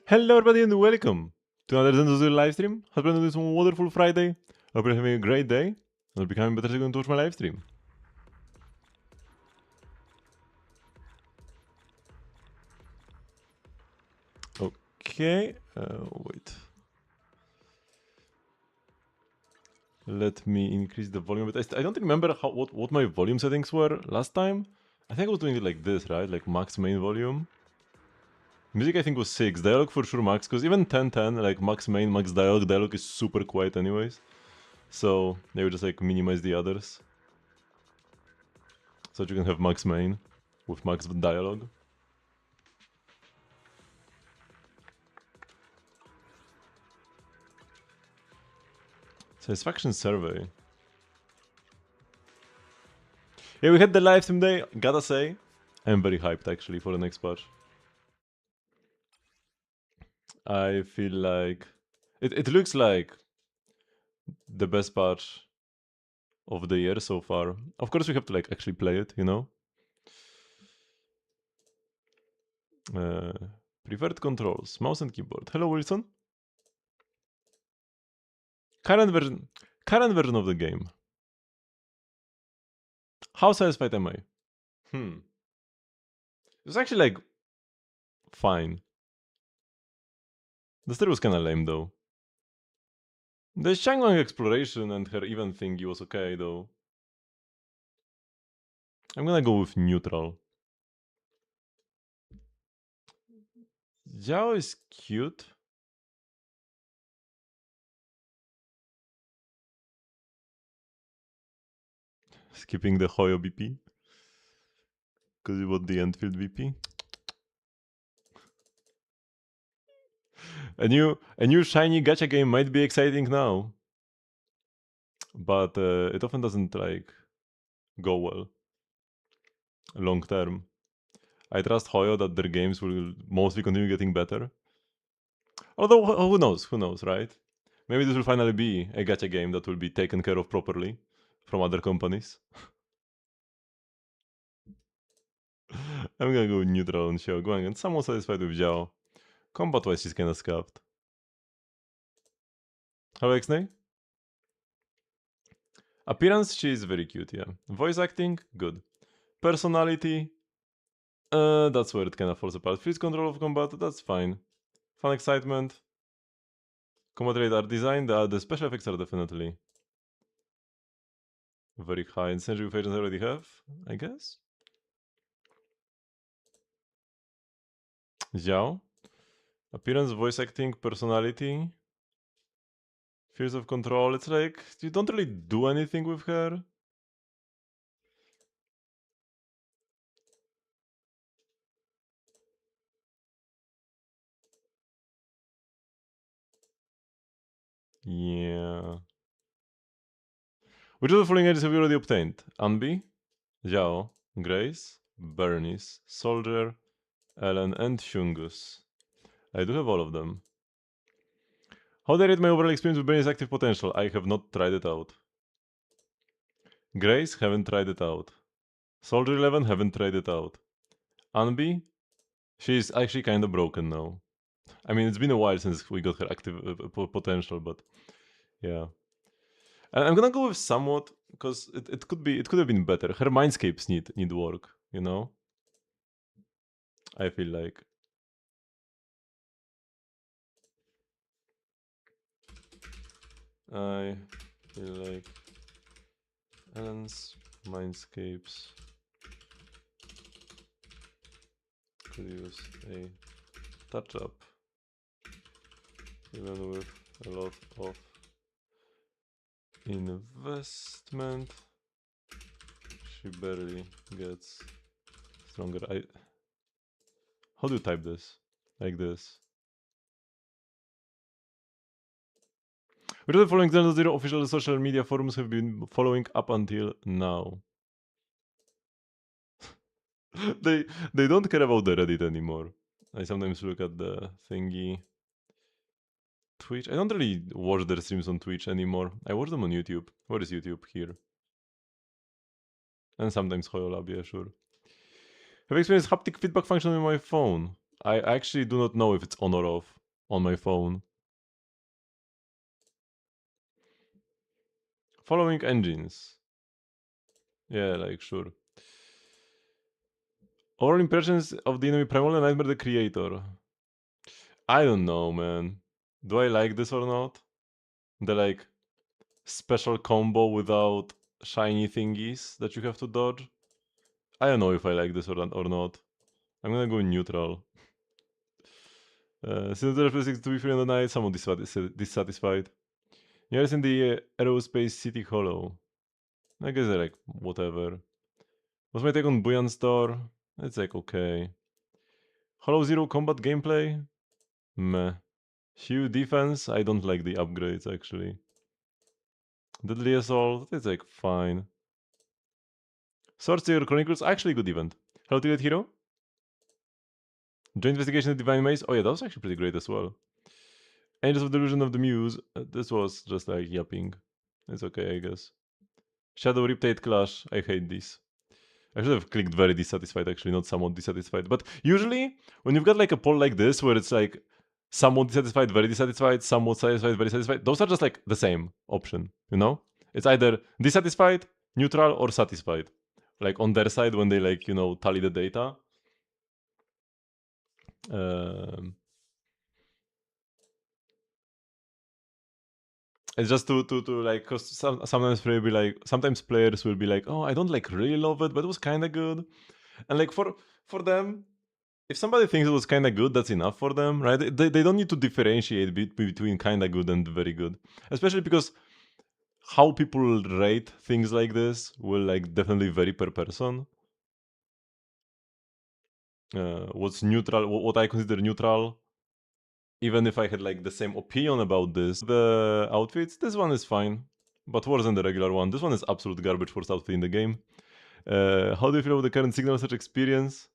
Hello everybody and welcome to another Zenless Zone live stream. Hope you're doing this wonderful Friday. Hope you're having a great day. And will becoming better going to watch my live stream. Okay, wait. Let me increase the volume. But I don't remember what my volume settings were last time. I think I was doing it like this, right? Like max main volume. Music I think was 6. Dialogue for sure max, because even 10-10, like max main, max dialogue. Dialogue is super quiet anyways. So they would just like minimize the others. So that you can have max main with max dialogue. Satisfaction survey. Yeah, we had the live stream day. Gotta say, I'm very hyped actually for the next patch. I feel like it looks like the best patch of the year so far. Of course, we have to like actually play it, you know. Uh, Preferred controls, mouse and keyboard. Hello, Wilson. Current version of the game. How satisfied am I? It's actually like fine. The story was kinda lame though. The Shangwang exploration and her event thingy was okay though. I'm gonna go with neutral. Zhao is cute. Skipping the Hoyo BP. Because you bought the Enfield VP. A new shiny gacha game might be exciting now. But it often doesn't like go well. Long term. I trust Hoyo that their games will mostly continue getting better. Although who knows, right? Maybe this will finally be a gacha game that will be taken care of properly from other companies. I'm gonna go neutral on Xiaoguang and somewhat satisfied with Zhao. Combat wise, she's kinda scuffed. How Xnay? Appearance, she is very cute, yeah. Voice acting, good. Personality, that's where it kinda falls apart. Freeze control of combat, that's fine. Fun excitement. Combat rate art design, the special effects are definitely very high. And synergy with agents I already have, I guess. Xiao. Appearance, voice acting, personality. Fears of control, it's like, you don't really do anything with her. Yeah. Which of the following ages have you already obtained? Anbi, Xiao, Grace, Bernice, Soldier, Ellen, and Shungus. I do have all of them. How do I rate my overall experience with Bernice's active potential? I have not tried it out. Grace, haven't tried it out. Soldier 11, haven't tried it out. Anbi, she's actually kind of broken now. I mean, it's been a while since we got her active potential, but yeah. And I'm gonna go with somewhat because it could have been better. Her mindscapes need work, you know. I feel like I feel like Ellen's mindscapes could use a touch up, even with a lot of investment. She barely gets stronger. How do you type this? Like this. Which of the following Zenless Zero official social media forums have been following up until now? they don't care about the Reddit anymore. I sometimes look at the thingy. Twitch. I don't really watch their streams on Twitch anymore. I watch them on YouTube. Where is YouTube? Here. And sometimes Hoyolab, yeah, sure. Have experienced haptic feedback function on my phone. I actually do not know if it's on or off on my phone. Following engines. Yeah, like, sure. Overall impressions of the enemy Primal and Nightmare the Creator. I don't know, man. Do I like this or not? The, like, special combo without shiny thingies that you have to dodge? I don't know if I like this or not. I'm gonna go neutral. Since the reflex to be free on the night, somewhat dissatisfied. Yes, in the aerospace city hollow. I guess like whatever. What's my take on Buoyant Store? It's like okay. Hollow Zero combat gameplay? Meh. Hue defense? I don't like the upgrades actually. Deadly Assault? It's like fine. Swordstealer Chronicles? Actually good event. Hello Tilted Hero? Joint Investigation of Divine Maze? Oh yeah, that was actually pretty great as well. Angels of Delusion of the Muse? This was just like yapping. It's okay, I guess. Shadow Riptide Clash? I hate this. I should have clicked very dissatisfied actually, not somewhat dissatisfied. But usually, when you've got like a poll like this, where it's like somewhat dissatisfied, very dissatisfied, somewhat satisfied, very satisfied, those are just like the same option, you know? It's either dissatisfied, neutral, or satisfied. Like on their side when they like, you know, tally the data. It's just to like, cause sometimes sometimes players will be like, oh, I don't like really love it, but it was kind of good. And like for them, if somebody thinks it was kind of good, that's enough for them, right? They don't need to differentiate between kind of good and very good, especially because how people rate things like this will like definitely vary per person. What's neutral, what I consider neutral, even if I had like the same opinion about this, the outfits, this one is fine, but worse than the regular one. This one is absolute garbage worst outfit in the game. How do you feel about the current signal search experience?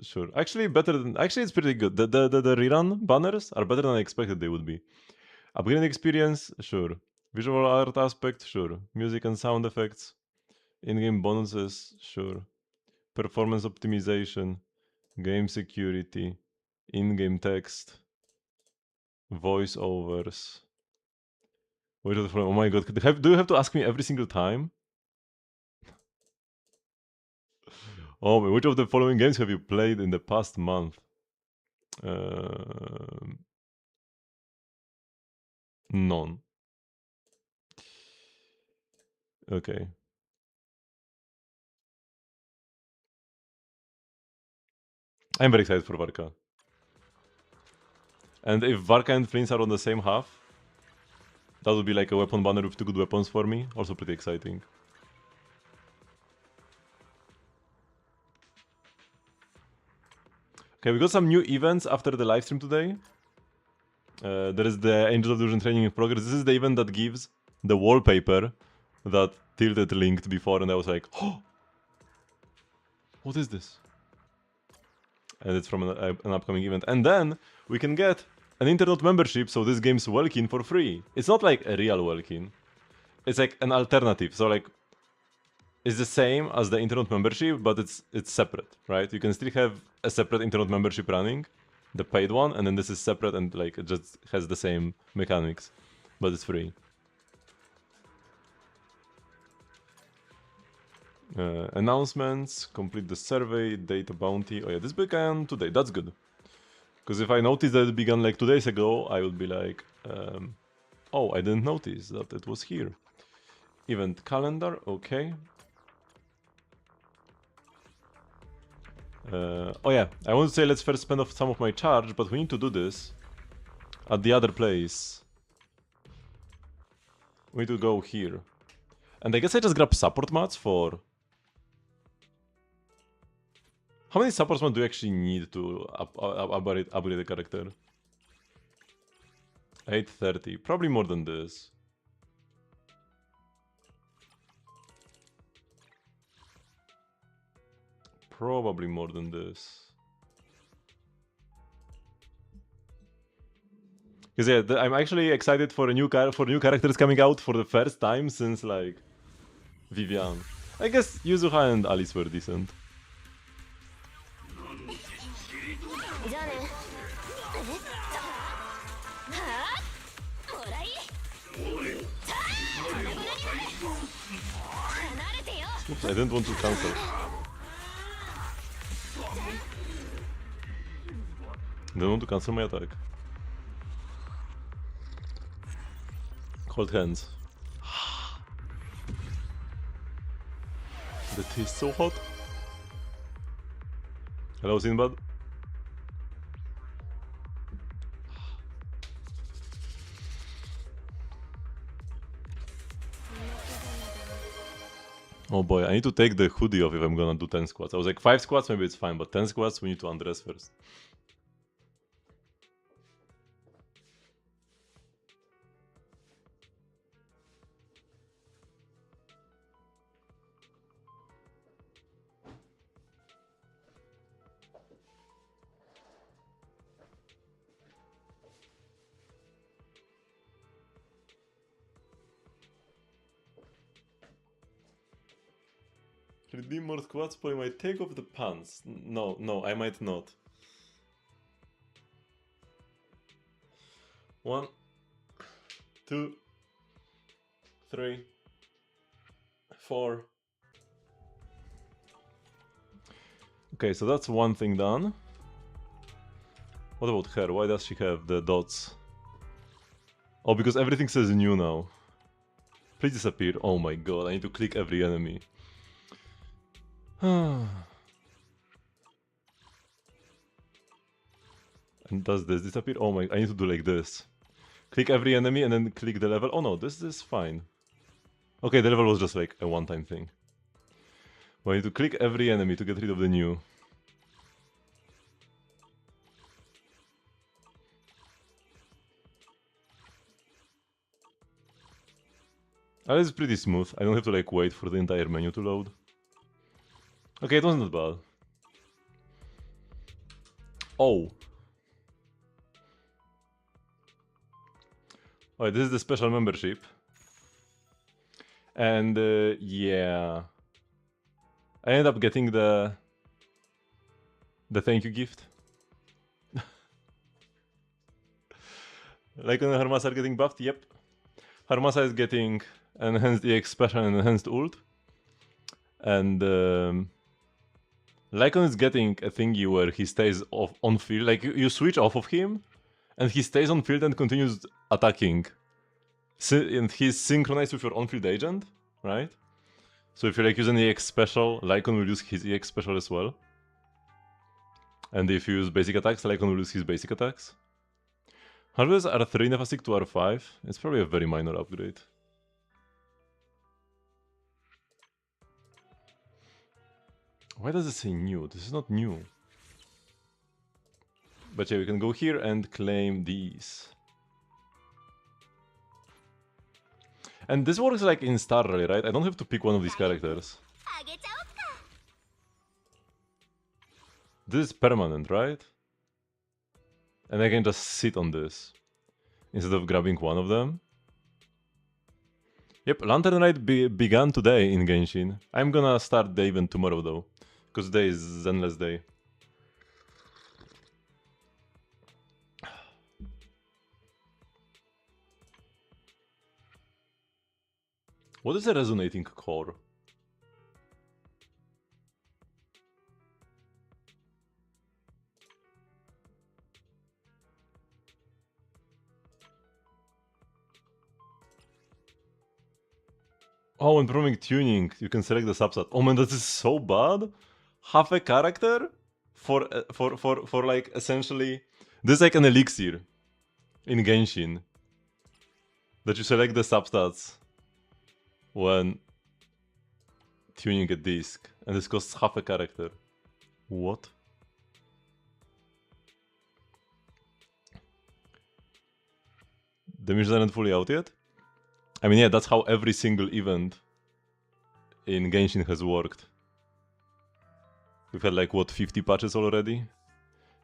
Sure. Actually, better than. Actually, it's pretty good. The rerun banners are better than I expected they would be. Upgrading experience, sure. Visual art aspect, sure. Music and sound effects. In-game bonuses, sure. Performance optimization. Game security. In-game text. Voiceovers. Wait, oh my god, do you have to ask me every single time? Oh, which of the following games have you played in the past month? None. Okay. I'm very excited for Varka. And if Varka and Prince are on the same half, that would be like a weapon banner with two good weapons for me. Also pretty exciting. Okay, we got some new events after the livestream today. There is the Angel of Delusion training in progress. This is the event that gives the wallpaper that Tilted linked before, and I was like, oh, what is this? And it's from an upcoming event. And then we can get an internet membership, so this game's Welkin for free. It's not like a real Welkin. It's like an alternative. So like, it's the same as the internet membership, but it's separate, right? You can still have a separate internet membership running, the paid one, and then this is separate and like it just has the same mechanics, but it's free. Announcements, complete the survey, data bounty. Oh yeah, this began today, that's good. Because if I noticed that it began like 2 days ago, I would be like, oh, I didn't notice that it was here. Event calendar, okay. Oh yeah, I want to say let's first spend off some of my charge, but we need to do this at the other place. We need to go here. And I guess I just grab support mats for... How many support mats do you actually need to upgrade the character? 830, probably more than this. Probably more than this. Because yeah, I'm actually excited for new characters coming out for the first time since like Vivian. I guess Yuzuha and Alice were decent. Oops, I didn't want to cancel. Didn't want to cancel my attack. Cold hands. The tea is so hot. Hello, Sinbad. Oh boy, I need to take the hoodie off if I'm gonna do 10 squats. I was like 5 squats, maybe it's fine, but 10 squats, we need to undress first. Redeem more squats, but I might take off the pants. No, I might not. 1, 2, 3, 4. Okay, so that's one thing done. What about her? Why does she have the dots? Oh, because everything says new now. Please disappear. Oh my god, I need to click every enemy. And does this disappear? Oh my, I need to do like this. Click every enemy and then click the level. Oh no, this is fine. Okay, the level was just like a one-time thing. But I need to click every enemy to get rid of the new. This is pretty smooth. I don't have to like wait for the entire menu to load. Okay, it wasn't that bad. Oh. Alright, this is the special membership. And yeah. I ended up getting the thank you gift. Lycon and Harmasa are getting buffed, yep. Harmasa is getting enhanced EX special and enhanced ult. And Lycon is getting a thingy where he stays off on field. Like you switch off of him and he stays on field and continues attacking. And he's synchronized with your on-field agent, right? So if you like use an EX special, Lycon will use his EX special as well. And if you use basic attacks, Lycon will use his basic attacks. Harvest R3 Nefastic to R5. It's probably a very minor upgrade. Why does it say new? This is not new. But yeah, we can go here and claim these. And this works like in Star Rally, right? I don't have to pick one of these characters. This is permanent, right? And I can just sit on this instead of grabbing one of them. Yep, Lantern Ride began today in Genshin. I'm gonna start the event tomorrow though, because today is Zenless Day. What is a resonating core? Oh, and performing tuning, you can select the subset. Oh man, that is so bad. Half a character for like essentially this is like an elixir in Genshin that you select the substats when tuning a disc, and this costs half a character. What? The missions aren't fully out yet? I mean, yeah, that's how every single event in Genshin has worked. We've had like, what, 50 patches already?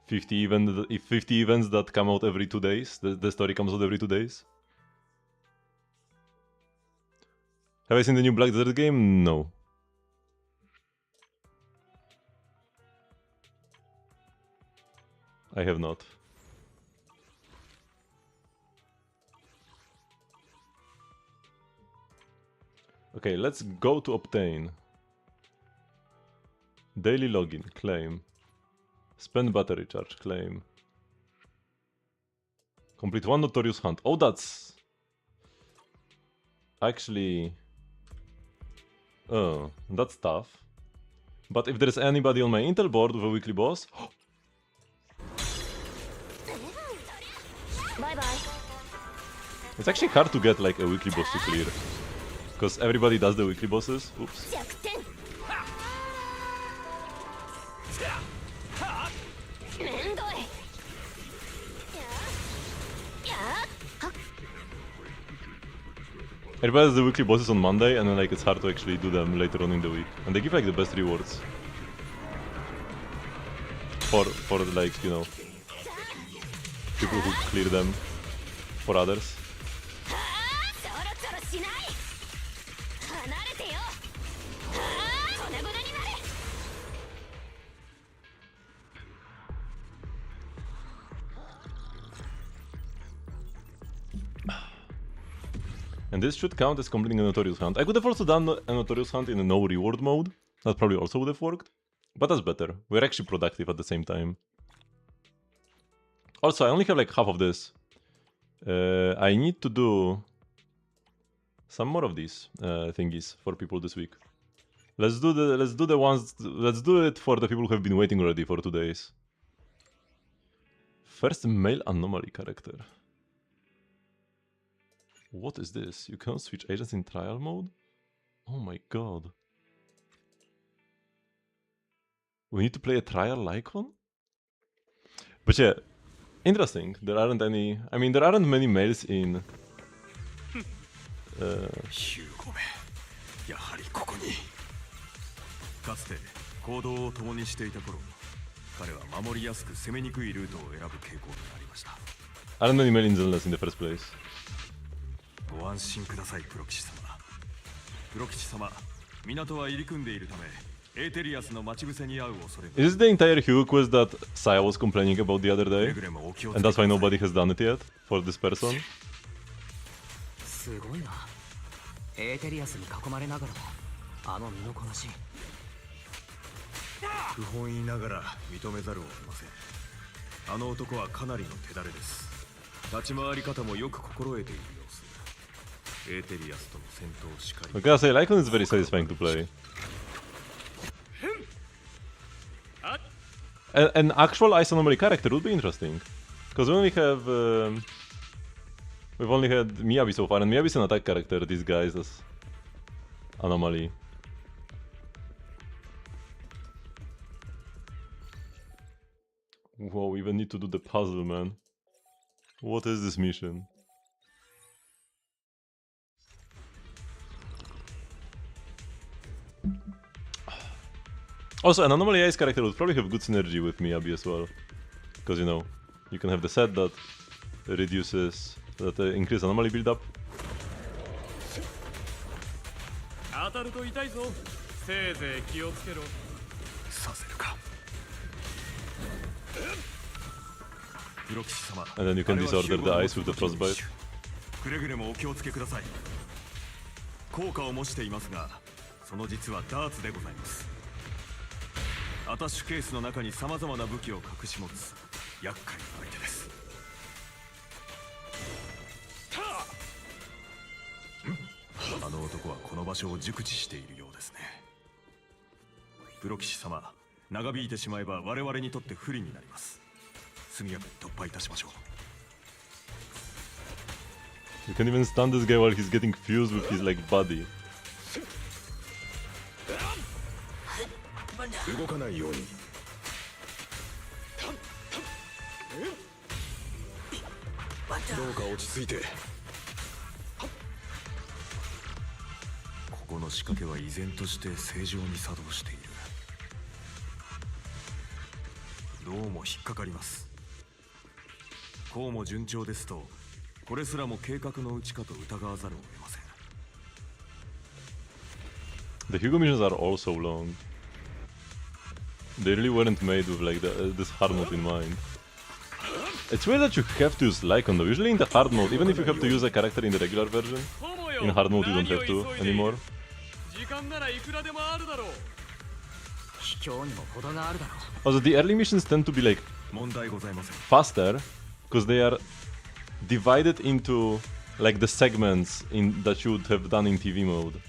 50 events that come out every 2 days. The story comes out every 2 days. Have I seen the new Black Desert game? No. I have not. Okay, let's go to obtain. Daily login, claim. Spend battery charge, claim. Complete one notorious hunt. Oh, that's... Actually... Oh, that's tough. But if there's anybody on my Intel board with a weekly boss... Bye-bye. It's actually hard to get like a weekly boss to clear. Because everybody does the weekly bosses. Oops. Everybody does the weekly bosses on Monday and then like it's hard to actually do them later on in the week. And they give like the best rewards. For like, you know, people who clear them for others. And this should count as completing a Notorious Hunt. I could have also done a Notorious Hunt in a no reward mode. That probably also would have worked. But that's better. We're actually productive at the same time. Also, I only have like half of this. I need to do some more of these thingies for people this week. Let's do it for the people who have been waiting already for 2 days. First male anomaly character. What is this? You can't switch agents in trial mode? Oh my god. We need to play a trial-like one? But yeah, interesting. There aren't any... I mean, there aren't many males in... aren't many males in Zenless in the first place. Is this the entire Hugo quest that Saya was complaining about the other day? And that's why nobody has done it yet for this person? I gotta say, Lycon is very satisfying to play. An actual Ice Anomaly character would be interesting. Because we only have... we've only had Miyabi so far, and Miyabi is an attack character, these guys as Anomaly. Whoa, we even need to do the puzzle, man. What is this mission? Also, an Anomaly Ice character would probably have good synergy with Miyabi as well. Because, you know, you can have the set that reduces, that increases Anomaly build-up. And then you can disorder the ice with the frostbite. You can even stun this guy while he's getting fused with his like body. The Hugo missions are all so long. They really weren't made with like this hard mode in mind. It's weird that you have to use Lycon though. Usually in the hard mode, even if you have to use a character in the regular version, in hard mode you don't have to anymore. Also the early missions tend to be like faster because they are divided into like the segments that you would have done in TV mode.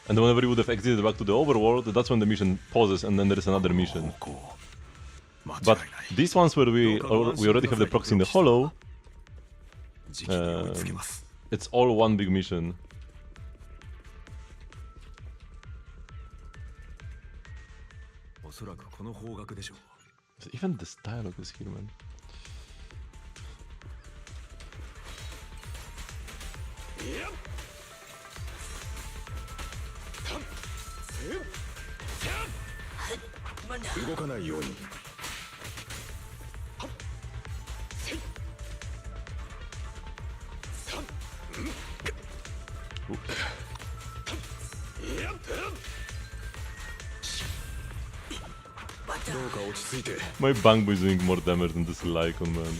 And whenever you would have exited back to the overworld, that's when the mission pauses and then there is another mission. But these ones where we already have the proxy in the hollow, it's all one big mission. Even this dialogue is here, man. My Bangbu is doing more damage than this Lycon, man.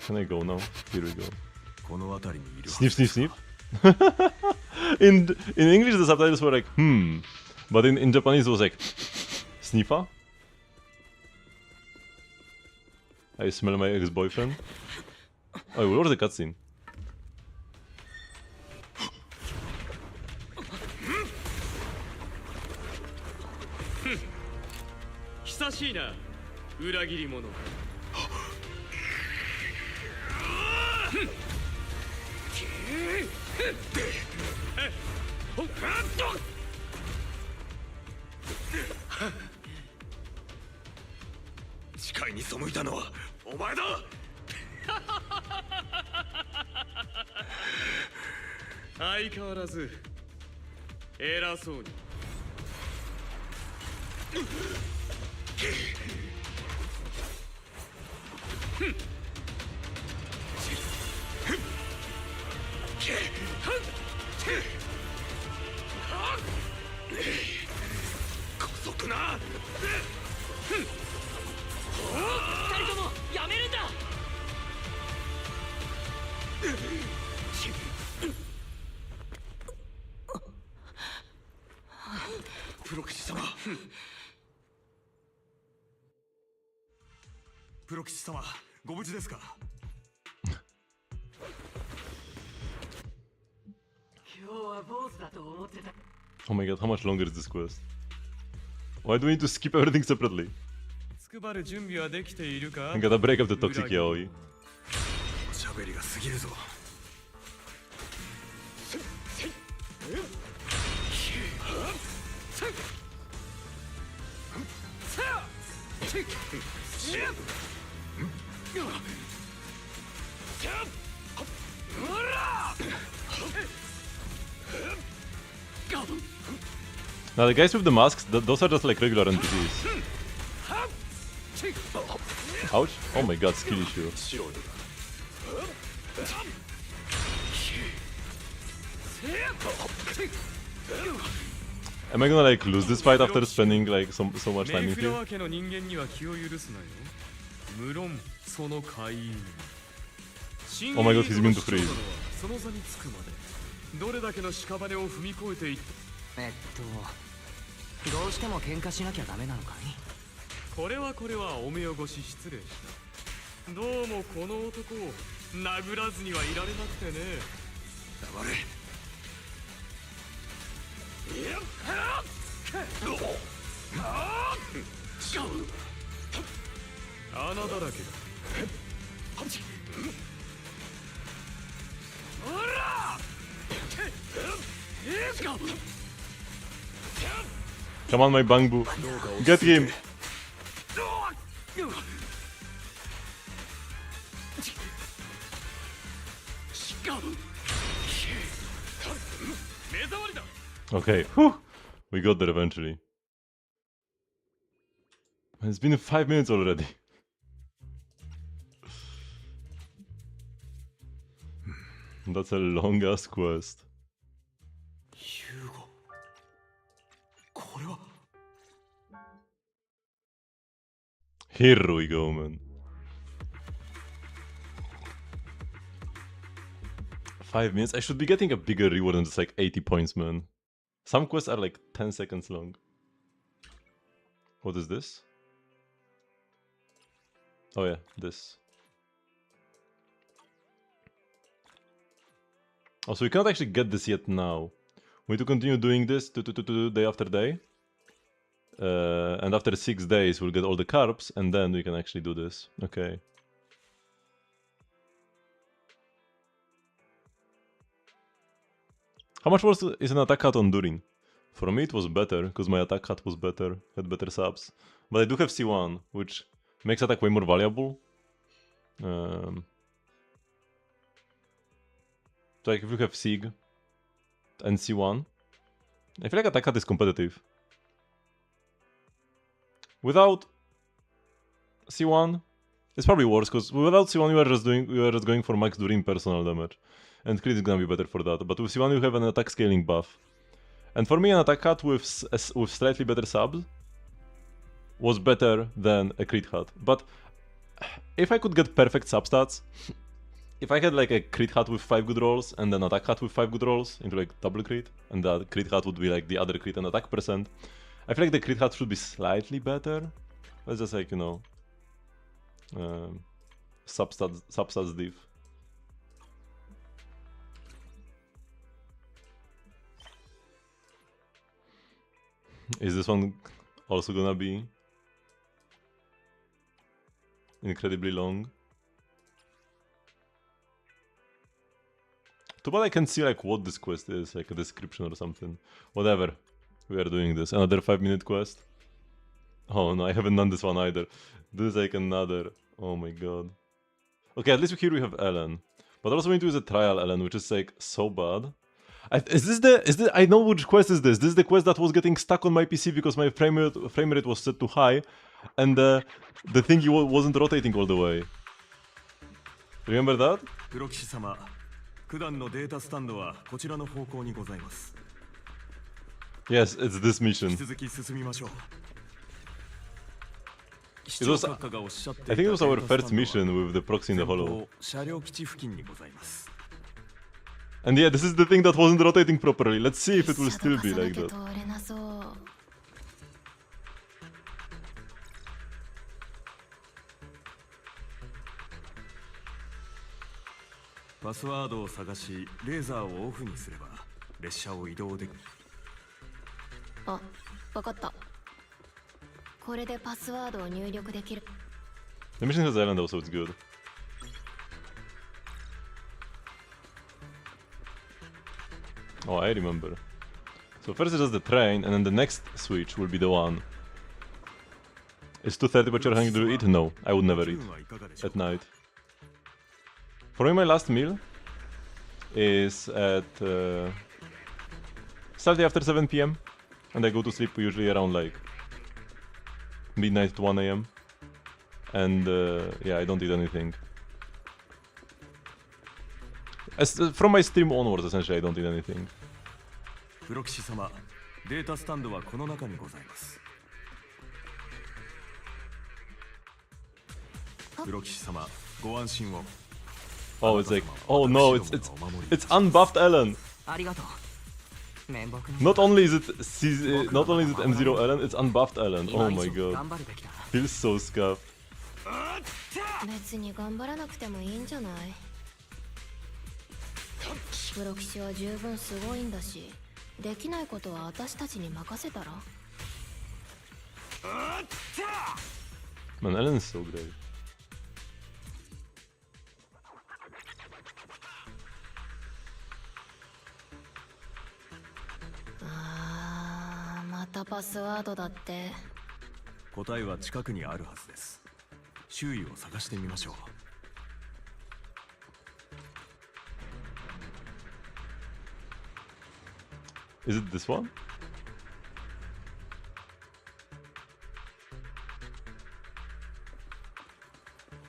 Can I go now? Here we go. Sniff, sniff, sniff. in English the subtitles were like, but in Japanese it was like, sniffa? I smell my ex-boyfriend. Oh, where was the cutscene? Oh my god, how much longer is this quest? Why do we need to skip everything separately? I gotta break up the toxic yaoi. Now the guys with the masks, those are just like regular NPCs. Ouch. Oh my god, skill issue. Am I gonna like lose this fight after spending like so much time in here? Oh my god, he's immune to freeze. どうしても喧嘩しなきゃダメなのかい？これはお目汚し失礼した。どうもこの男を殴らずにはいられなくてね。黙れ。穴だらけだ。おらCome on, my Bangbu. Get him. Okay, whew. We got there eventually. It's been 5 minutes already. That's a long ass quest. Here we go, man. 5 minutes. I should be getting a bigger reward than just like 80 points, man. Some quests are like 10 seconds long. What is this? Oh yeah, this. Oh, so we cannot actually get this yet now. We need to continue doing this day after day. And after 6 days we'll get all the carbs, and then we can actually do this. Okay. How much worse is an attack hat on Durin? For me it was better, because my attack hat was better, had better subs. But I do have C1, which makes attack way more valuable. So like if you have Sig and C1, I feel like attack hat is competitive. Without C1, it's probably worse, because without C1 you are just going for max Durin personal damage. And crit is gonna be better for that. But with C1 you have an attack scaling buff. And for me an attack hat with slightly better subs was better than a crit hat. But if I could get perfect substats, if I had like a crit hat with 5 good rolls and an attack hat with 5 good rolls into like double crit, and that crit hat would be like the other crit and attack percent, I feel like the crit hat should be slightly better. That's just like, you know, substats diff. Is this one also gonna be incredibly long? Too bad I can see like what this quest is, like a description or something. Whatever. We are doing this. Another 5-minute quest. Oh no, I haven't done this one either. This is like another. Oh my god. Okay, at least here we have Ellen. But also we need to use a trial Ellen, which is like so bad. Is this I know which quest is this. This is the quest that was getting stuck on my PC because my frame rate was set too high, and the thingy wasn't rotating all the way. Remember that? Yes, it's this mission. It was, I think it was our first mission with the proxy in the hollow. And yeah, this is the thing that wasn't rotating properly. Let's see if it will still be like that. The mission has island also, it's good. Oh, I remember. So first is just the train, and then the next switch will be the one. It's 2:30, but you're hungry to eat? No, I would never eat at night. For me, my last meal is at slightly after 7 PM, and I go to sleep usually around like midnight to 1 AM. And yeah, I don't eat anything. From my stream onwards, essentially, I don't eat anything. Oh, it's like, oh no, it's unbuffed Ellen. Not only is it M0 Ellen, it's unbuffed Ellen. Oh my god, feels so scuffed. Man, Ellen is so great. Is it this one?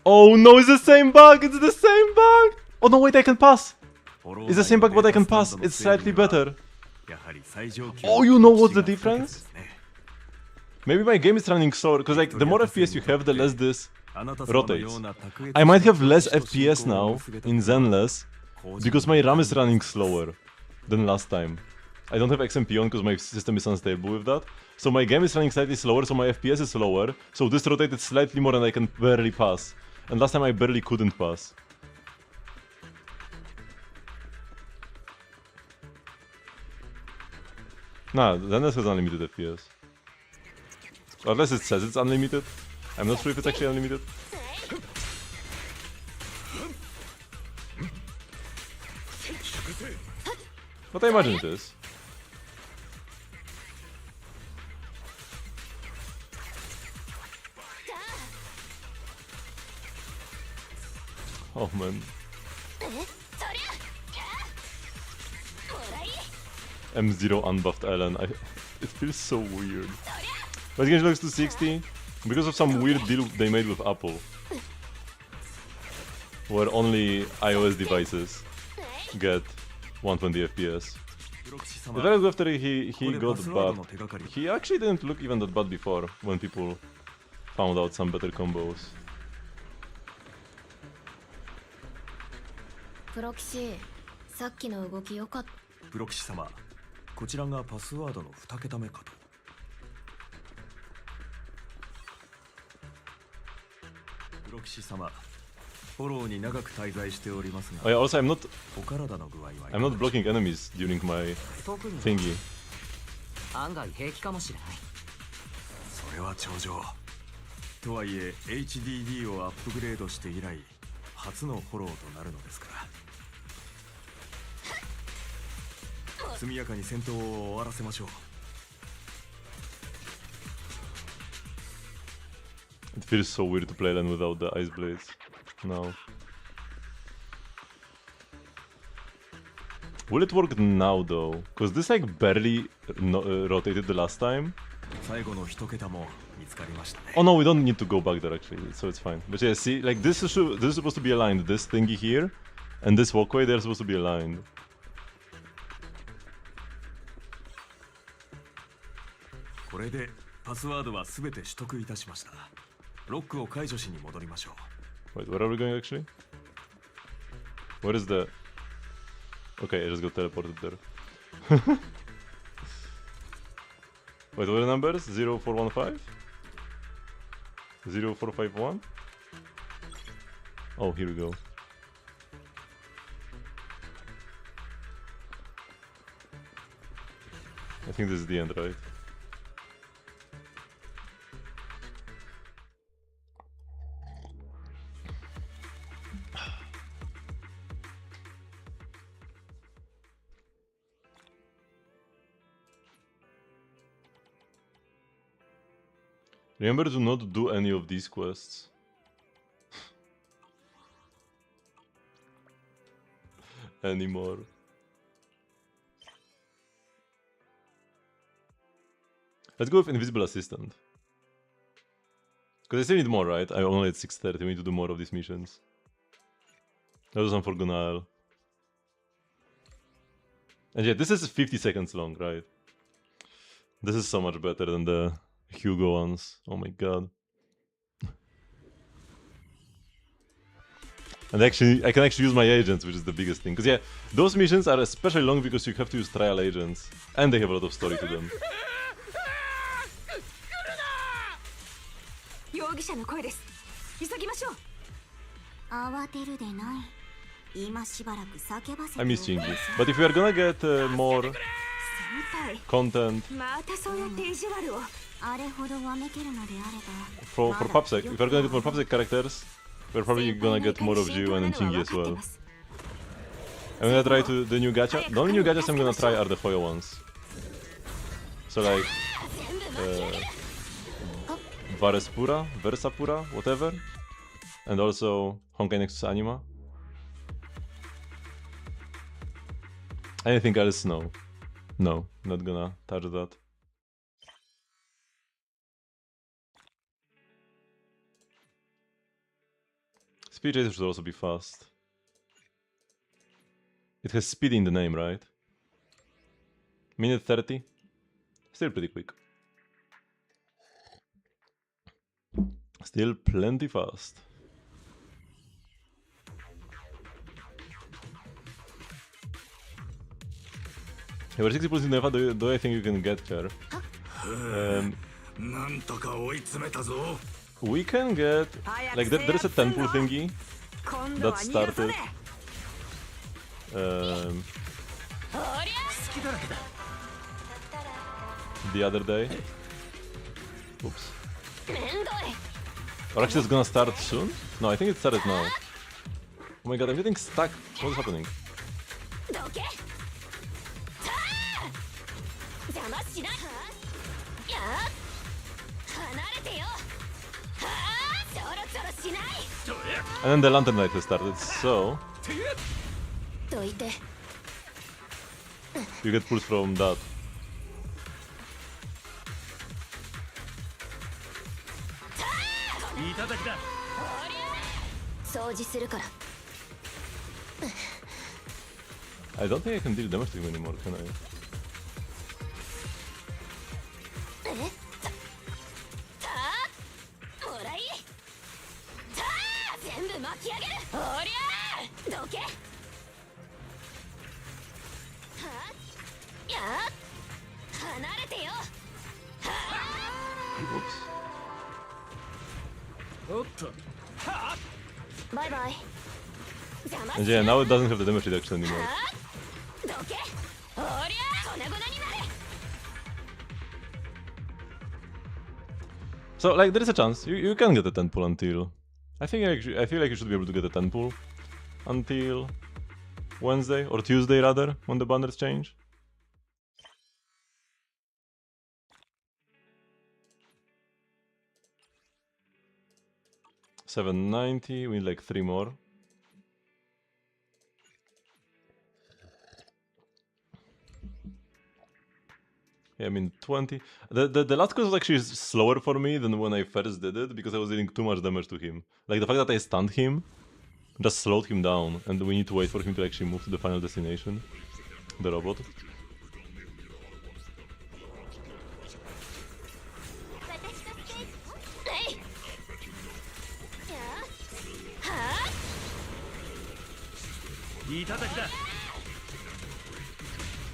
Oh no, it's the same bug! It's the same bug! Oh no, wait, I can pass! It's the same bug, but I can pass. It's slightly better. Oh, you know what's the difference? Maybe my game is running slower, because like the more FPS you have, the less this rotates. I might have less FPS now in Zenless Because my RAM is running slower than last time. I don't have XMP on because my system is unstable with that. So my game is running slightly slower, so my FPS is lower. So this rotated slightly more and I can barely pass. And last time I barely couldn't pass. Nah, Zenless has unlimited FPS. Or unless it says it's unlimited. I'm not sure if it's actually unlimited. But I imagine it is. Oh man. M0 unbuffed Ellen. It feels so weird. But it looks to 60 because of some weird deal they made with Apple. Where only iOS devices get 120 FPS. Right after he got bad, he actually didn't look even that bad before when people found out some better combos. プロ棋士、さっきの動き良かった。プロ棋士様、こちらがパスワードの2桁目かと。プロ棋士様、フォローに長く滞在しておりますが。Also, I'm not お体の具合は。I'm not blocking enemies during my thingy. 案外平気かもしれない。それは頂上。とはいえ HDD をアップグレードして以来初のフォローとなるのですから。速やかに戦闘を終わらせましょう。It feels so weird to play land without the ice blades now. Will it work now though? Because this like barely rotated the last time. 最後の一桁も見つかりましたね。 Oh no, we don't need to go back there actually, so it's fine. But yeah, see, like this is supposed to be aligned. This thingy here and this walkway, they're supposed to be aligned. これでパスワードはすべて取得いたしました。ロックを解除しに戻りましょう。 Wait, where are we going actually? Where is the... Okay, I just got teleported there. Wait, what are the numbers? 0415? 0451? Oh, here we go. I think this is the end, right? Remember to not do any of these quests. Anymore. Let's go with Invisible Assistant. Because I still need more, right? I'm only at 630, we need to do more of these missions. That was one for Gunael. And yeah, this is 50 seconds long, right? This is so much better than the Hugo ones. Oh my god. And actually, I can actually use my agents, which is the biggest thing. Because yeah, those missions are especially long because you have to use trial agents. And they have a lot of story to them. 容疑者の声です。急ぎましょう。慌てるでない。今しばらく叫ばせて。 I miss Chingy. But if we are gonna get more content for PubSec, if we're gonna get more PubSec characters, we're probably gonna get more of Jiu and Chingy as well. I'm gonna try to the new gacha. The only new gachas I'm gonna try are the Foyo ones. So like Varespura, Versapura, whatever. And also Honkai Nexus Anima. Anything else? No. No, not gonna touch that. Speed Chaser should also be fast. It has speed in the name, right? Minute 30? Still pretty quick. Still plenty fast. Hey, we're 60 pulls in Neva, do I think you can get her? We can get... Like, there is a 10 pull thingy that started the other day. Oops. Or actually it's gonna start soon? No, I think it started now. Oh my god, I'm getting stuck. What is happening? And then the Lantern Light has started, so... You get pulls from that. I don't think I can deal damage to him anymore, can I? Whoops. Bye bye. And yeah, now it doesn't have the damage reduction anymore. So, like, there is a chance. You can get a 10 pull until... I feel like you should be able to get a 10 pull until Wednesday, or Tuesday rather, when the banners change. $790, we need like 3 more. Yeah, I mean 20. The last quest was actually slower for me than when I first did it, because I was dealing too much damage to him. Like the fact that I stunned him just slowed him down, and we need to wait for him to actually move to the final destination. The robot.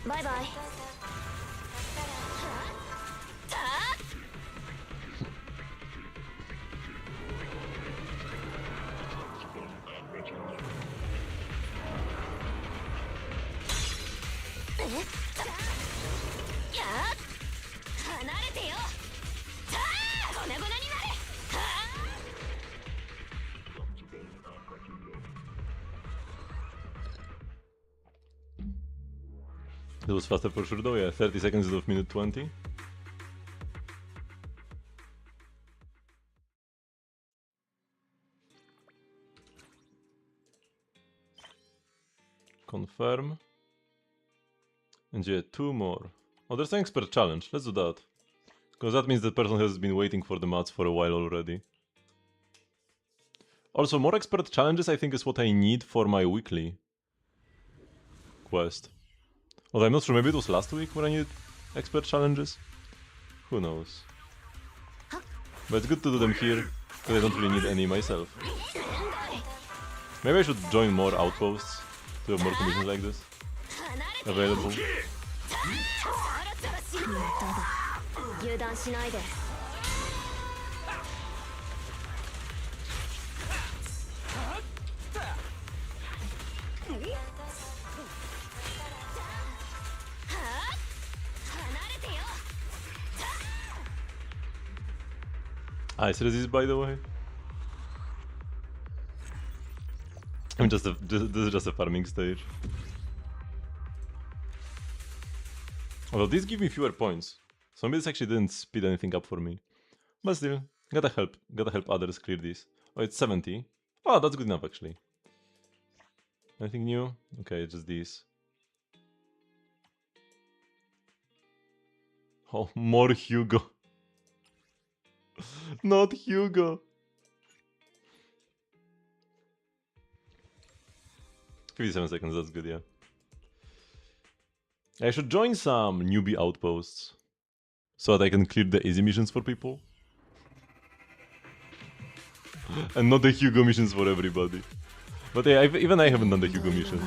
Bye bye. It was faster for sure though, yeah, 30 seconds instead of minute 20. Confirm. And yeah, 2 more. Oh, there's an expert challenge, let's do that. Because that means the person has been waiting for the mats for a while already. Also, more expert challenges I think is what I need for my weekly quest. Although I'm not sure, maybe it was last week when I needed expert challenges? Who knows? But it's good to do them here, because I don't really need any myself. Maybe I should join more outposts to have more commissions like this available. Ice resist, by the way. I'm this is just a farming stage. Although these give me fewer points, so maybe this actually didn't speed anything up for me. But still, gotta help others clear this. Oh, it's 70. Oh, that's good enough actually. Anything new? Okay, just these. Oh, more Hugo. Not Hugo. 57 seconds, that's good, yeah. I should join some newbie outposts so that I can clear the easy missions for people. And not the Hugo missions for everybody. But yeah, even I haven't done the Hugo missions.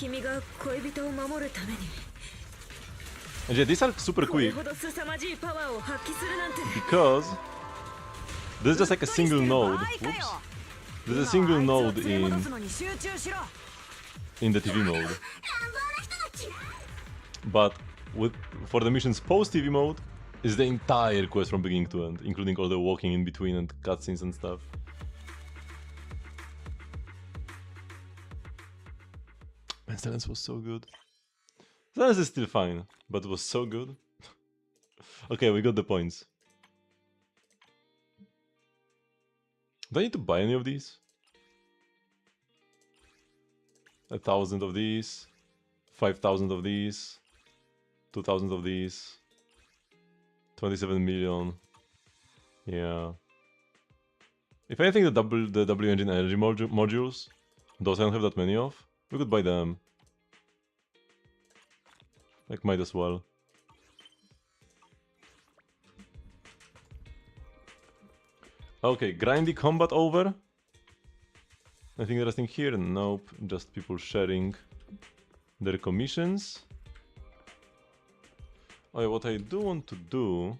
君が恋人を守るために And yeah, these are super これ quick ほど凄まじいパワーを発揮するなんて because there's just like a single node. Whoops. There's a single node in the TV mode. But for the missions post TV mode is the entire quest from beginning to end, including all the walking in between and cutscenes and stuff. Man, Silence was so good. Silence is still fine, but it was so good. Okay, we got the points. Do I need to buy any of these? 1,000 of these, 5,000 of these, 2,000 of these, 27 million. Yeah. If anything, the W engine energy modules, those I don't have that many of, we could buy them. Like, might as well. Okay, grindy combat over. Anything interesting here? Nope, just people sharing their commissions. Oh yeah, what I do want to do...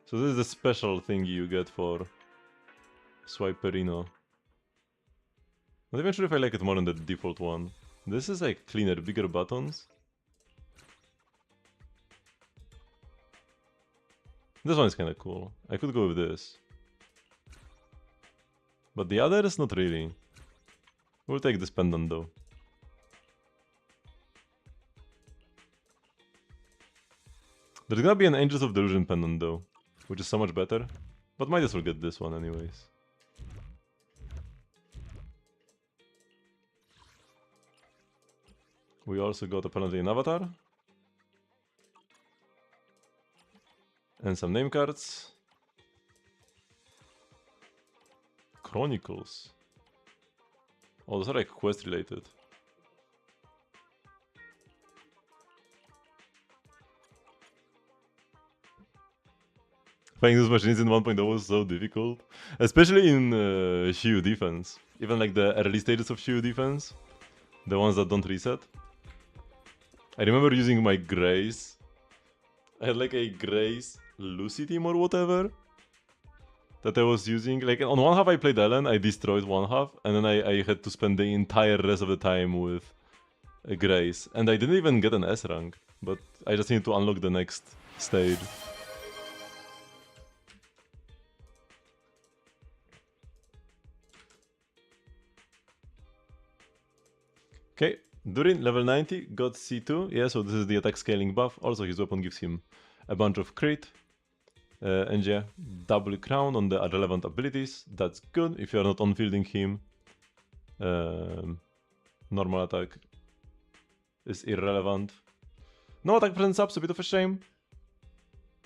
So this is the special thing you get for Swiperino. Not even sure if I like it more than the default one. This is like cleaner, bigger buttons. This one is kinda cool. I could go with this. But the other is not really. We'll take this pendant though. There's gonna be an Angels of Delusion pendant though, which is so much better. But might as well get this one anyways. We also got apparently an avatar. And some name cards. Chronicles. Oh, those are like quest related. Playing those machines in 1.0 was so difficult. Especially in Shiyu defense. Even like the early stages of Shiyu defense. The ones that don't reset. I remember using my Grace. I had like a Grace Lucy team or whatever that I was using. Like on one half I played Ellen, I destroyed one half, and then I had to spend the entire rest of the time with a Grace. And I didn't even get an S rank, but I just need to unlock the next stage. Okay, Durin level 90, got C2, yeah, so this is the attack scaling buff. Also his weapon gives him a bunch of crit. And yeah, double crown on the relevant abilities, that's good if you are not on-fielding him. Normal attack is irrelevant. No attack present subs, a bit of a shame.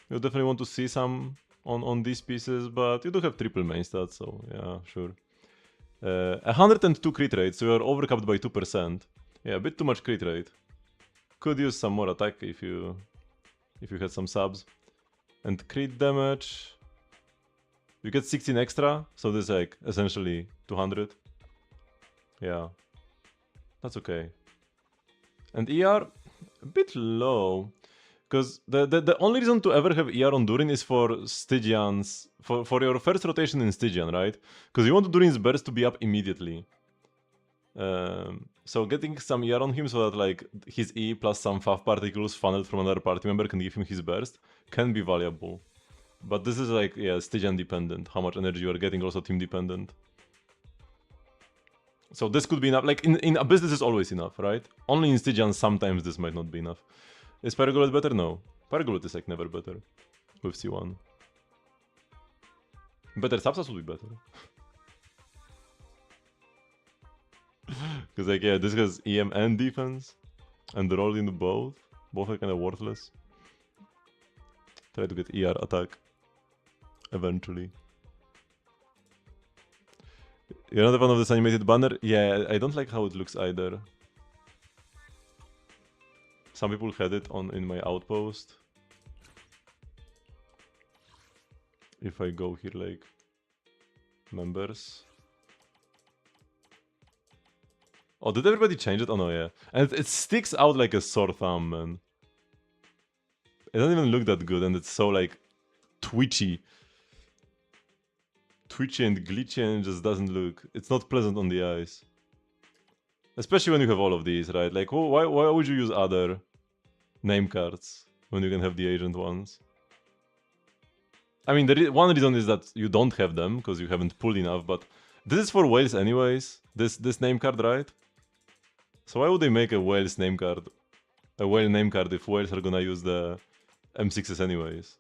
You definitely want to see some on these pieces, but you do have triple main stats, so yeah, sure. 102 crit rate, so you are overcapped by 2%. Yeah, a bit too much crit rate. Could use some more attack if you had some subs. And crit damage, you get 16 extra, so this is like essentially 200. Yeah, that's okay. And ER, a bit low, because the only reason to ever have ER on Durin is for Stygian's, for your first rotation in Stygian, right? Because you want Durin's burst to be up immediately. So getting some ER on him so that like his E plus some FAF particles funneled from another party member can give him his burst can be valuable. But this is like, yeah, Stygian dependent. How much energy you are getting, also team dependent. So this could be enough. Like in Abyss this is always enough, right? Only in Stygian sometimes this might not be enough. Is Pergoleth better? No. Pergoleth is like never better with C1. Better substats would be better. Because like, yeah, this has EM and defense, and they're all in both. Both are kind of worthless. Try to get ER attack eventually. You're not a fan of this animated banner? Yeah, I don't like how it looks either. Some people had it in my outpost. If I go here like members. Oh, did everybody change it? Oh no, yeah. And it sticks out like a sore thumb, man. It doesn't even look that good, and it's so like twitchy. Twitchy and glitchy, and it just doesn't look... It's not pleasant on the eyes. Especially when you have all of these, right? Like, why would you use other name cards when you can have the agent ones? I mean, one reason is that you don't have them, because you haven't pulled enough, but this is for Wales anyways, this name card, right? So why would they make a Wales name card? A Whale name card if Wales are gonna use the M6s anyways?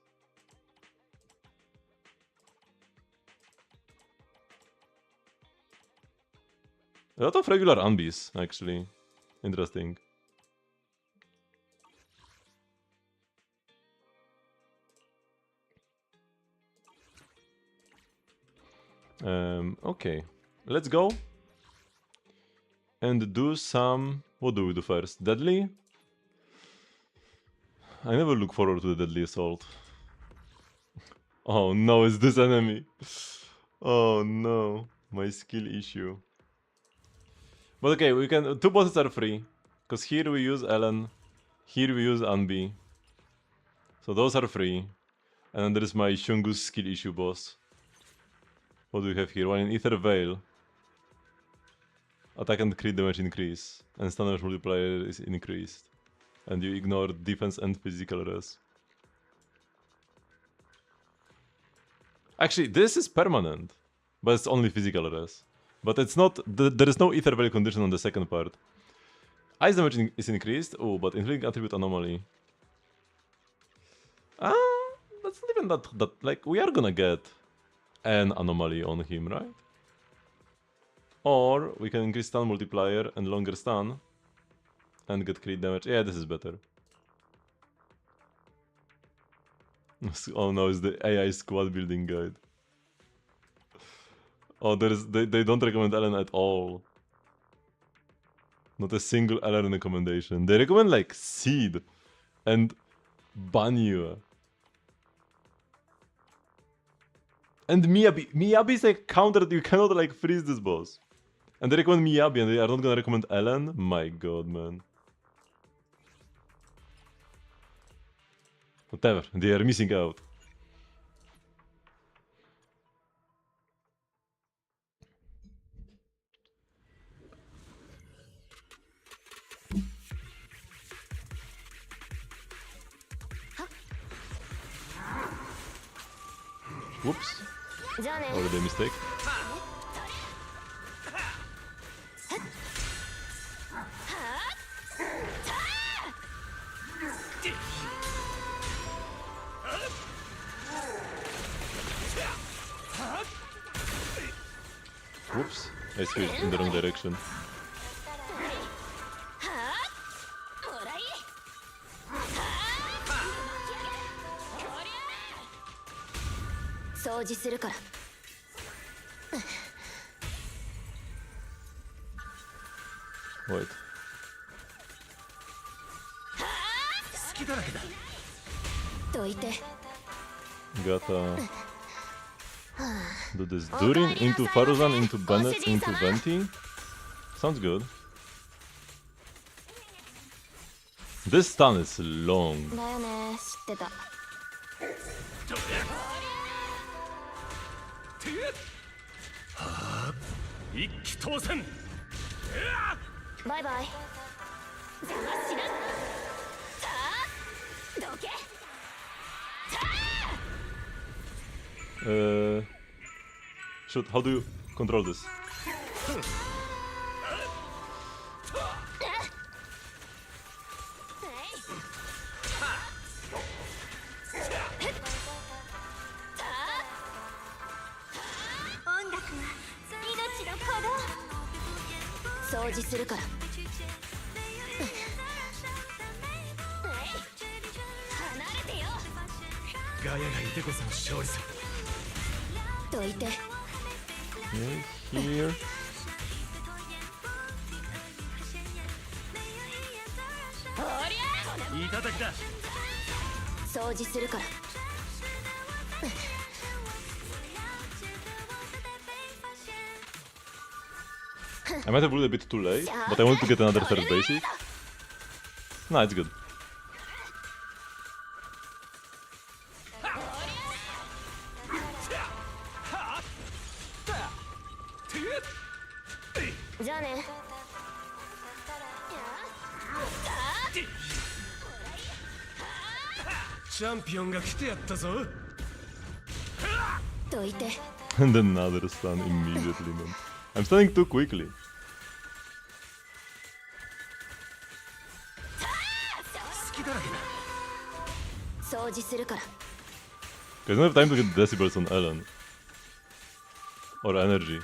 A lot of regular unbies, actually. Interesting. Okay. Let's go. And do some... What do we do first? Deadly? I never look forward to the Deadly Assault. Oh no, it's this enemy. Oh no. My skill issue. But okay, we can... Two bosses are free. Because here we use Ellen. Here we use Anbi. So those are free. And then there is my Shungu's skill issue boss. What do we have here? One in Ether Veil. Attack and crit damage increase. And stun damage multiplier is increased. And you ignore defense and physical res. Actually, this is permanent. But it's only physical res. But it's not... There is no Ether Veil condition on the second part. Ice damage is increased. Oh, but inflicting attribute anomaly. That's not even that... Like, we are gonna get an anomaly on him, right? Or we can increase stun multiplier and longer stun. And get crit damage. Yeah, this is better. Oh no, it's the AI squad building guide. Oh, they don't recommend Ellen at all. Not a single Ellen recommendation. They recommend like Seed and Banyu. And Miyabi. Miyabi is a counter that you cannot like freeze this boss. And they recommend Miyabi and they are not gonna recommend Ellen? My god, man. Whatever, they are missing out. Whoops. Already a mistake. Whoops. I switched in the wrong direction. Wait. Gotta do this Durin into Faruzan into Bennett into Venti. Sounds good. This stun is long. Bye bye. Shoot, how do you control this? Here. I might have ruled a bit too late, but I wanted to get another third basic. No, it's good. And another stun immediately, man. I'm stunning too quickly. I don't have time to get decibels on Ellen. Or energy.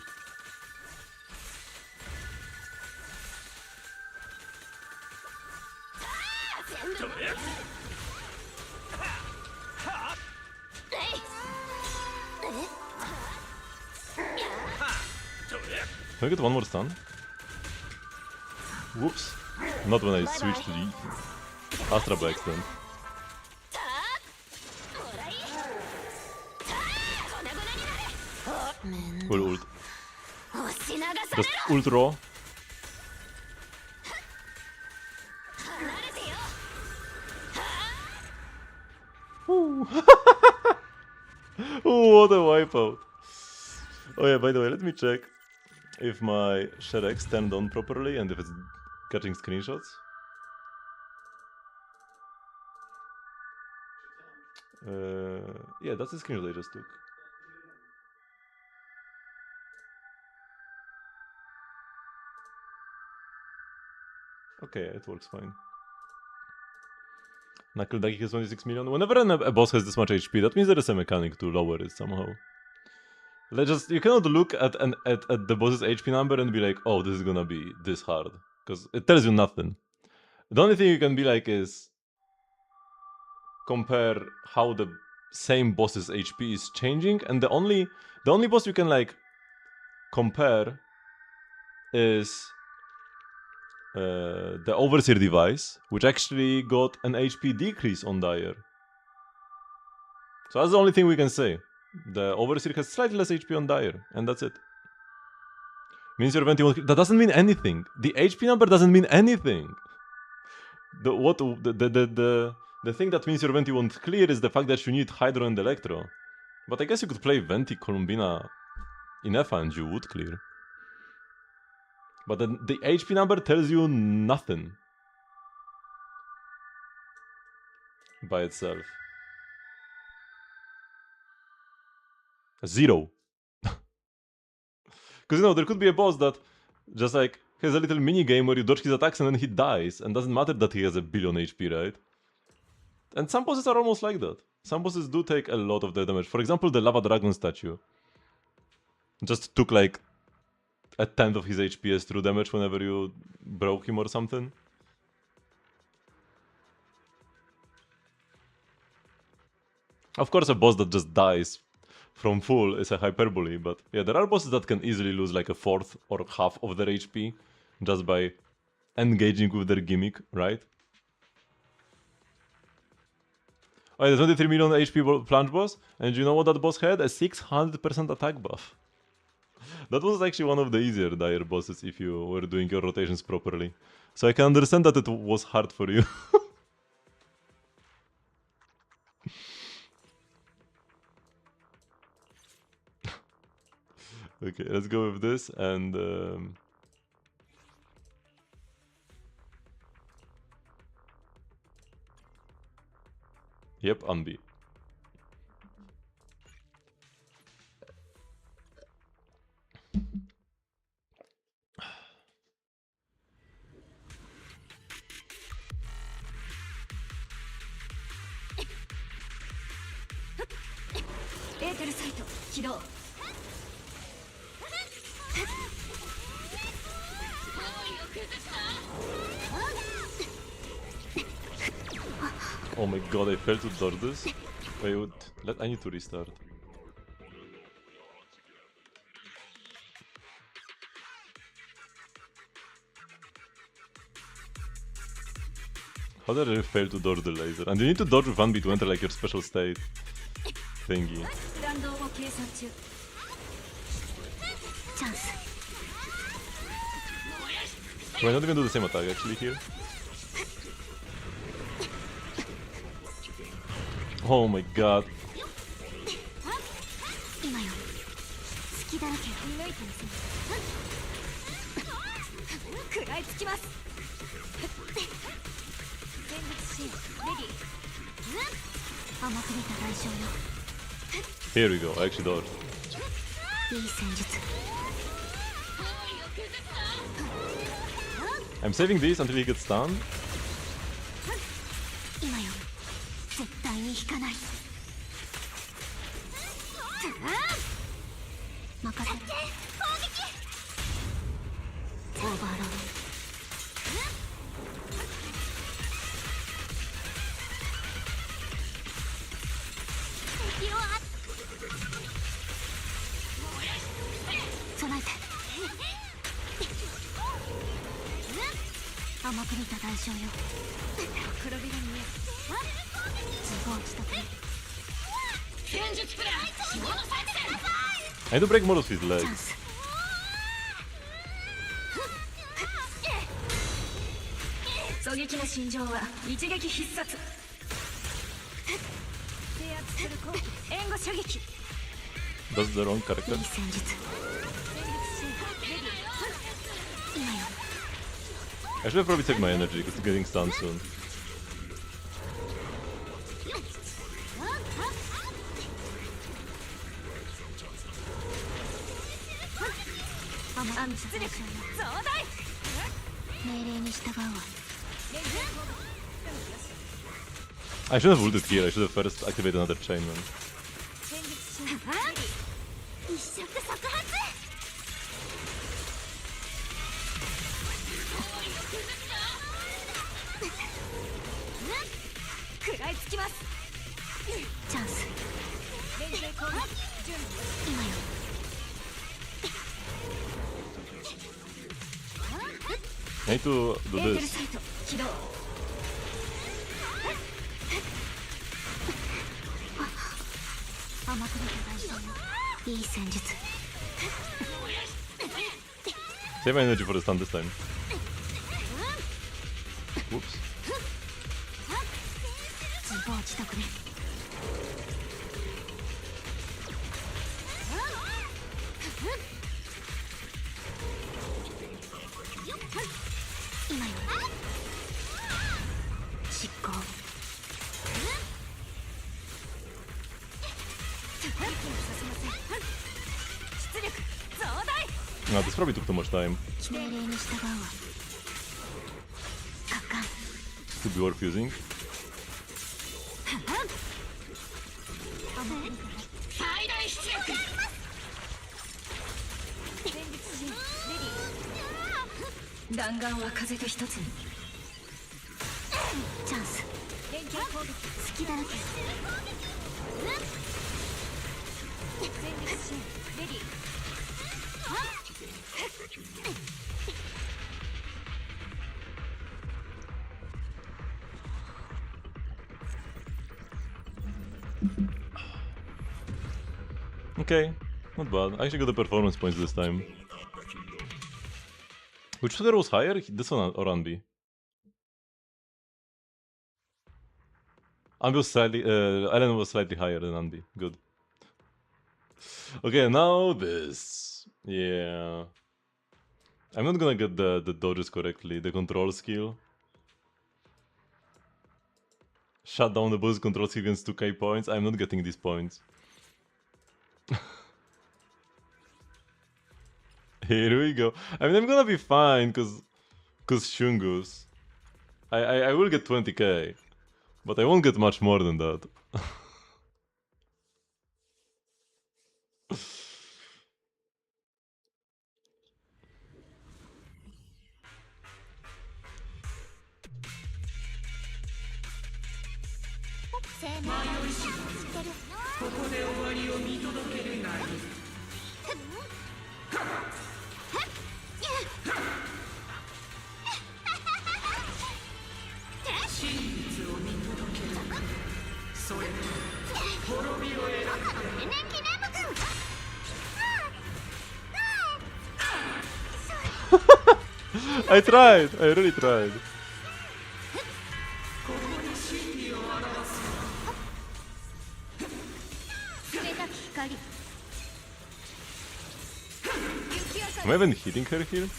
Can I get one more stun? Whoops. Not when I switched to the Astra by accident. Full ult. Just ult raw. Ooh. Ooh, what a wipeout. Oh yeah, by the way, let me check if my ShareX turned on properly and if it's catching screenshots. Yeah, that's the screenshot I just took. Okay, it works fine. Knuckle Ducky has 26 million. Whenever a boss has this much HP, that means there is a mechanic to lower it somehow. You cannot look at the boss's HP number and be like, oh, this is gonna be this hard. Because it tells you nothing. The only thing you can be like is compare how the same boss's HP is changing, and the only boss you can like compare is the Overseer device, which actually got an HP decrease on Dire. So that's the only thing we can say. The Overseer has slightly less HP on Dire, and that's it. Means your venti won't... That doesn't mean anything. The HP number doesn't mean anything. The thing that means your venti won't clear is the fact that you need Hydro and Electro. But I guess you could play Venti Columbina in Efa and you would clear. But the HP number tells you nothing by itself. 0. Because, you know, there could be a boss that just like has a little mini game where you dodge his attacks and then he dies, and doesn't matter that he has a billion HP, right? And some bosses are almost like that. Some bosses do take a lot of the damage. For example, the Lava Dragon statue just took like a tenth of his HP as true damage whenever you broke him or something. Of course, a boss that just dies from full is a hyperbole, but yeah, there are bosses that can easily lose like a fourth or half of their HP just by engaging with their gimmick, right? Oh yeah, the 23 million HP plunge boss, and you know what that boss had? A 600% attack buff. That was actually one of the easier Dire bosses if you were doing your rotations properly. So I can understand that it was hard for you. Okay, let's go with this and... Yep, Unbi. Oh my god, I failed to dodge this. Wait, I need to restart. How did I fail to dodge the laser? And you need to dodge with 1B to enter like your special state thingy. Do I not even do the same attack actually here? Oh my god. 今よ隙だらけ見抜いてみせます食らいつきます全力支援レディ甘く見た代償よ Here we go, I actually dodged. いい戦術 I'm saving these until he gets stunned. 今よ絶対に引かない任せるオーバーロード敵を備えて甘く見た代償よ黒火が見える自業自得 I need to break more of his チャン legs. ス狙撃の心情は一撃必殺制圧する攻撃援護射撃 That's the wrong い character. い戦術今よ I should have probably saved my energy because it's getting stunned soon. 出力増大命令に従うわ I should have ulted here, I should have first activated another chain man. 一触即発食らいつきますチャンス今よ I need to do エーテル this. サイト起動甘く見た代償よいい戦術 Save my energy for the stun this time. Whoops. 自業自得ね今よ執行 No, this probably took too much time 命令に従うわ果敢 to be worth using. 最大出力戦術陣レディ弾丸は風と一つにチャンス連携攻撃隙だらけ戦術陣レディ Okay, not bad. I actually got the performance points this time. Which shooter was higher? This one or Anbi? Anbi was slightly... Ellen was slightly higher than Anbi. Good. Okay, now this. Yeah. I'm not gonna get the dodges correctly. The control skill. Shut down the boss control skill against 2k points. I'm not getting these points. Here we go. I mean, I'm gonna be fine, cause Shungus. I will get 20k, but I won't get much more than that. I tried. I really tried. Am I even hitting her here?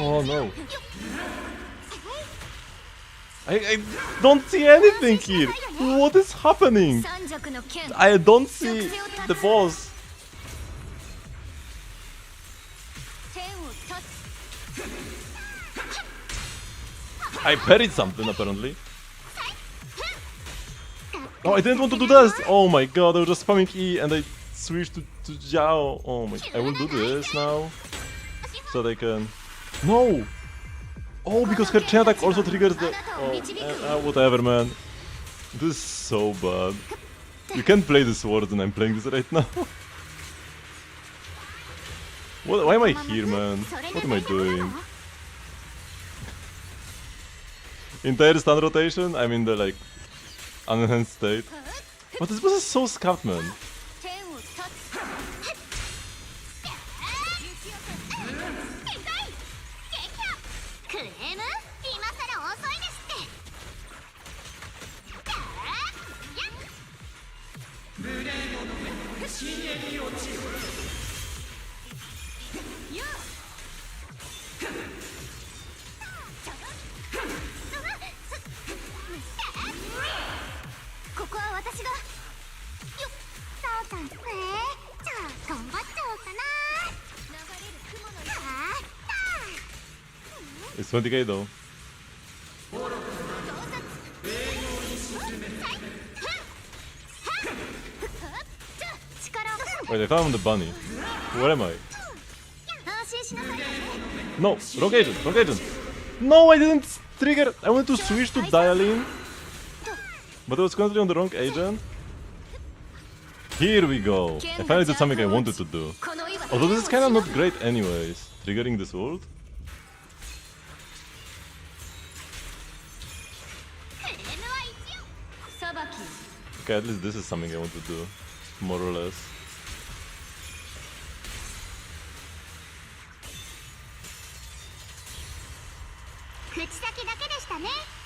Oh no. I don't see anything here. What is happening? I don't see the boss. I parried something apparently. Oh, I didn't want to do this. Oh my god, I was just spamming E and I switched to Jiao. Oh my, I will do this now. So they can... No! Oh, because her chain attack also triggers the... Oh, whatever, man. This is so bad. You can't play this sword and I'm playing this right now. What, why am I here, man? What am I doing? Entire stun rotation? I'm in the, like, unenhanced state. But this boss is so scuffed, man. It's 20k though. Wait, I thought I'm the bunny. Where am I? No, wrong agent, wrong agent. No, I didn't trigger. I wanted to switch to dial-in, but I was currently on the wrong agent. Here we go. I finally did something I wanted to do. Although this is kind of not great anyways. Triggering this ult. Okay, at least this is something I want to do. More or less.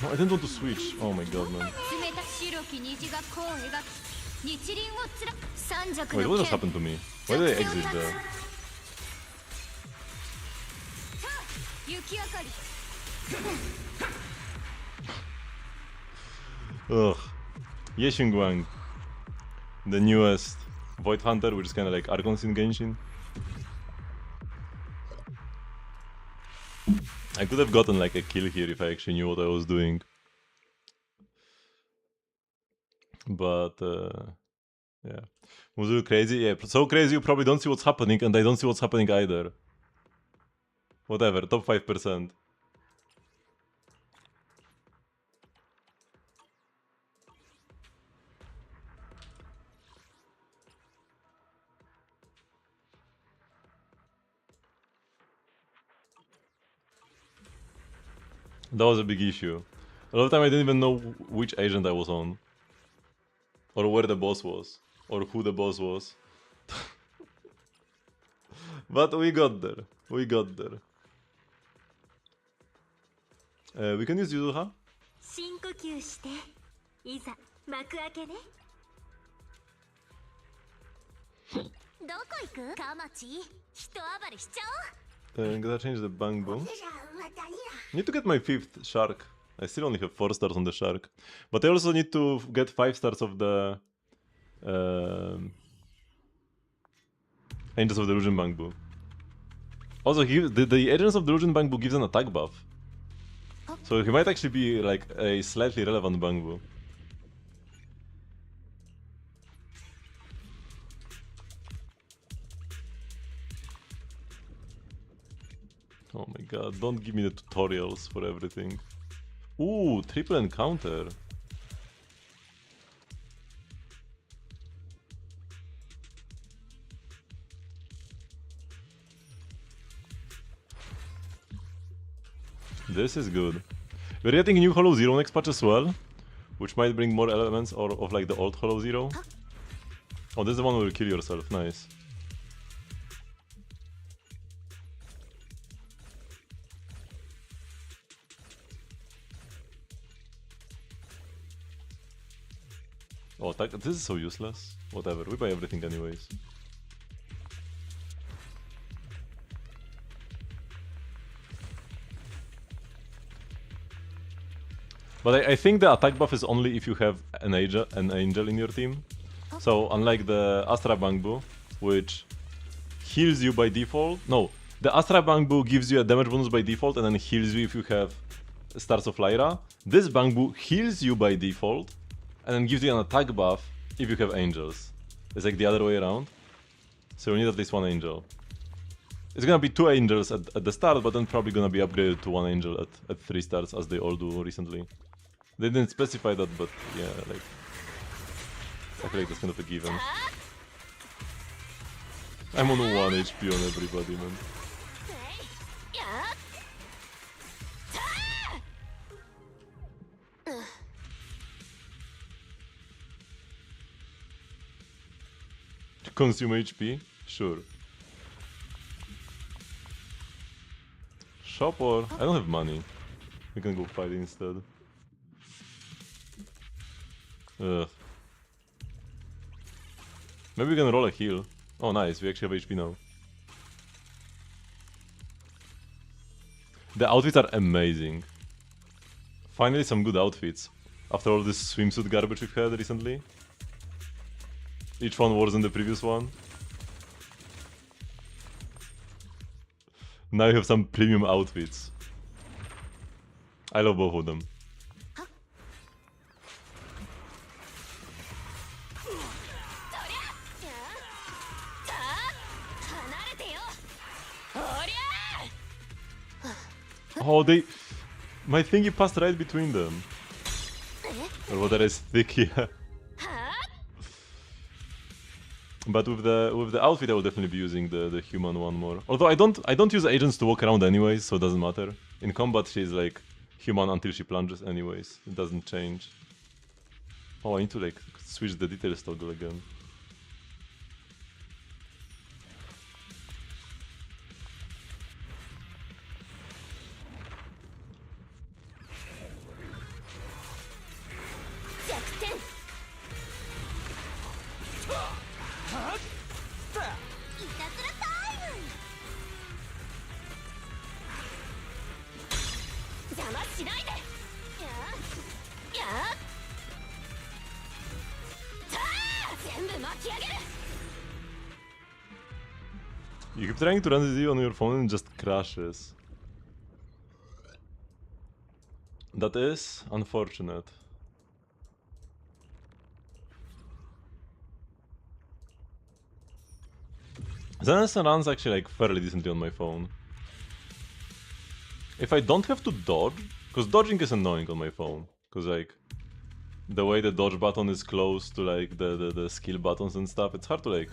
No, I didn't want to switch. Oh my god, man. Wait, what just happened to me? Why did I exit there? Ugh. Yeshingwang. The newest Void Hunter, which is kinda like Archons in Genshin. I could have gotten like a kill here if I actually knew what I was doing. But yeah. Was it crazy? Yeah, so crazy you probably don't see what's happening and I don't see what's happening either. Whatever, top 5%. That was a big issue. A lot of time I didn't even know which agent I was on. Or where the boss was. Or who the boss was. But we got there. We got there. We can use Yuzuha. I'm gonna change the bang boom. Need to get my 5th shark. I still only have 4 stars on the shark. But I also need to get 5 stars of the Angels of Delusion Bangbu. Also, the Agents of Delusion Bangbu gives an attack buff. So he might actually be like a slightly relevant Bangbu. Oh my god, don't give me the tutorials for everything. Ooh, triple encounter. This is good. We're getting new Hollow Zero next patch as well, which might bring more elements of like the old Hollow Zero. Oh, this is the one where you kill yourself. Nice. Oh, this is so useless. Whatever, we buy everything anyways. But I think the attack buff is only if you have an angel in your team. So unlike the Astra Bangbu, which heals you by default. No, the Astra Bangbu gives you a damage bonus by default and then heals you if you have Stars of Lyra. This Bangbu heals you by default and then gives you an attack buff if you have angels. It's like the other way around. So you need at least one angel. It's gonna be 2 angels at the start, but then probably gonna be upgraded to 1 angel at 3 stars, as they all do recently. They didn't specify that, but yeah, like I feel like that's kind of a given. I'm on 1 HP on everybody, man. To consume HP? Sure. Shop or... I don't have money. We can go fight instead. Ugh. Maybe we can roll a heal. Oh nice, we actually have HP now. The outfits are amazing. Finally some good outfits. After all this swimsuit garbage we've had recently. Each one worse than the previous one. Now you have some premium outfits. I love both of them. Oh, my thingy passed right between them. Or whether it's thick, yeah. But with the outfit, I will definitely be using the human one more. Although I don't use agents to walk around anyways, so it doesn't matter. In combat, she's like human until she plunges anyways. It doesn't change. Oh, I need to like switch the details toggle again. You keep trying to run this on your phone and it just crashes. That is unfortunate. Zenless Zone runs actually like fairly decently on my phone. If I don't have to dodge, because dodging is annoying on my phone, because like the way the dodge button is close to like the skill buttons and stuff, it's hard to like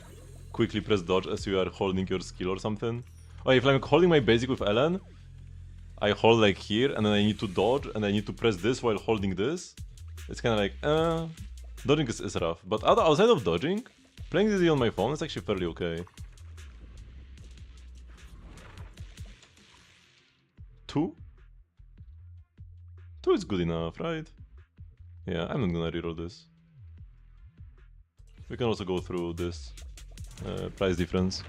quickly press dodge as you are holding your skill or something. Oh, if I'm holding my basic with Ellen, I hold like here and then I need to dodge and I need to press this while holding this. It's kind of like, dodging is rough. But outside of dodging, playing this on my phone is actually fairly okay. 2? 2 is good enough, right? Yeah, I'm not gonna reroll this. We can also go through this price difference.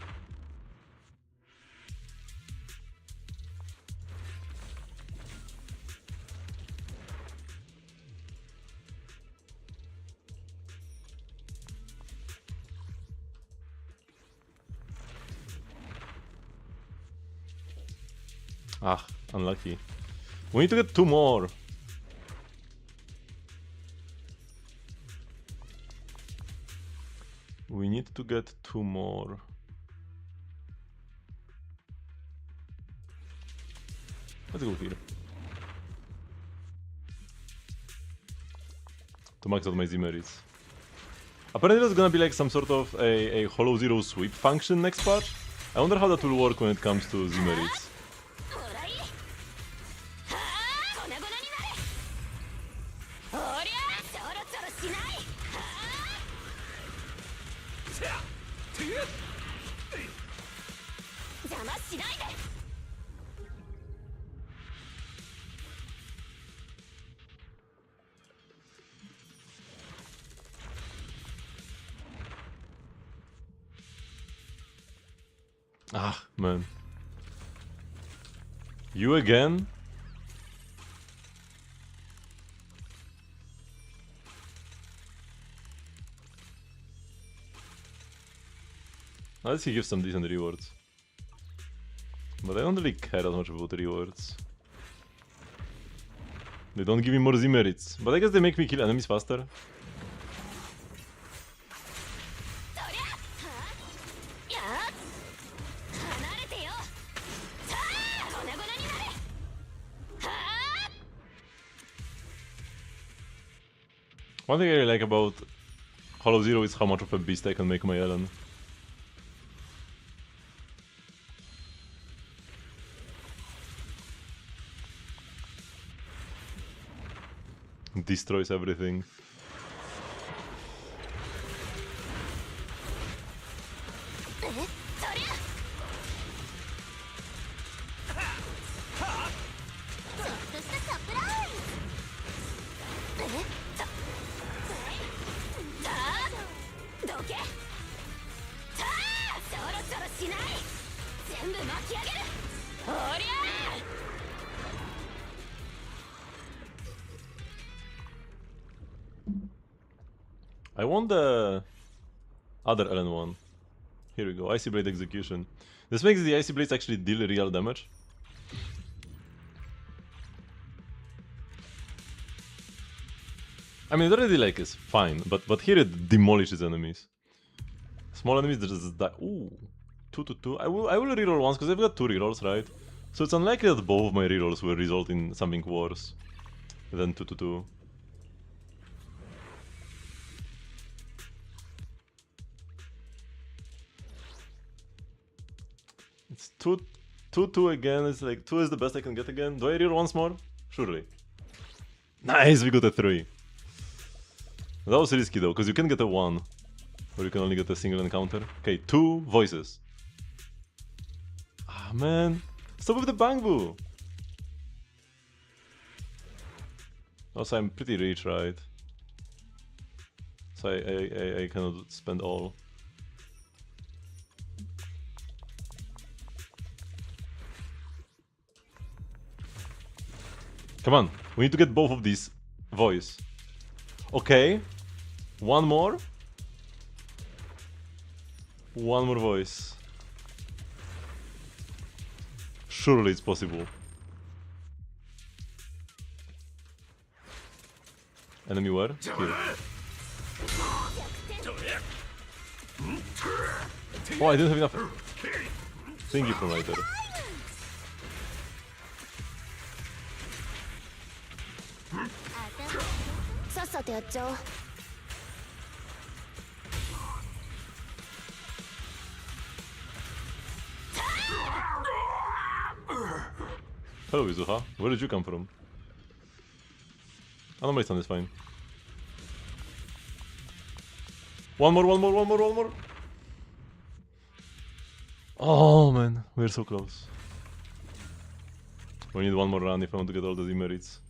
Ah, unlucky. We need to get 2 more. We need to get 2 more. Let's go here. To max out my Z merits. Apparently there's gonna be like some sort of a Hollow Zero sweep function next patch. I wonder how that will work when it comes to Z merits. 邪魔しないで。 Ah, man. You again? Unless he gives some decent rewards. But I don't really care as much about the rewards. They don't give me more Z merits. But I guess they make me kill enemies faster. One thing I really like about Hollow Zero is how much of a beast I can make my Ellen. Destroys everything. I want the other Ellen one. Here we go, Icy Blade Execution. This makes the Icy Blades actually deal real damage. I mean, it already like is fine, but here it demolishes enemies. Small enemies that just die. Ooh, 2 to 2. I will reroll once because I've got 2 rerolls, right? So it's unlikely that both of my rerolls will result in something worse than 2 to 2. It's 2 again. It's like 2 is the best I can get again. Do I reroll once more? Surely. Nice, we got a 3. That was risky though, because you can get a 1. Or you can only get a single encounter. Okay, 2 voices. Ah, man. Stop with the bangbu! Also, I'm pretty rich, right? So I cannot spend all. Come on, we need to get both of these voice. Okay. One more. One more voice. Surely it's possible. Enemy where? Here. Oh, I didn't have enough. Thank you for right there. Hello, Izuha. Where did you come from? Oh, no, my son is fine. One more. Oh, man. We're so close. We need one more run if I want to get all the Z merits.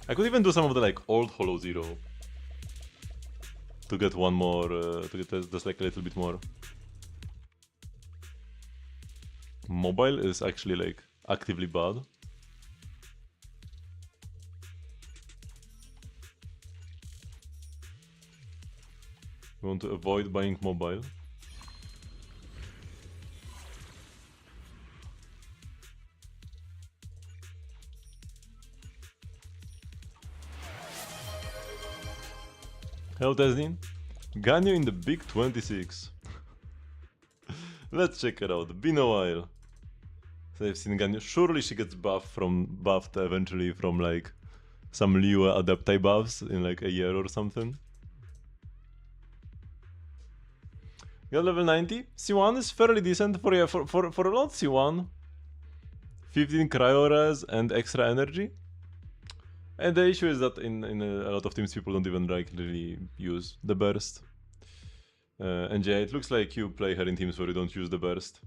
I could even do some of the like old Hollow Zero to get one more, to get just like a little bit more. Mobile is actually like actively bad. We want to avoid buying mobile. Hello Tesnin. Ganyu in the big 26. Let's check her out. Been a while. So I've seen Ganyu. Surely she gets buffed eventually from like some Liyue Adepti buffs in like a year or something. Got level 90. C1 is fairly decent for a lot C1. 15 cryo-res and extra energy. And the issue is that in a lot of teams people don't even really use the burst. And yeah, it looks like you play her in teams where you don't use the burst.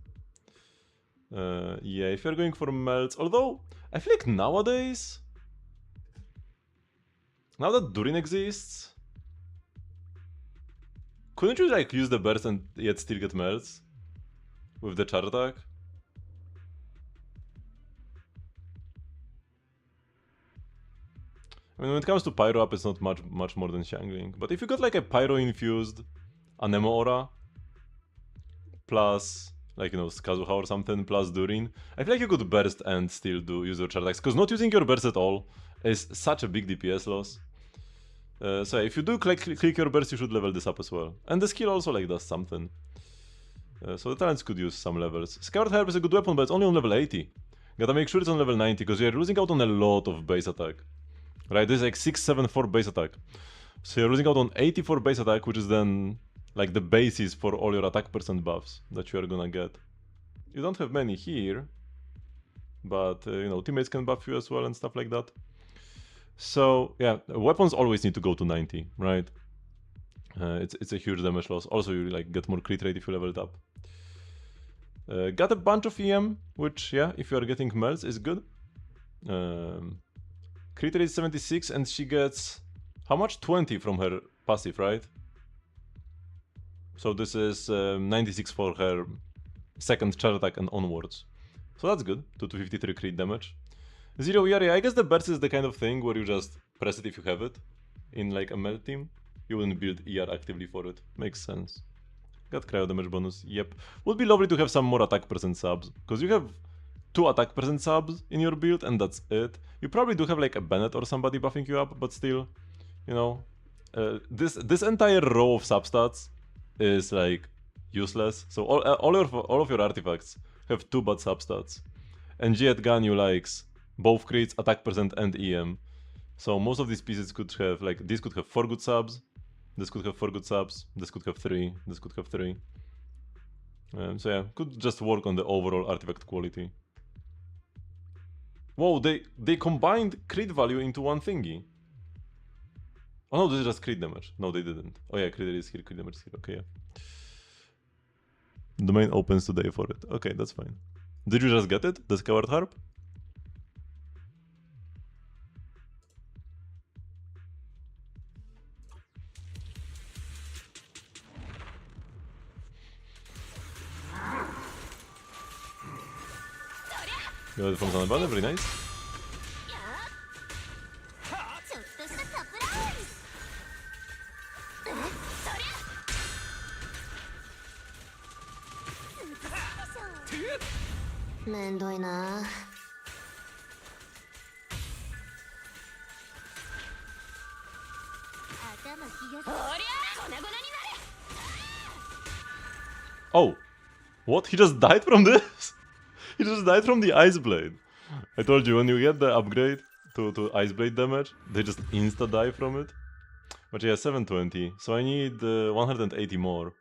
Yeah, if you're going for melts, although I feel like nowadays, now that Durin exists, couldn't you like use the burst and yet still get melts with the charge attack? I mean, when it comes to Pyro up, it's not much more than Shangling. But if you got like a Pyro infused Anemo Aura plus like, you know, Kazuha or something plus Durin, I feel like you could burst and still use your charge attacks, because not using your burst at all is such a big DPS loss. So if you do click your burst, you should level this up as well. And the skill also like does something. So the talents could use some levels. Scout Herb is a good weapon, but it's only on level 80. Gotta make sure it's on level 90, because you're losing out on a lot of base attack. Right, this is like 674 base attack. So you're losing out on 84 base attack, which is then like the basis for all your attack percent buffs that you are gonna get. You don't have many here, but you know, teammates can buff you as well and stuff like that. So yeah, weapons always need to go to 90, right? It's a huge damage loss. Also, you like get more crit rate if you level it up. Got a bunch of EM, which yeah, if you are getting melts is good. Crit rate is 76 and she gets how much? 20 from her passive, right? So this is 96 for her second charge attack and onwards. So that's good, 253 crit damage. Zero ER, yeah, I guess the burst is the kind of thing where you just press it if you have it. In like a melt team, you wouldn't build ER actively for it. Makes sense. Got cryo damage bonus, yep. Would be lovely to have some more attack percent subs, because you have 2 attack percent subs in your build and that's it. You probably do have like a Bennett or somebody buffing you up, but still, you know, this entire row of substats is like useless. So all of your artifacts have 2 bad substats, and Jet Ganyu likes both crits, attack percent, and EM. So most of these pieces could have like this could have 4 good subs, this could have 4 good subs, this could have 3, this could have 3. So yeah, could just work on the overall artifact quality. Whoa, they combined crit value into one thingy. Oh no, this is just crit damage. No, they didn't. Oh yeah, crit is here, crit damage is here. Okay, yeah. Domain opens today for it. Okay, that's fine. Did you just get it? The Skyward Harp? You got it from Zanabana, very nice. ちょっとしたサプライズ。そりゃめんどいな。頭気が。おりゃ粉々になれ。 Oh, what? He just died from this? He just died from the Ice Blade. I told you, when you get the upgrade to Ice Blade damage, they just insta-die from it. But yeah, 720, so I need 180 more.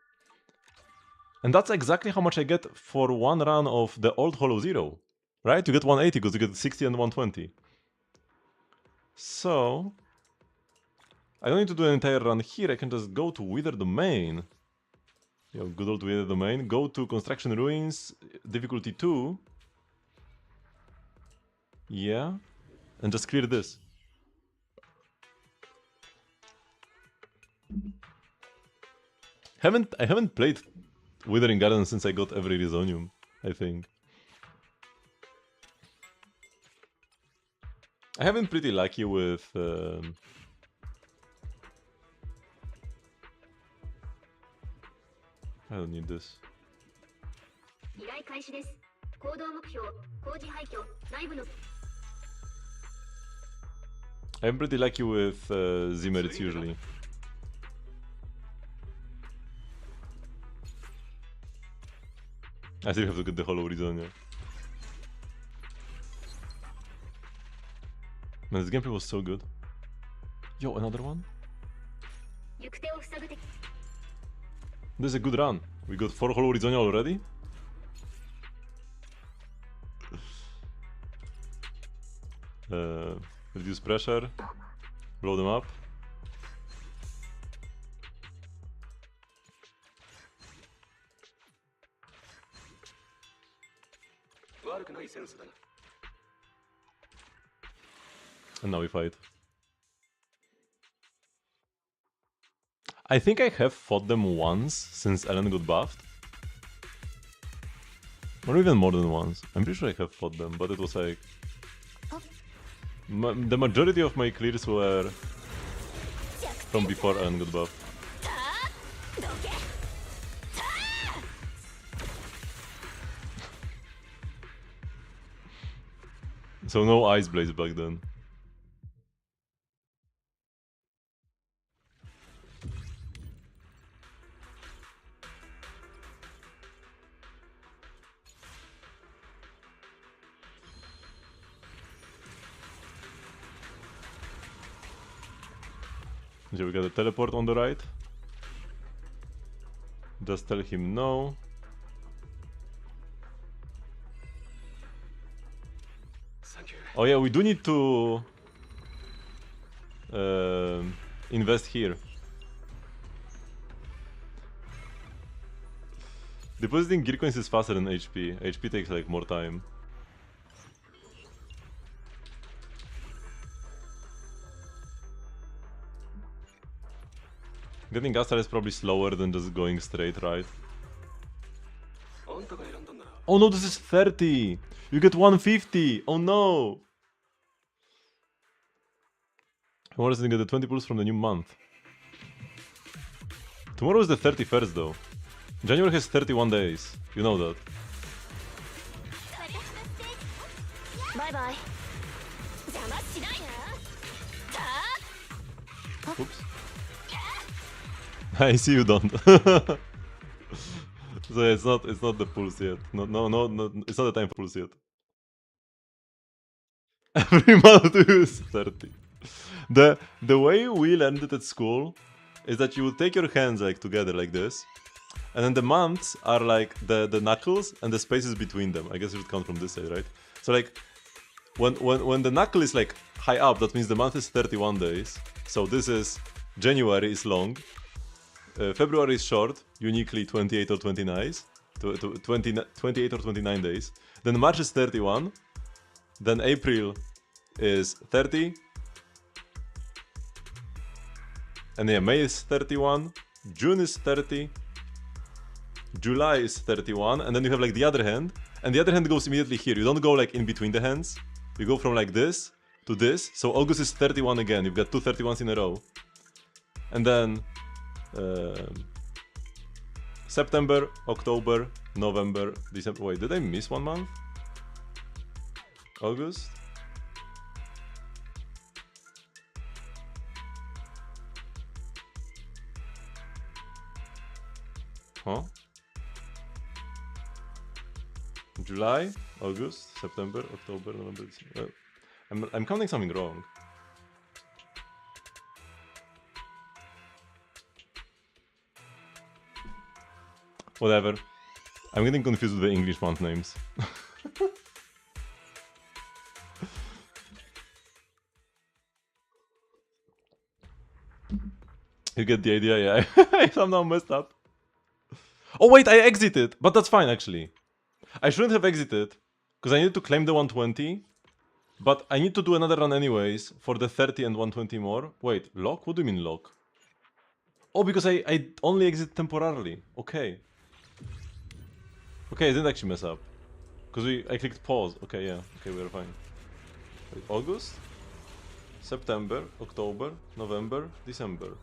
And that's exactly how much I get for one run of the old Hollow Zero. Right? You get 180 because you get 60 and 120. So I don't need to do an entire run here, I can just go to Wither Domain. Yo, good old Wither Domain. Go to Construction Ruins, difficulty 2. Yeah. And just clear this. I haven't played Withering Garden since I got every Resonium, I think. I have been pretty lucky with I don't need this. I'm pretty lucky with Z-merits usually. I still have to get the Hollow Rizonia. Man, this gameplay was so good. Yo, another one? This is a good run. We got 4 Hollow Rizonia already? Reduce pressure. Blow them up. And now we fight. I think I have fought them once since Ellen got buffed. Or even more than once. I'm pretty sure I have fought them, but it was like... the majority of my clears were from before Ellen got buffed. So no Ice Blaze back then. Okay, we got a teleport on the right. Just tell him no. Oh yeah, we do need to invest here. Depositing gear coins is faster than HP. HP takes like more time. Getting Gastar is probably slower than just going straight, right? Oh no, this is 30! You get 150! Oh no! Tomorrow is gonna get the 20 pulls from the new month. Tomorrow is the 31st though. January has 31 days. You know that. Bye bye. Oops. I see you don't. So it's not the pulse yet. No, it's not the time for pulse yet. Every month to use 30. The way we learned it at school is that you would take your hands like together like this, and then the months are like the knuckles and the spaces between them. I guess it would count from this side, right? So like when the knuckle is like high up, that means the month is 31 days. So this is January is long. February is short, uniquely 28 or 29, 28 or 29 days. Then March is 31. Then April is 30. And yeah, May is 31. June is 30. July is 31. And then you have like the other hand. And the other hand goes immediately here. You don't go like in between the hands. You go from like this to this. So August is 31 again. You've got two 31s in a row. And then September, October, November, December. Wait, did I miss one month? August? Huh? July, August, September, October, November, December. I'm counting something wrong. Whatever. I'm getting confused with the English month names. You get the idea, yeah. I somehow messed up. Oh wait, I exited! But that's fine actually. I shouldn't have exited, because I need to claim the 120. But I need to do another run anyways, for the 30 and 120 more. Wait, lock? What do you mean lock? Oh, because I only exit temporarily. Okay. Okay, I didn't actually mess up. Because I clicked pause. Okay, yeah. Okay, we're fine. Wait, August? September, October, November, December.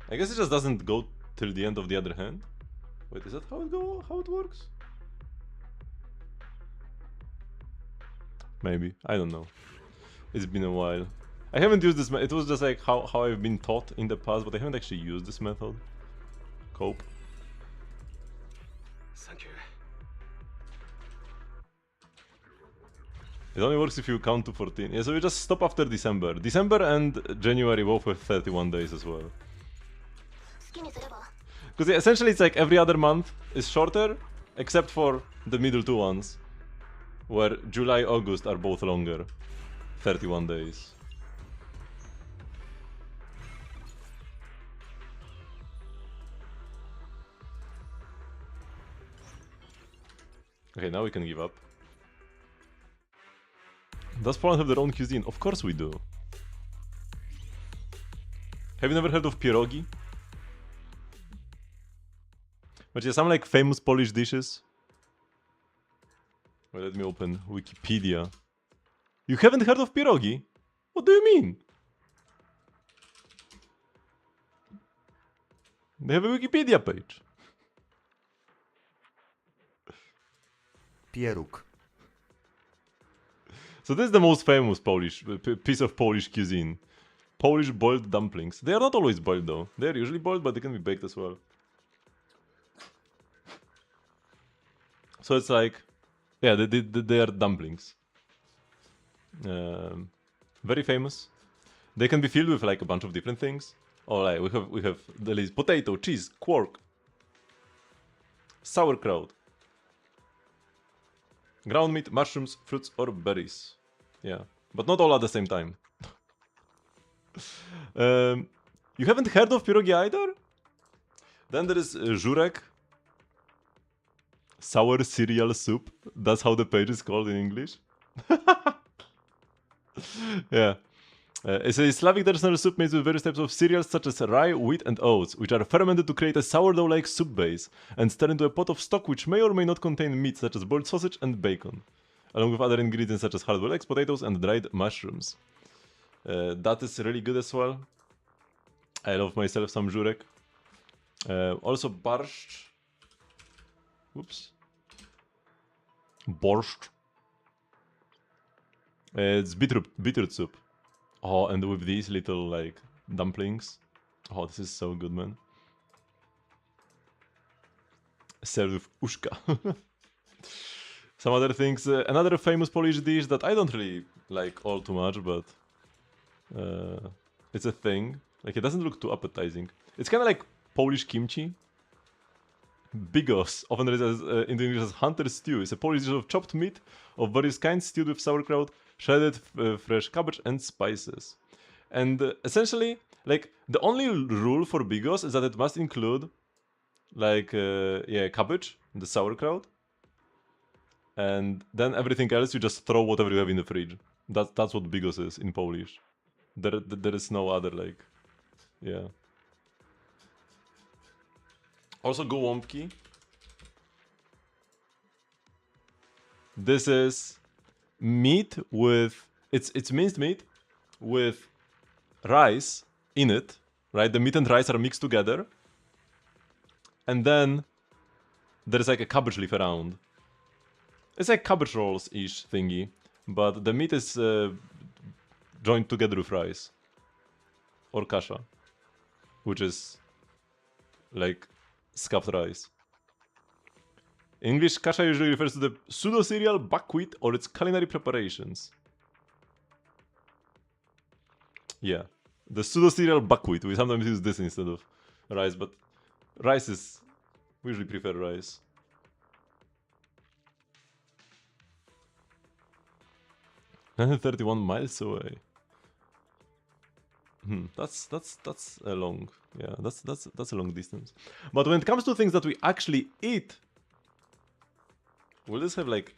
I guess it just doesn't go till the end of the other hand. Wait, is that how it works? Maybe. I don't know. It's been a while. I haven't used this. It was just like how I've been taught in the past, but I haven't actually used this method. Cope. Thank you. It only works if you count to 14. Yeah, so we just stop after December. December and January both have 31 days as well. Because yeah, essentially it's like every other month is shorter, except for the middle two ones, where July, August are both longer. 31 days. Okay, now we can give up. Does Poland have their own cuisine? Of course we do. Have you never heard of pierogi? But yeah, some like famous Polish dishes. Well, let me open Wikipedia. You haven't heard of pierogi? What do you mean? They have a Wikipedia page. Pieróg. So this is the most famous Polish piece of Polish cuisine. Polish boiled dumplings. They are not always boiled though. They are usually boiled, but they can be baked as well. So it's like, yeah, they are dumplings. Very famous. They can be filled with like a bunch of different things. Oh, like we have the list: potato, cheese, quark, sauerkraut, ground meat, mushrooms, fruits, or berries. Yeah, but not all at the same time. You haven't heard of pierogi either? Then there is żurek. Sour cereal soup. That's how the page is called in English. Yeah. It's a Slavic traditional soup made with various types of cereals such as rye, wheat, and oats, which are fermented to create a sourdough-like soup base and stirred into a pot of stock which may or may not contain meat such as boiled sausage and bacon, along with other ingredients such as hard-boiled eggs, potatoes, and dried mushrooms. That is really good as well. I love myself some żurek. Also barszcz. Whoops. Borscht. It's beetroot soup. Oh, and with these little like dumplings. Oh, this is so good, man. Served with uszka. Some other things. Another famous Polish dish that I don't really like all too much, but it's a thing. Like, it doesn't look too appetizing. It's kind of like Polish kimchi. Bigos, often read as, in English as hunter stew, is a Polish dish of chopped meat of various kinds stewed with sauerkraut, shredded fresh cabbage, and spices. And essentially, like, the only rule for bigos is that it must include, like, yeah, cabbage, the sauerkraut, and then everything else you just throw whatever you have in the fridge. That's what bigos is in Polish. There is no other, like, yeah. Also gołąbki. This is meat with it's minced meat with rice in it, right? The meat and rice are mixed together, and then there's like a cabbage leaf around. It's like cabbage rolls-ish thingy, but the meat is joined together with rice or kasha, which is like scuffed rice. In English, kasha usually refers to the pseudo-cereal, buckwheat, or its culinary preparations. Yeah, the pseudo-cereal buckwheat. We sometimes use this instead of rice, but rice is... we usually prefer rice. ...131 miles away. That's a long... yeah, that's a long distance. But when it comes to things that we actually eat... will this have like...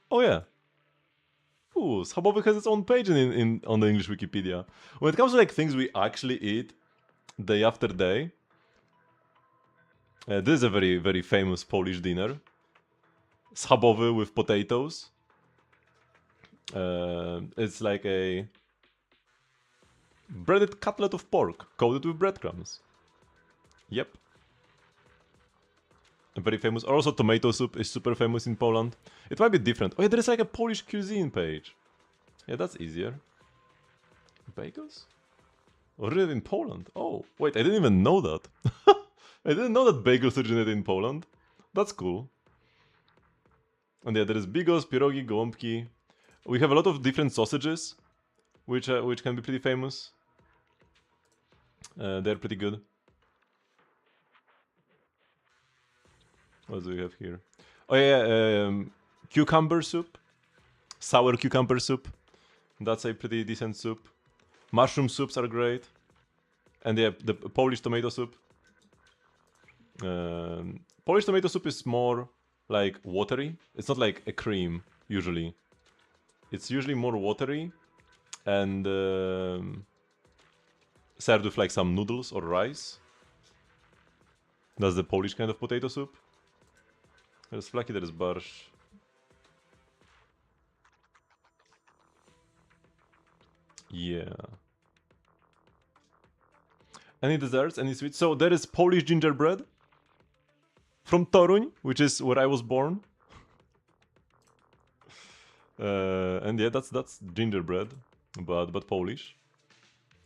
oh yeah. Ooh, Schabowy has its own page on the English Wikipedia. When it comes to like things we actually eat day after day... this is a very, very famous Polish dinner. Schabowy with potatoes. It's like a breaded cutlet of pork coated with breadcrumbs. Yep. Very famous. Also, tomato soup is super famous in Poland. It might be different. Oh yeah, there is like a Polish cuisine page. Yeah, that's easier. Bagels? Originated in Poland. Oh, wait, I didn't even know that. I didn't know that bagels originated in Poland. That's cool. And yeah, there is bigos, pierogi, gołąbki. We have a lot of different sausages, which can be pretty famous. They're pretty good. What do we have here? Oh yeah, cucumber soup. Sour cucumber soup. That's a pretty decent soup. Mushroom soups are great. And yeah, the Polish tomato soup. Polish tomato soup is more like watery. It's not like a cream, usually. It's usually more watery. And served with like some noodles or rice. That's the Polish kind of potato soup. There's flaki, there's barsz. Yeah. Any desserts? Any sweets? So there is Polish gingerbread from Toruń, which is where I was born. And yeah, that's gingerbread, but Polish.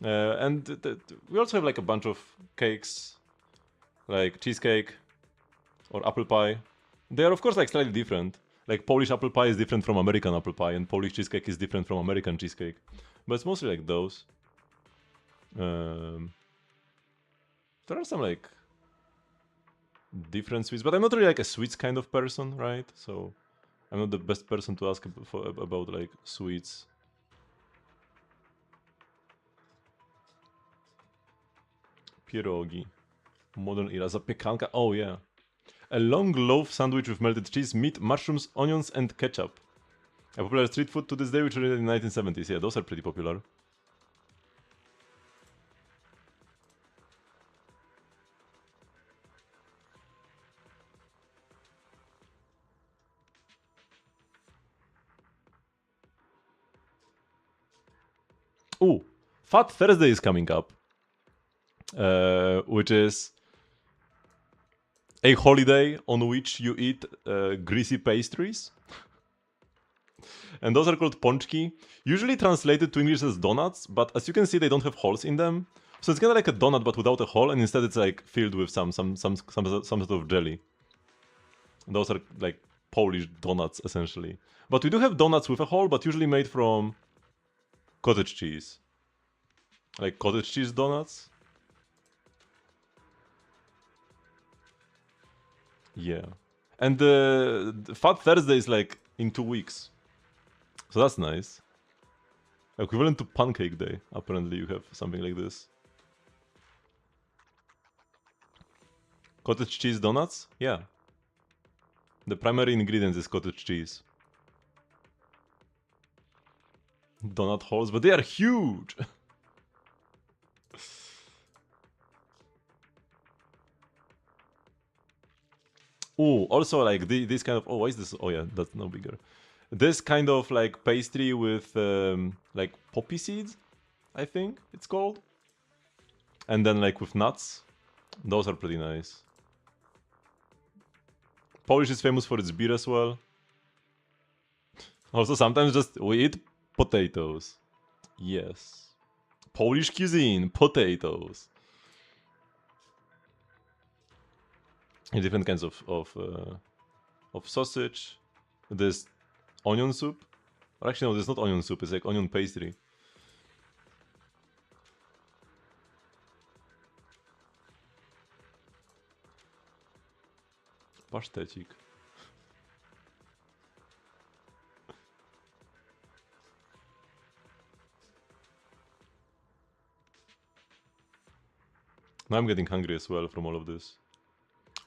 And we also have like a bunch of cakes, like cheesecake or apple pie. They are of course like slightly different. Like Polish apple pie is different from American apple pie, and Polish cheesecake is different from American cheesecake. But it's mostly like those. There are some like different sweets, but I'm not really like a sweets kind of person, right? So I'm not the best person to ask about like sweets. Pierogi. Modern era. Zapiekanka. Oh yeah. A long loaf sandwich with melted cheese, meat, mushrooms, onions, and ketchup. A popular street food to this day, which originated in the 1970s. Yeah, those are pretty popular. Ooh, Fat Thursday is coming up. Which is a holiday on which you eat greasy pastries. And those are called pączki. Usually translated to English as donuts, but as you can see, they don't have holes in them. So it's kind of like a donut, but without a hole, and instead it's like filled with some sort of jelly. And those are like Polish donuts, essentially. But we do have donuts with a hole, but usually made from cottage cheese. Like cottage cheese donuts. Yeah. And the Fat Thursday is like in 2 weeks. So that's nice. Equivalent to Pancake Day. Apparently you have something like this. Cottage cheese donuts? Yeah. The primary ingredient is cottage cheese. Donut holes, but they are huge! Ooh, also like this kind of... Oh, why is this? Oh yeah, that's no bigger. This kind of like pastry with like poppy seeds, I think it's called. And then like with nuts. Those are pretty nice. Polish is famous for its beer as well. Also sometimes just we eat potatoes. Yes. Polish cuisine, potatoes. Different kinds of sausage. There's onion soup. Or actually, no, there's not onion soup. It's like onion pastry. Pasztecik. Now I'm getting hungry as well from all of this.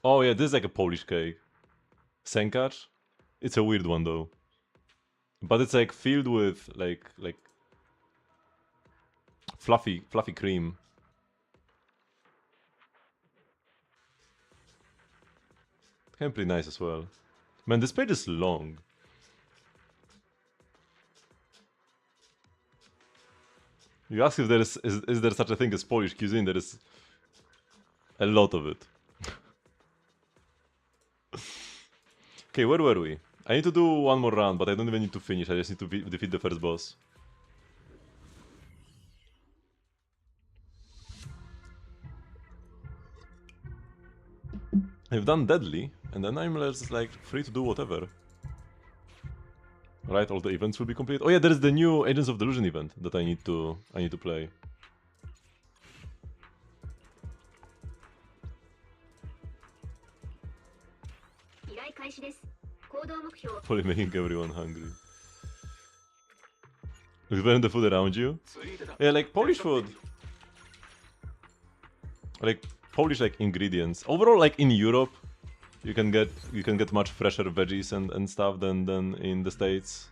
Oh yeah, this is like a Polish cake. Sękacz. It's a weird one though. But it's like filled with like fluffy cream. Kind of pretty nice as well. Man, this page is long. You ask if there is there such a thing as Polish cuisine? There is a lot of it. Okay, where were we? I need to do one more round, but I don't even need to finish. I just need to defeat the first boss. I've done Deadly, and then I'm just like free to do whatever. Right, all the events will be complete. Oh yeah, there is the new Agents of Delusion event that I need to play. Probably making everyone hungry. Explain the food around you. Yeah, like Polish food. Like Polish like ingredients. Overall, like in Europe, you can get much fresher veggies and stuff than in the States.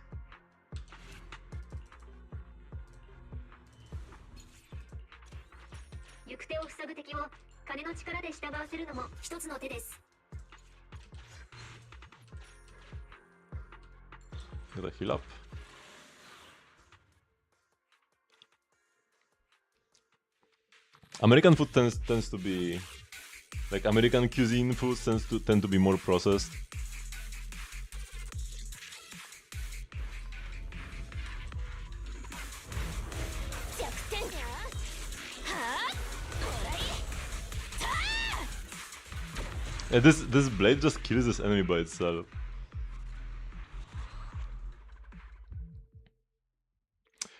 Gotta heal up. American food tends to be like American cuisine food tend to be more processed. Yeah, this blade just kills this enemy by itself.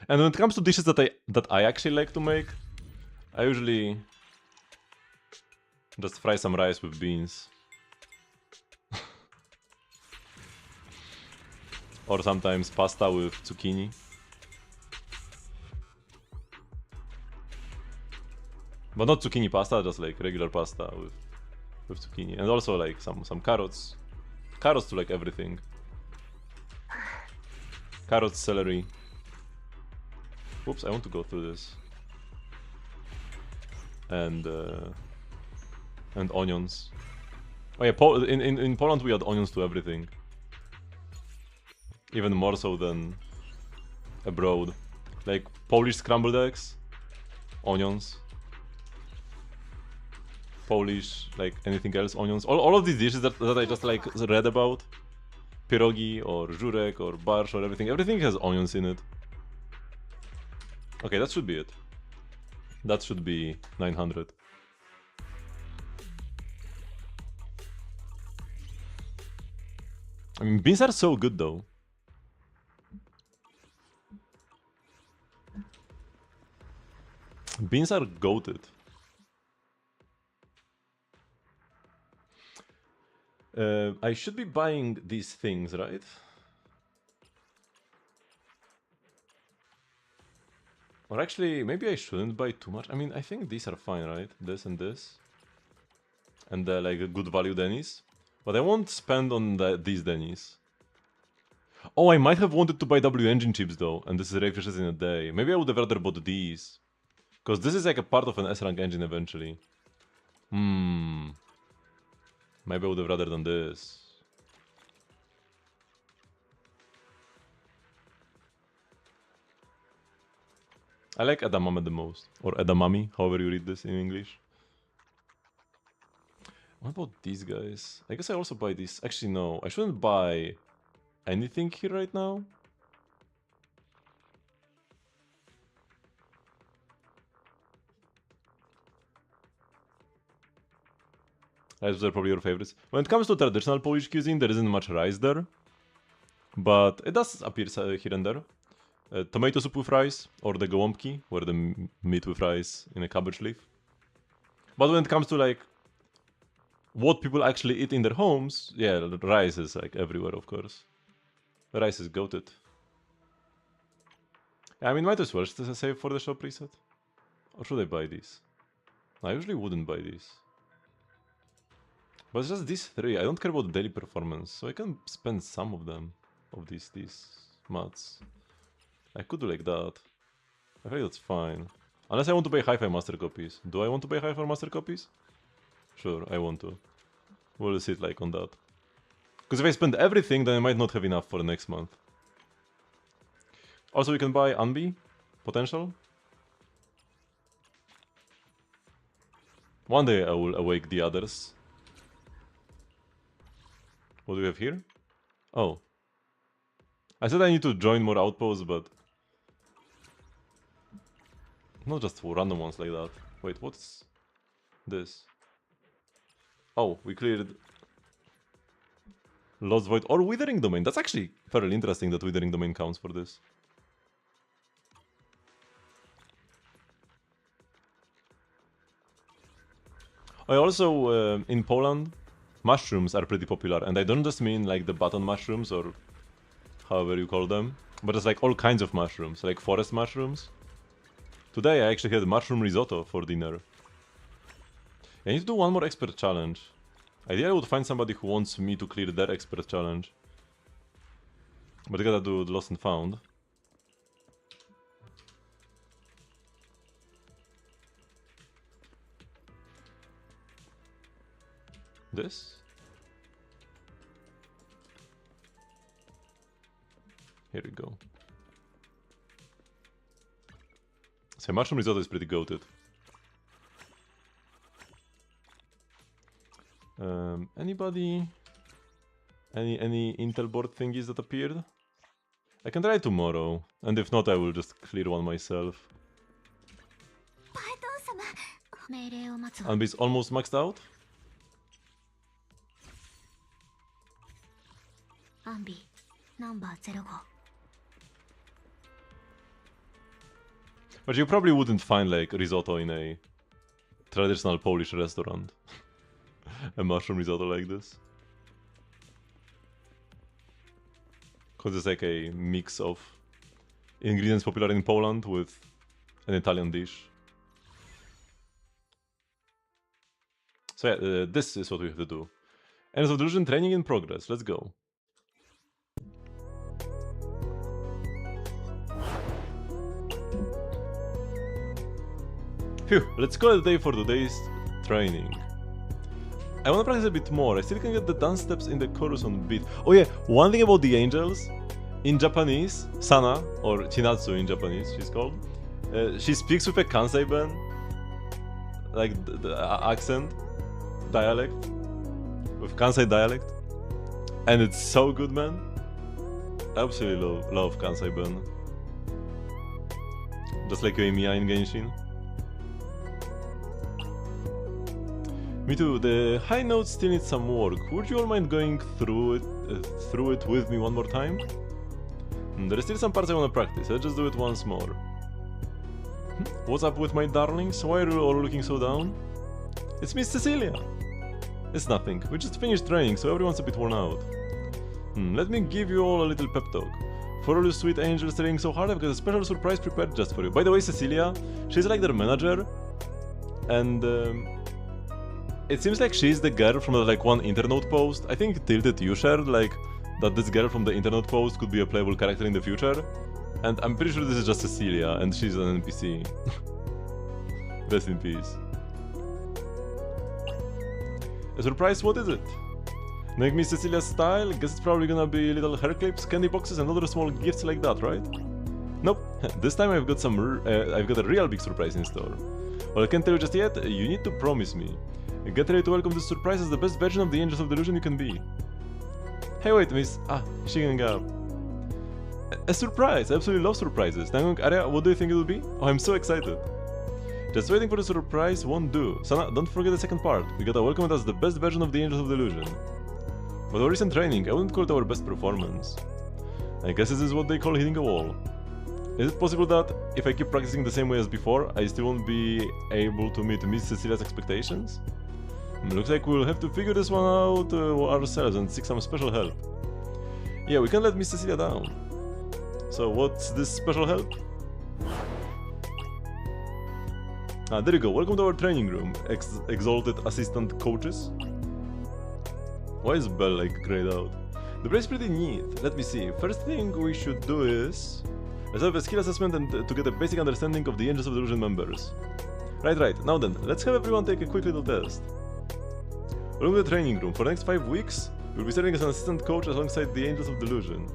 And when it comes to dishes that I actually like to make, I usually just fry some rice with beans. Or sometimes pasta with zucchini. But not zucchini pasta, just like regular pasta with zucchini. And also like some carrots. Carrots to like everything. Carrots, celery. Oops, I want to go through this. And onions. Oh yeah, in Poland we add onions to everything. Even more so than abroad. Like Polish scrambled eggs, onions. Polish, like anything else, onions. All of these dishes that I just like read about. Pierogi or żurek or barsz or everything has onions in it. Okay, that should be it. That should be 900. I mean, beans are so good though. Beans are goated. I should be buying these things, right? Or actually, maybe I shouldn't buy too much. I mean, I think these are fine, right? This and this. And like a good value Denny's. But I won't spend on these Denny's. Oh, I might have wanted to buy W engine chips though, and this is refreshes in a day. Maybe I would have rather bought these. Because this is like a part of an S-rank engine eventually. Maybe I would have rather done this. I like edamame the most. Or edamame, however you read this in English. What about these guys? I guess I also buy these. Actually, no. I shouldn't buy anything here right now. Those are probably your favorites. When it comes to traditional Polish cuisine, there isn't much rice there. But it does appear here and there. Tomato soup with rice, or the gołąbki, where the meat with rice in a cabbage leaf. But when it comes to like what people actually eat in their homes, yeah, rice is like everywhere, of course. Rice is goated. I mean, might as well just save for the shop reset. Or should I buy these? I usually wouldn't buy these. But it's just these three. I don't care about daily performance, so I can spend some of them, of these mats. I could do like that. I think that's fine. Unless I want to buy hi-fi master copies. Do I want to buy hi-fi master copies? Sure, I want to. We'll sit like on that. Because if I spend everything, then I might not have enough for the next month. Also, you can buy Unbi potential. One day I will awake the others. What do we have here? Oh. I said I need to join more outposts, but... not just random ones like that. Wait, what's this? Oh, we cleared... Lost Void or Withering Domain. That's actually fairly interesting that Withering Domain counts for this. I also, in Poland, mushrooms are pretty popular. And I don't just mean like the button mushrooms or however you call them. But it's like all kinds of mushrooms, like forest mushrooms. Today I actually had mushroom risotto for dinner. I need to do one more expert challenge. Ideally I would find somebody who wants me to clear their expert challenge. But I gotta do the Lost and Found. This? Here we go. So mushroom risotto is pretty goated. Anybody? Any Intel board thingies that appeared? I can try tomorrow, and if not, I will just clear one myself. Anbi's almost maxed out. Anbi, number 05. But you probably wouldn't find like risotto in a traditional Polish restaurant. A mushroom risotto like this. Because it's like a mix of ingredients popular in Poland with an Italian dish. So yeah, this is what we have to do. End of Delusion training in progress. Let's go. Phew, let's call it a day for today's training. I wanna practice a bit more. I still can get the dance steps in the chorus on beat. Oh yeah, one thing about the angels. In Japanese, Sana, or Chinatsu in Japanese, she's called. She speaks with a Kansai ben, like the accent, dialect, with Kansai dialect. And it's so good, man. I absolutely love Kansai ben. Just like Yoimiya in Genshin. Me too, the high notes still need some work. Would you all mind going through it with me one more time? There is still some parts I wanna practice, let's just do it once more. What's up with my darlings? Why are you all looking so down? It's Miss Cecilia! It's nothing, we just finished training, so everyone's a bit worn out. Let me give you all a little pep talk. For all you sweet angels training so hard, I've got a special surprise prepared just for you. By the way, Cecilia, she's like their manager, and it seems like she's the girl from like one internet post. I think Tilted you shared like that this girl from the internet post could be a playable character in the future. And I'm pretty sure this is just Cecilia and she's an NPC. Rest in peace. A surprise, what is it? Make me Cecilia's style? Guess it's probably gonna be little hair clips, candy boxes and other small gifts like that, right? Nope. This time I've got a real big surprise in store. Well, I can't tell you just yet, you need to promise me. Get ready to welcome this surprise as the best version of the Angels of Delusion you can be. Hey wait, miss. She hung up. A surprise! I absolutely love surprises. Nangung Arya, what do you think it will be? Oh, I'm so excited. Just waiting for the surprise won't do. Sana, don't forget the second part. We gotta welcome it as the best version of the Angels of Delusion. With our recent training, I wouldn't call it our best performance. I guess this is what they call hitting a wall. Is it possible that, if I keep practicing the same way as before, I still won't be able to meet Miss Cecilia's expectations? Looks like we'll have to figure this one out ourselves and seek some special help. Yeah, we can't let Miss Cecilia down. So what's this special help? There you go, welcome to our training room, exalted assistant coaches. Why is Bell like grayed out? The place is pretty neat, let me see. First thing we should do is... let's have a skill assessment and to get a basic understanding of the Angels of Delusion members. Right, now then, let's have everyone take a quick little test. Welcome to the training room. For the next 5 weeks, you'll be serving as an assistant coach alongside the Angels of Delusion.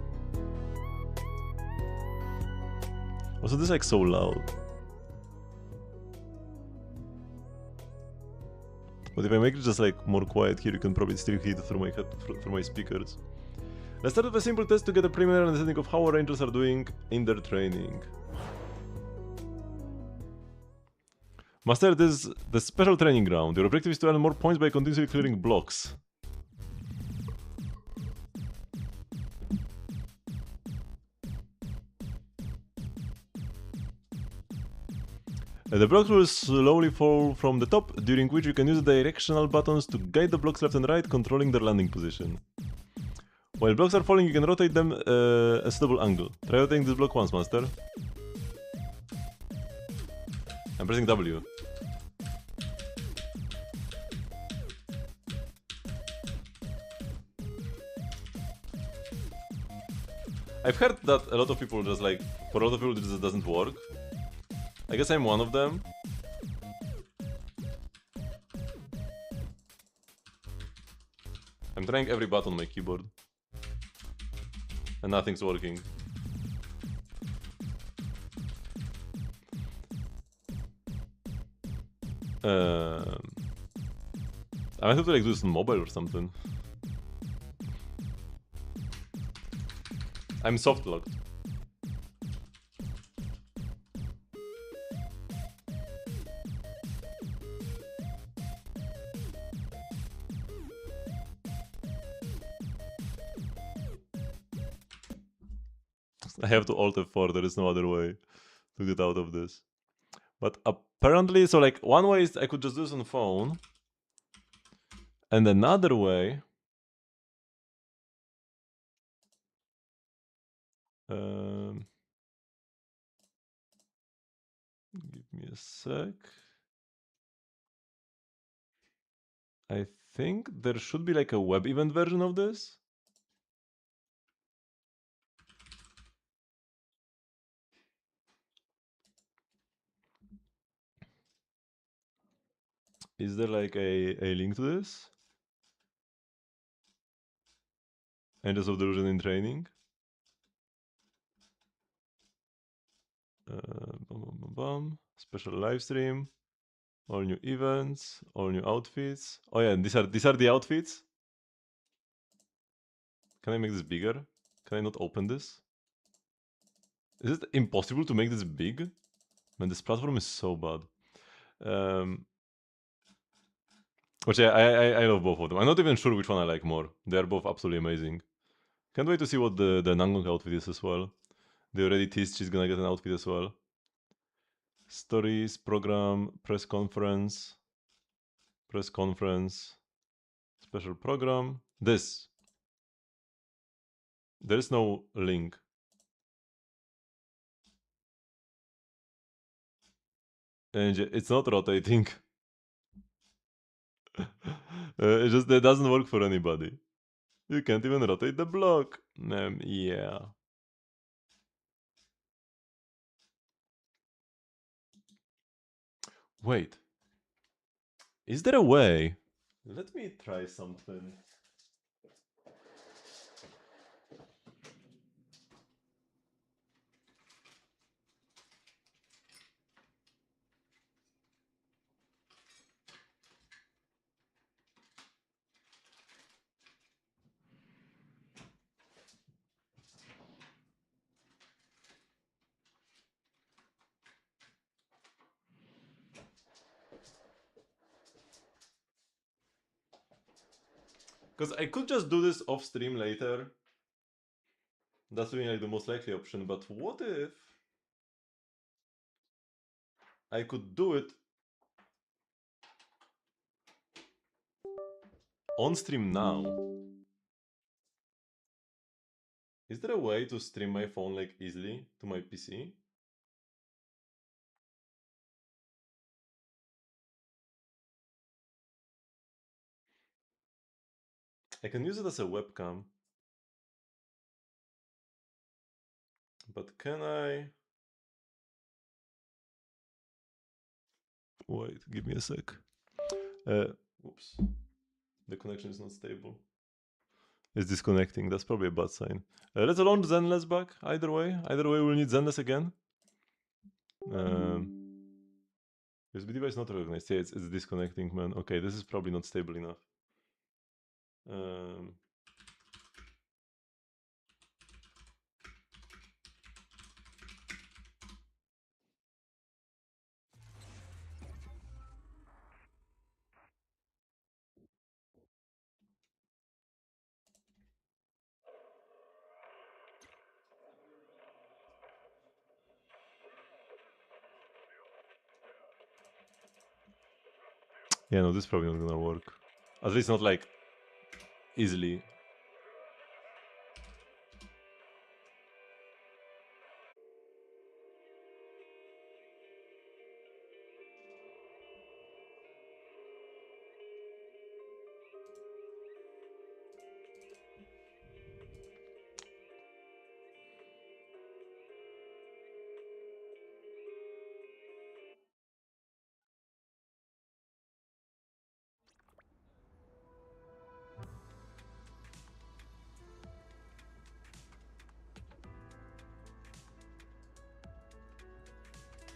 Also, this is like so loud. But if I make it just like more quiet here, you can probably still hear it through my head, through my speakers. Let's start with a simple test to get a preliminary understanding of how our angels are doing in their training. Master, this is the special training ground. Your objective is to earn more points by continuously clearing blocks. The blocks will slowly fall from the top, during which you can use the directional buttons to guide the blocks left and right, controlling their landing position. While blocks are falling, you can rotate them a suitable angle. Try rotating this block once, master. I'm pressing W. I've heard that a lot of people just like, for a lot of people this doesn't work. I guess I'm one of them. I'm trying every button on my keyboard. And nothing's working. I might have to like do this on mobile or something. I'm soft locked. I have to Alt F4, there is no other way to get out of this. But apparently, so like one way is I could just do this on phone. And another way... give me a sec. I think there should be like a web event version of this. Is there like a link to this? Angels of Delusion in training. Special live stream. All new events, all new outfits. Oh yeah, these are the outfits. Can I make this bigger? Can I not open this? Is it impossible to make this big? Man, this platform is so bad. Which I love both of them. I'm not even sure which one I like more. They are both absolutely amazing. Can't wait to see what the Nangong outfit is as well. They already teased she's gonna get an outfit as well. Stories, program, press conference, special program. This. There is no link. And it's not rotating. It just it doesn't work for anybody. You can't even rotate the block. Yeah. Wait. Is there a way? Let me try something. Because I could just do this off stream later. That's really like the most likely option, but what if I could do it on stream now? Is there a way to stream my phone like easily to my PC? I can use it as a webcam. But can I? Wait, give me a sec. Oops. The connection is not stable. It's disconnecting. That's probably a bad sign. Let's launch Zenless back. Either way, we'll need Zenless again. USB device not recognized. Yeah, it's disconnecting, man. Okay, this is probably not stable enough. Yeah, no, this is probably not gonna work. At least not like easily.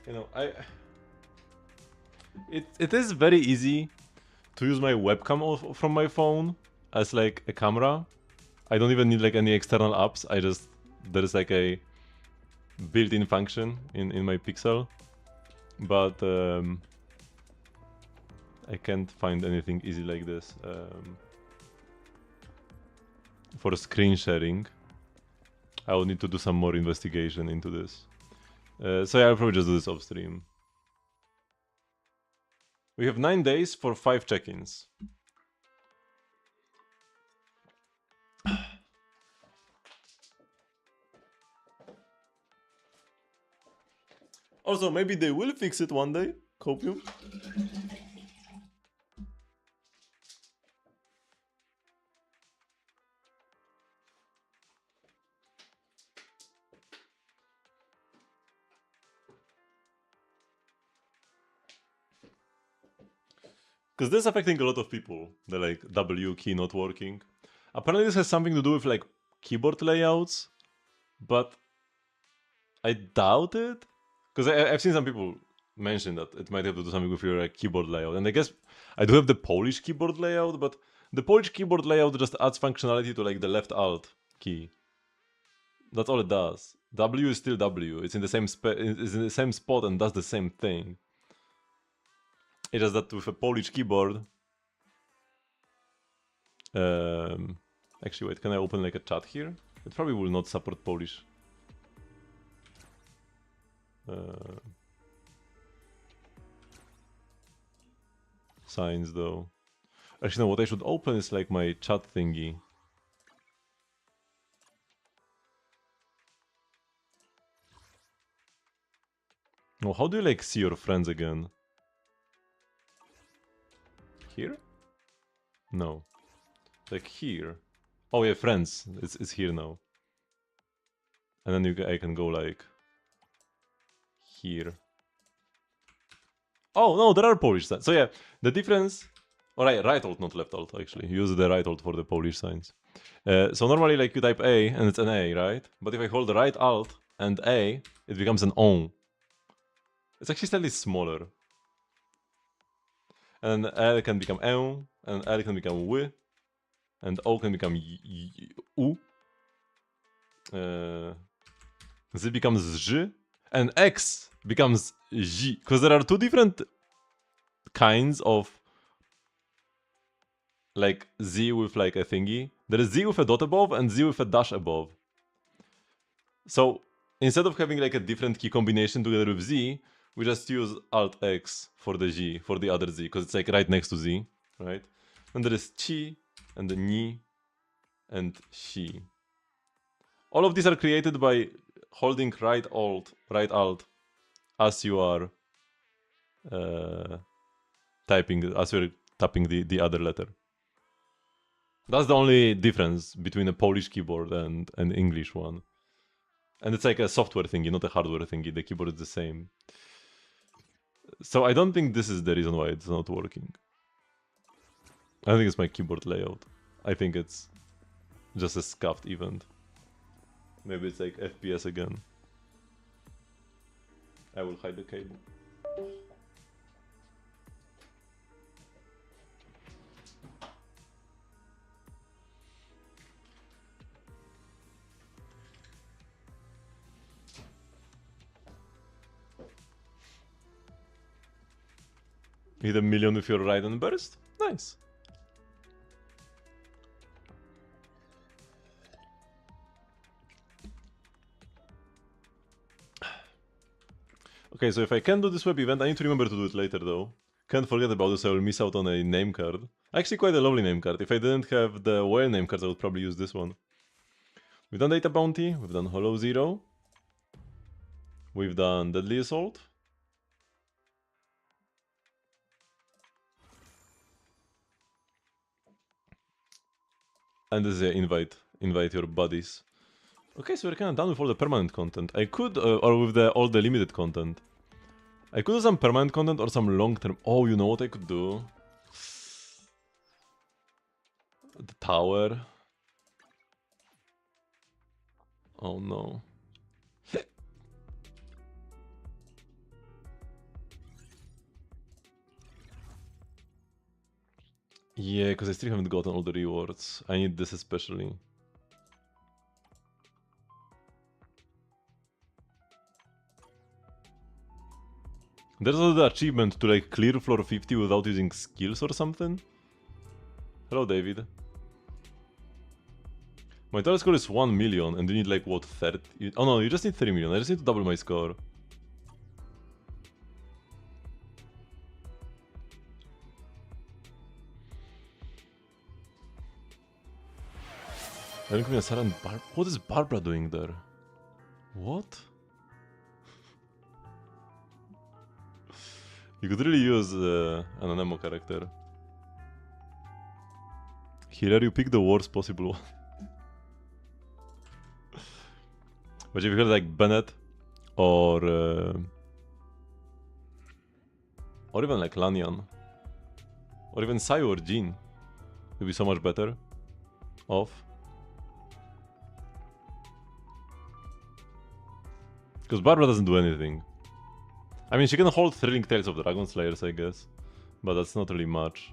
You know, it is very easy to use my webcam from my phone as like a camera. I don't even need like any external apps. There is like a built-in function in my Pixel, but I can't find anything easy like this for screen sharing. I will need to do some more investigation into this. So yeah, I'll probably just do this off stream. We have 9 days for 5 check-ins. Also, maybe they will fix it one day. Copium. Because this is affecting a lot of people. The like W key not working. Apparently this has something to do with like keyboard layouts, but I doubt it. Because I've seen some people mention that it might have to do something with your like, keyboard layout. And I guess I do have the Polish keyboard layout, but the Polish keyboard layout just adds functionality to like the left alt key. That's all it does. W is still W. It's in the same it's in the same spot and does the same thing. It's just that with a Polish keyboard. Actually, wait. Can I open like a chat here? It probably will not support Polish. Signs though. Actually, no. What I should open is like my chat thingy. Oh, how do you like see your friends again? Here? No. Like here. Oh yeah, friends. It's here now. And then I can go like here. Oh no, there are Polish signs. So yeah, the difference. Alright, right alt, not left alt. Actually, use the right alt for the Polish signs. So normally, like you type A and it's an A, right? But if I hold the right alt and A, it becomes an O. It's actually slightly smaller. And L can become E, and L can become W, and O can become U. Z becomes Z, and X becomes Z. Because there are two different kinds of like Z with like a thingy. There is Z with a dot above and Z with a dash above. So instead of having like a different key combination together with Z, we just use Alt X for the Z, for the other Z, because it's like right next to Z, right? And there is Chi, and the Ni, and Xi. All of these are created by holding right alt as you are as you're tapping the other letter. That's the only difference between a Polish keyboard and an English one. And it's like a software thingy, not a hardware thingy. The keyboard is the same. So I don't think this is the reason why it's not working. I don't think it's my keyboard layout. I think it's just a scuffed event. Maybe it's like FPS again. I will hide the cable. Hit 1 million with your Raiden burst? Nice. Okay, so if I can do this web event, I need to remember to do it later though. Can't forget about this, I will miss out on a name card. Actually quite a lovely name card. If I didn't have the whale name cards, I would probably use this one. We've done Data Bounty, we've done Hollow Zero. We've done Deadly Assault. And this is invite your buddies. Okay, so we're kind of done with all the permanent content. I could, or with all the limited content. I could do some permanent content or some long-term. Oh, you know what I could do? The tower. Oh no. Yeah, because I still haven't gotten all the rewards. I need this especially. There's also the achievement to like clear floor 50 without using skills or something. Hello, David. My total score is 1 million and you need like what, 30? Oh no, you just need 3 million. I just need to double my score. What is Barbara doing there? What? You could really use an Anemo character. Here you pick the worst possible one. But if you had like Bennett or even like Lanyan or even Sayu or Jin, it would be so much better off. Because Barbara doesn't do anything. I mean, she can hold Thrilling Tales of Dragon Slayers, I guess. But that's not really much.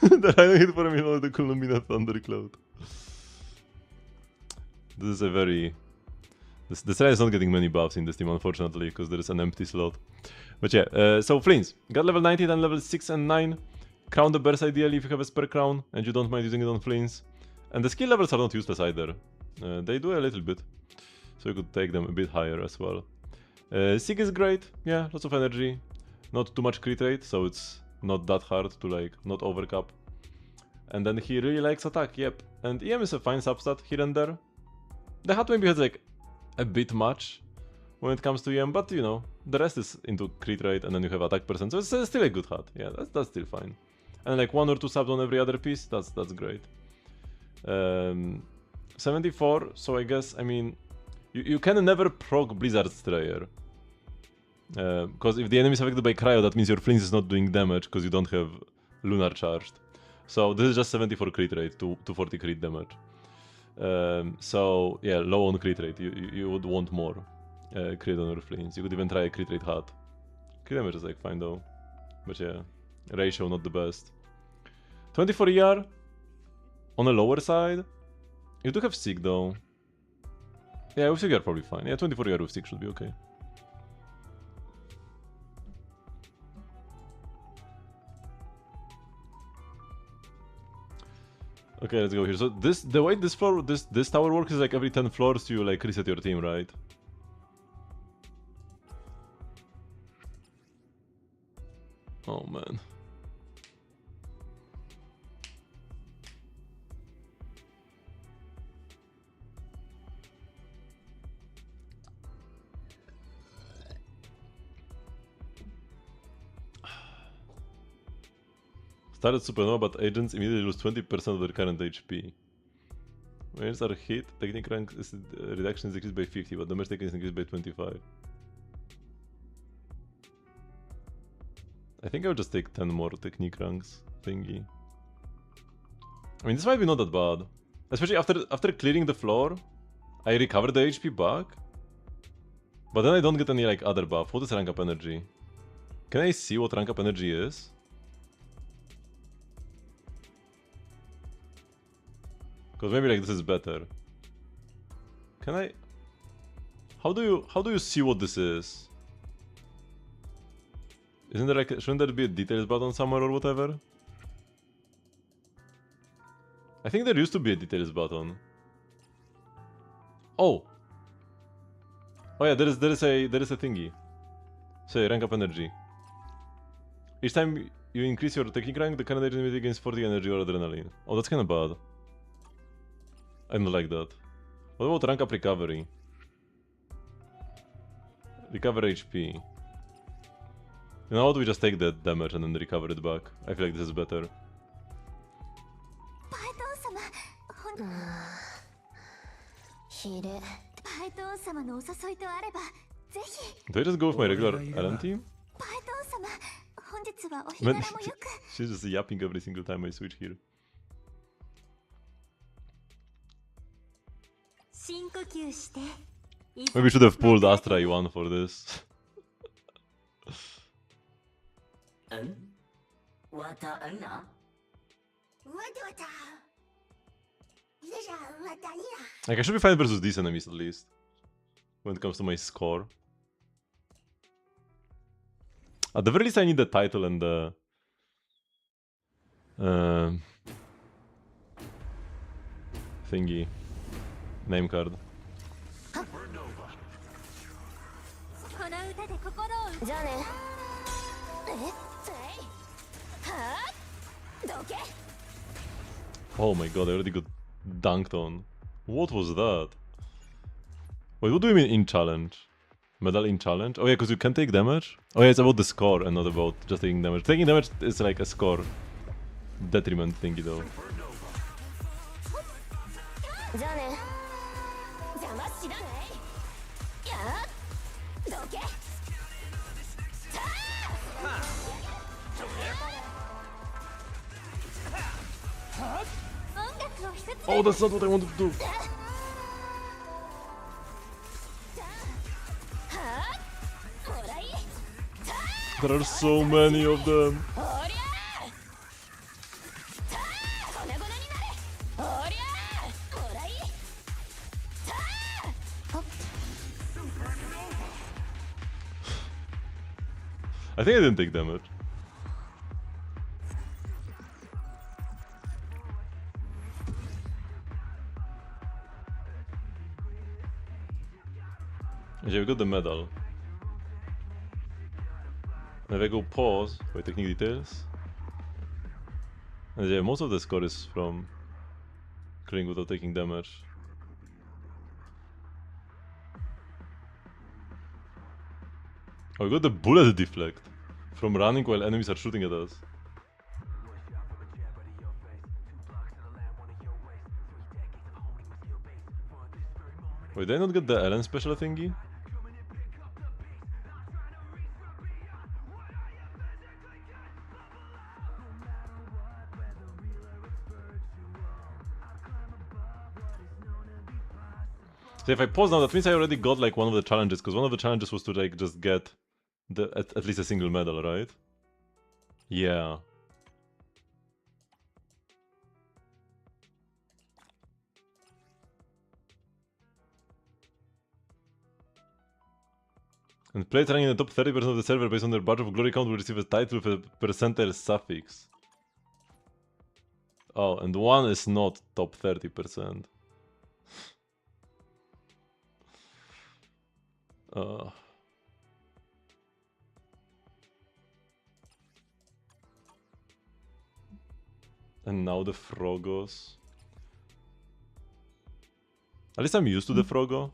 The Rhino hit for a million, the Columbina Thundercloud. This is a very... This guy is not getting many buffs in this team, unfortunately, because there is an empty slot. But yeah, so Flames. Got level 90 and level 6 and 9. Crown the Bears ideally if you have a spare crown and you don't mind using it on Flames. And the skill levels are not useless either. They do a little bit. So you could take them a bit higher as well. Sig is great, yeah, lots of energy. Not too much crit rate, so it's not that hard to like not overcap. And then he really likes attack, yep. And EM is a fine substat here and there. The hat maybe has like a bit much when it comes to EM, but you know, the rest is into crit rate and then you have attack percent, so it's still a good hat. Yeah, that's still fine. And like 1 or 2 subs on every other piece, that's great. 74, so I guess, I mean, you can never proc Blizzard Strayer. Because if the enemy is affected by Cryo, that means your Flints is not doing damage because you don't have Lunar charged. So this is just 74 crit rate, 240 crit damage. So yeah, low on crit rate, you would want more crit on your Flints. You could even try a crit rate hat. Crit damage is like fine though, but yeah, ratio not the best. 24 ER on the lower side. You do have Sig though. Yeah, with Sig you're probably fine. Yeah, 24 ER with Sig should be okay. Okay, let's go here. So the way this tower works is like every 10 floors you like reset your team, right? Oh man. Started supernova, but agents immediately lose 20% of their current HP. When agents are hit, technique rank reduction is increased by 50, but damage taken is increased by 25. I think I'll just take 10 more technique ranks thingy. I mean, this might be not that bad. Especially after clearing the floor, I recover the HP back. But then I don't get any like other buff. What is rank up energy? Can I see what rank up energy is? Because maybe like this is better. Can I? How do you see what this is? Isn't there like shouldn't there be a details button somewhere or whatever? I think there used to be a details button. Oh! Oh yeah, there is a thingy. Say, rank up energy. Each time you increase your technique rank, the current enemy gains 40 energy or adrenaline. Oh, that's kinda bad. I don't like that. What about rank up recovery? Recover HP. You know what, we just take that damage and then recover it back. I feel like this is better. パエトン様ほんひでパエトン様のお誘いとあればぜひ Do I just go with my regular Ellen team? パエトン様本日はお日 Man, 柄もよく she's just yapping every single time I switch here. 深呼吸して Maybe we should have pulled Astra E1 for this. わたあんなわたわた Like, I should be fine versus these enemies at least. When it comes to my score. At the very least I need the title and the... thingy. Name card. この歌で心をじゃあねどけ Oh my god, I already got dunked on. What was that? Wait, what do you mean in challenge? Medal in challenge? Oh yeah, because you can take damage? Oh yeah, it's about the score and not about just taking damage. Taking damage is like a score detriment thingy though. じゃあね邪魔しないやどけ Oh, that's not what I wanted to do. There are so many of them. I think I didn't take damage. Okay, we got the medal. And if I go pause for technique details, and yeah, most of the score is from killing without taking damage. Oh, we got the bullet deflect from running while enemies are shooting at us. Wait, did I not get the Ellen special thingy? So if I pause now, that means I already got like one of the challenges, because one of the challenges was to like just get the at least a single medal, right? Yeah. And players running in the top 30% of the server based on their badge of glory count will receive a title with a percentile suffix. Oh, and one is not top 30%. And now the Frogos. At least I'm used to the Frogo.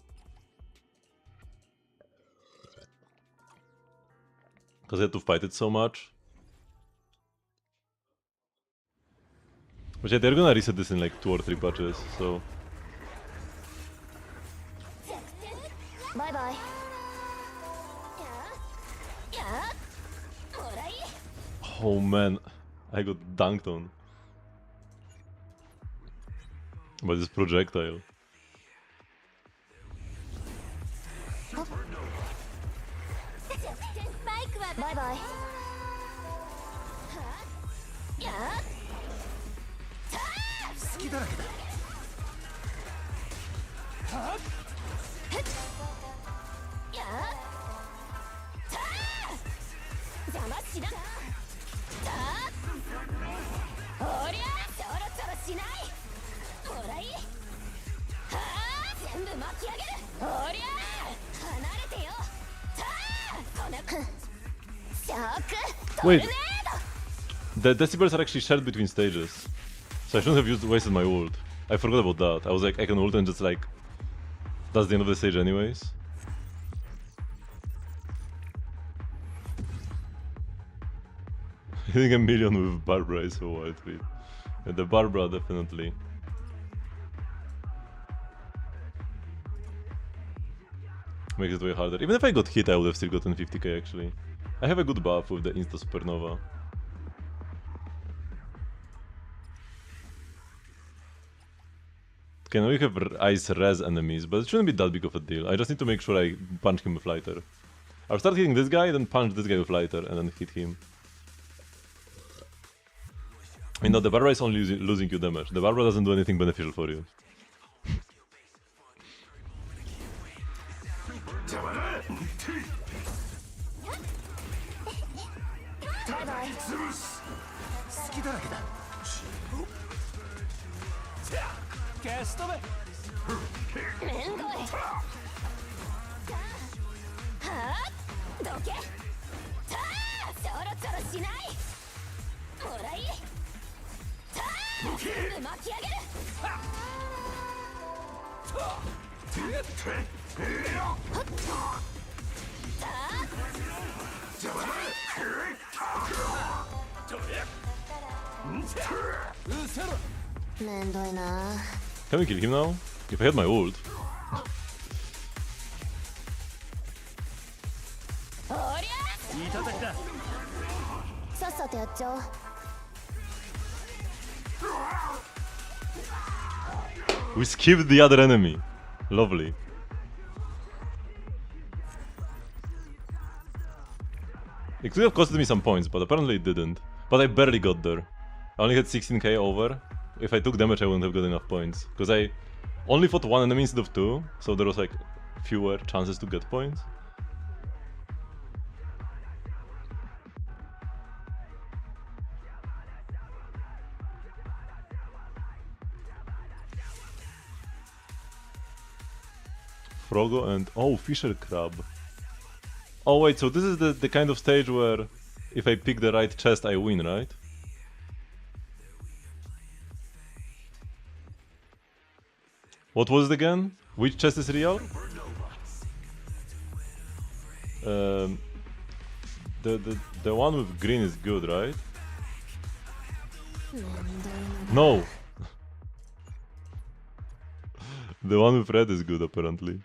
Because I had to fight it so much. But yeah, they're gonna reset this in like 2 or 3 patches, so... Bye bye. Oh man, I got dunked on. By this projectile. Bye bye. 部巻き上げる。おりゃー離れてよ。さあこのショックトル Wait, ネー the decibels are actually shared between stages. So I shouldn't have wasted my ult. I forgot about that. I was like, I can ult and just like... That's the end of the stage anyways. Hitting a million with Barbara is a wild feat. Yeah, the Barbara definitely. Makes it way harder. Even if I got hit, I would have still gotten 50k actually. I have a good buff with the Insta Supernova. Okay, now we have ice res enemies, but it shouldn't be that big of a deal. I just need to make sure I punch him with lighter. I'll start hitting this guy, then punch this guy with lighter, and then hit him. I know the Barbara is only losing you damage. The Barbara doesn't do anything beneficial for you. Can we kill him now? If I had my ult. We skipped the other enemy. Lovely. It could have costed me some points, but apparently it didn't. But I barely got there. I only had 16k over. If I took damage, I wouldn't have got enough points. Because I only fought one enemy instead of two, so there was like fewer chances to get points. Frogo and... oh, Fisher Crab. Oh wait, so this is the kind of stage where if I pick the right chest I win, right? What was it again? Which chest is real? The one with green is good, right? No! The one with red is good, apparently.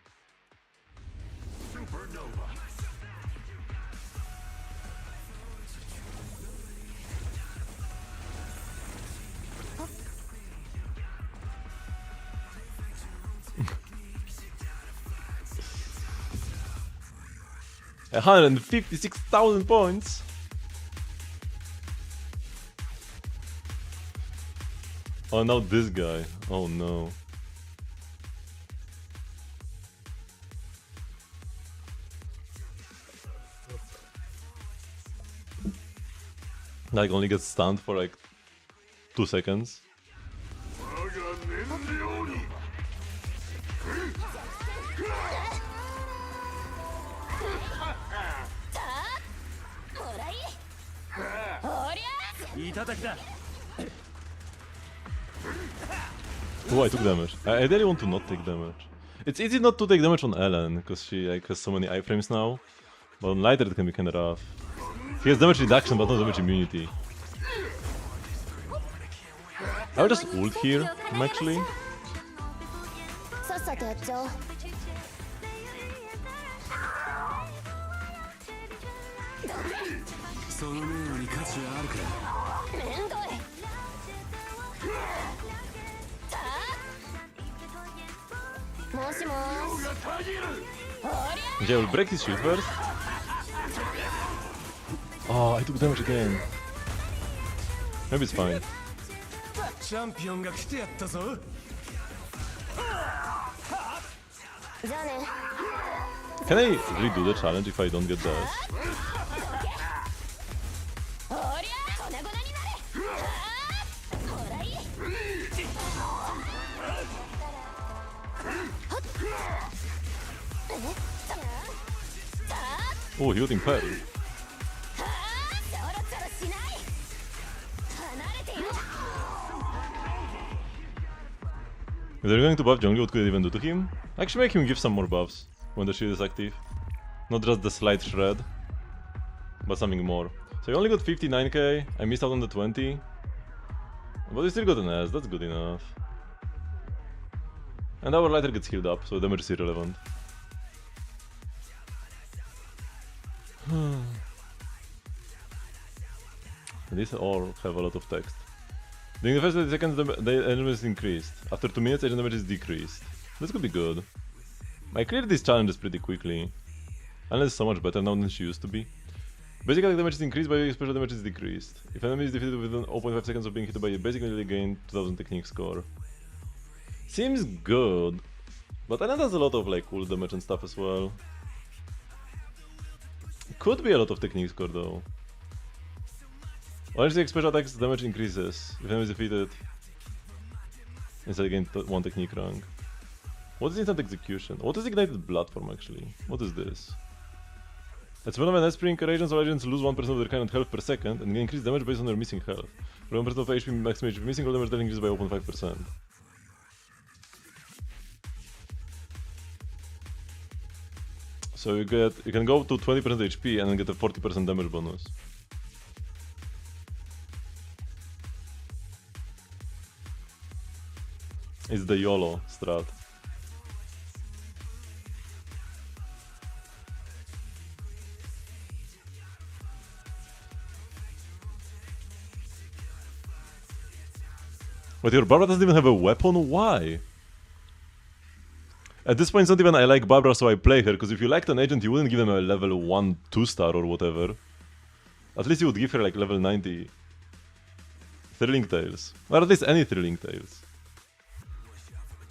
$156,000 points. Oh, now this guy. Oh no. Like only gets stunned for like 2 seconds. Oh, I took damage. I really want to not take damage. It's easy not to take damage on Ellen, because she like, has so many iframes now. But on lighter it can be kinda rough. He has damage reduction but no damage immunity. I will just ult here, actually. Okay, I will break his shield first. Oh, I took damage again. Maybe it's fine. Can I redo the challenge if I don't get that? Oh, he got impaired. If they're going to buff Zhongli, what could it even do to him? Actually make him give some more buffs when the shield is active. Not just the slight shred, but something more. So he only got 59k, I missed out on the 20. But he still got an S, that's good enough. And our lighter gets healed up, so damage is irrelevant. These all have a lot of text. During the first 30 seconds, the enemy is increased. After 2 minutes, agent damage is decreased. This could be good. I cleared these challenges pretty quickly. Unless it's so much better now than she used to be. Basic attack damage is increased, by special damage is decreased. If enemy is defeated within 0.5 seconds of being hit by a basic, they gain 2000 technique score. Seems good. But Anna does a lot of like cool damage and stuff as well. Could be a lot of technique score though. Honestly, special attacks damage increases if enemy is defeated. Instead gain 1 technique rank. What is instant execution? What is ignited blood form actually? What is this? At one of an S-Spring, agents or agents lose 1% of their current health per second and gain increased damage based on their missing health. For 1% of HP maximum HP missing, all damage that increases by 0.5%. So you can go to 20% HP and then get a 40% damage bonus. It's the YOLO strat. But your Barbara doesn't even have a weapon? Why? At this point it's not even I like Barbara so I play her, because if you liked an agent you wouldn't give them a level 1 2-star or whatever. At least you would give her like level 90 Thrilling Tales. Or at least any Thrilling Tales.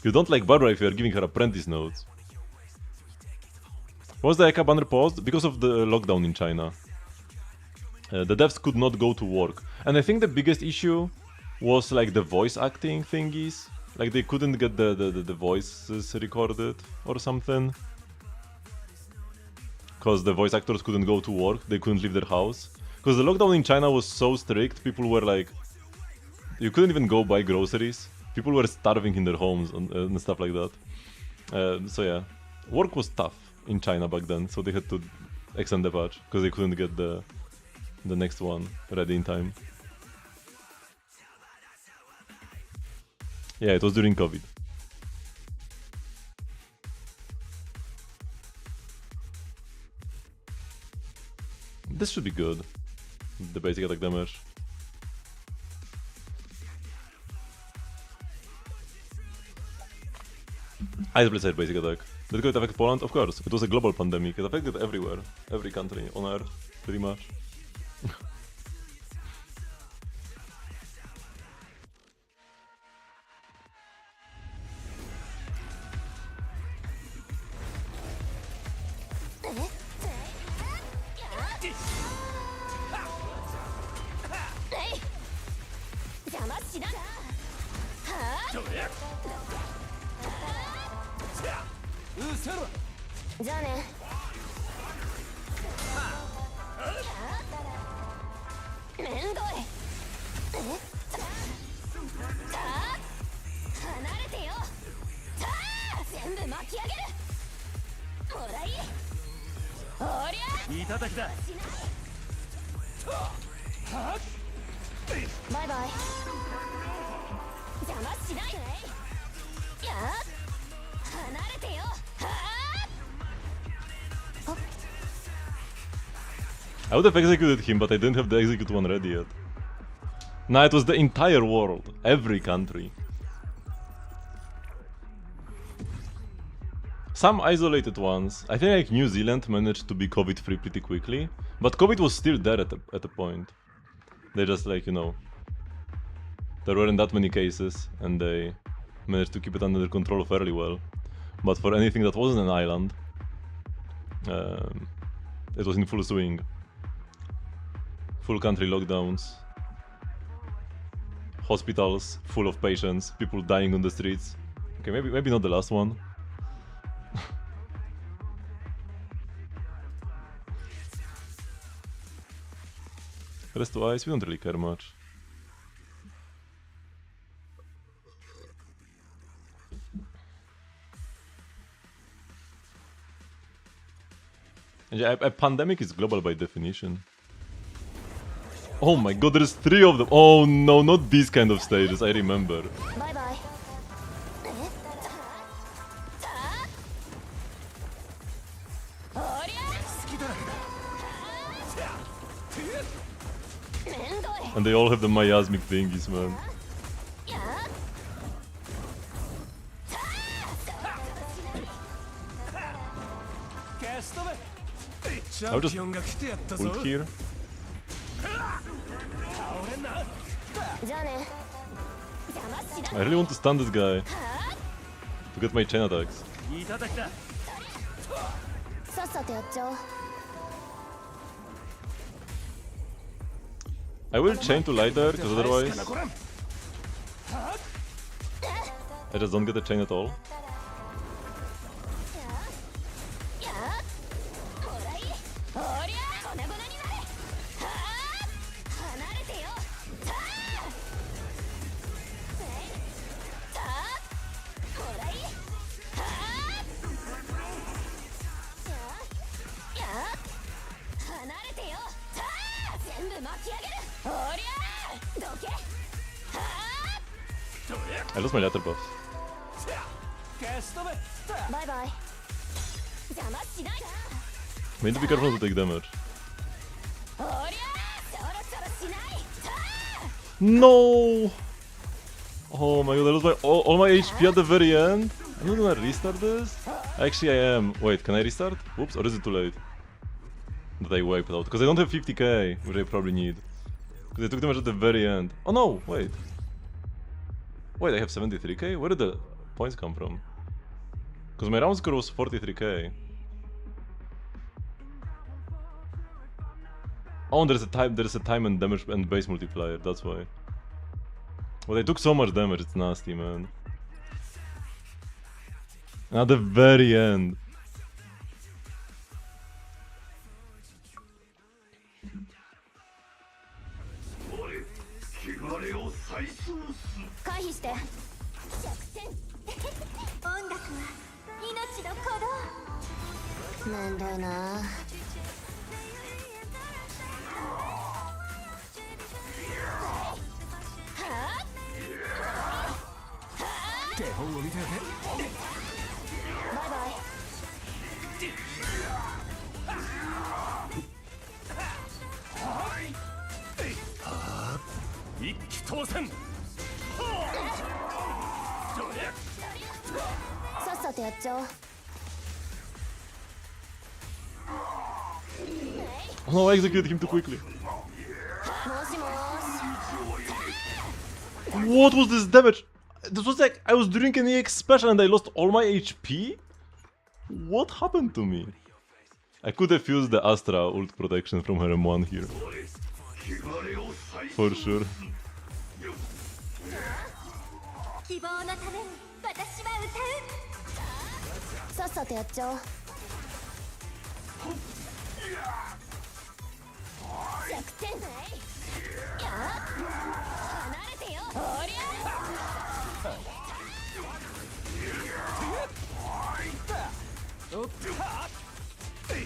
You don't like Barbara if you are giving her apprentice notes. Was the Eka banner paused? Because of the lockdown in China. The devs could not go to work. And I think the biggest issue was like the voice acting thingies. Like they couldn't get the voices recorded or something. Because the voice actors couldn't go to work, they couldn't leave their house. Because the lockdown in China was so strict, people were like... You couldn't even go buy groceries. People were starving in their homes and stuff like that. So yeah, work was tough in China back then, so they had to extend the patch because they couldn't get the next one ready in time. Yeah, it was during COVID. This should be good. The basic attack damage. Ice Blade had basic attack. Did it affect Poland? Of course. It was a global pandemic. It affected everywhere. Every country on Earth, pretty much. I would have executed him, but I didn't have the execute one ready yet. Nah, it was the entire world. Every country. Some isolated ones. I think like New Zealand managed to be COVID-free pretty quickly. But COVID was still there at a point. They just like, you know... There weren't that many cases, and they managed to keep it under control fairly well. But for anything that wasn't an island... it was in full swing. Full country lockdowns. Hospitals full of patients, people dying on the streets. Okay, maybe not the last one. Rest to ice, we don't really care much. And yeah, a pandemic is global by definition. Oh my god, there's 3 of them! Oh no, not these kind of stages, I remember. Bye bye. And they all have the miasmic thingies, man. I'll just ult here. I really want to stun this guy to get my chain attacks. I will chain to light there, because otherwise I just don't get the chain at all. I lost my ladder buff. Bye bye. We need to be careful not to take damage. No! Oh my god, I lost my all my HP at the very end. I'm not gonna restart this? Actually I am. Wait, can I restart? Whoops, or is it too late? That I wiped out. Because I don't have 50k, which I probably need. Because I took damage at the very end. Oh no, wait. Wait, I have 73k? Where did the points come from? Because my round score was 43k. Oh, there's a time and damage and base multiplier, that's why. But I took so much damage, it's nasty, man. And at the very end. Bye bye. 一気当選。さっさとやっちゃおう。 Oh no, I executed him too quickly. もしもーし。 What was this damage? This was like I was doing an EX special and I lost all my HP? What happened to me? I could have used the Astra ult protection from her M1 here. For sure. 希望のために私は歌う。さっさとやっちゃおう。弱点。離れてよ。おりゃ。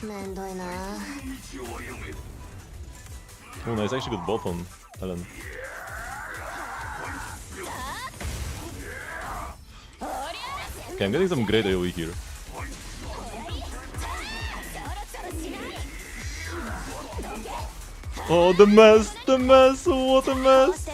めんどいな。 Oh nice, I actually got both on Ellen. Okay, I'm getting some great AoE here. Oh, the mess! The mess! What a mess!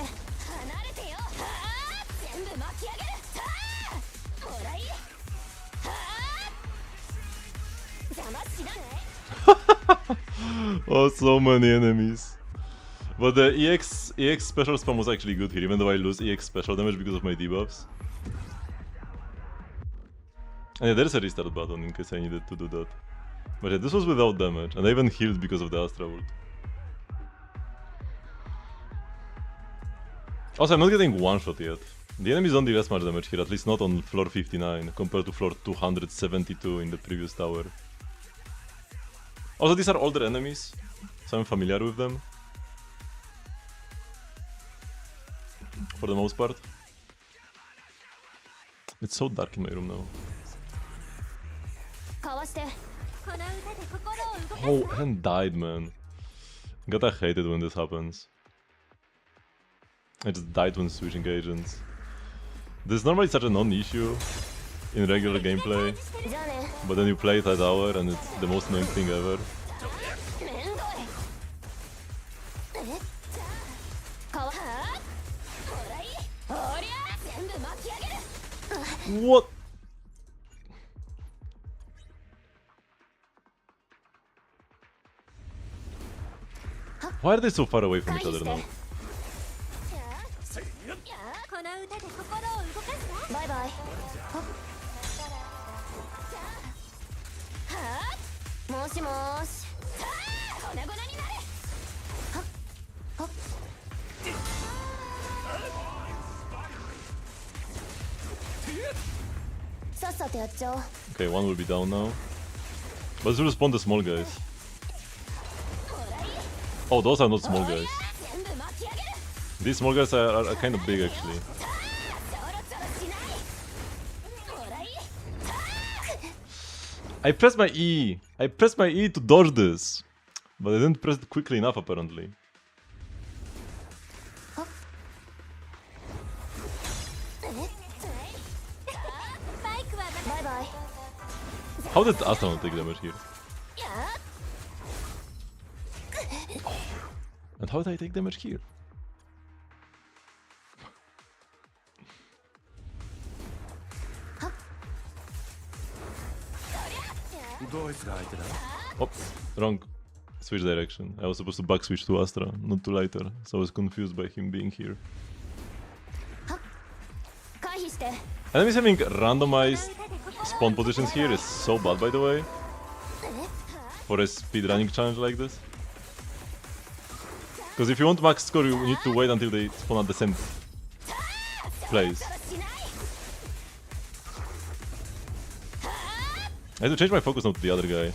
Oh, so many enemies. But the EX special spam was actually good here, even though I lose EX special damage because of my debuffs. And yeah, there's a restart button in case I needed to do that. But yeah, this was without damage, and I even healed because of the Astra ult. Also, I'm not getting one-shot yet. The enemies don't do as much damage here, at least not on floor 59, compared to floor 272 in the previous tower. Also, these are older enemies, so I'm familiar with them. for the most part. It's so dark in my room now. かわしてこの歌で心を動かす Oh, and died, man. God, I hate it when this happens. I just died when switching agents. This is normally such a non-issue in regular gameplay, じゃあね but then you play it at hour and it's the most annoying thing ever. めんどいかわほらいおりゃ全部巻き上げる What? Why are they so far away from each other now? この歌で心を動かすバイバイはあもしもーし粉々になれはっさっさとやっちゃおう Okay, one will be down now. But let's respawn the small guys. Oh, those are not small guys. 全部巻き上げる These small guys are kind of big actually. ちょろちょろしないほらい I pressed my E! I pressed my E to dodge this! But I didn't press it quickly enough apparently. バイクはバイバイ How did Astronaut take damage here? And how did I take damage here? Oh, wrong. Switch direction. I was supposed to back switch to Astra, not to Lighter, so I was confused by him being here. 回避して Enemies having randomized spawn positions here is so bad, by the way, for a speedrunning challenge like this. Because if you want max score, you need to wait until they spawn at the same place. I have to change my focus now to the other guy.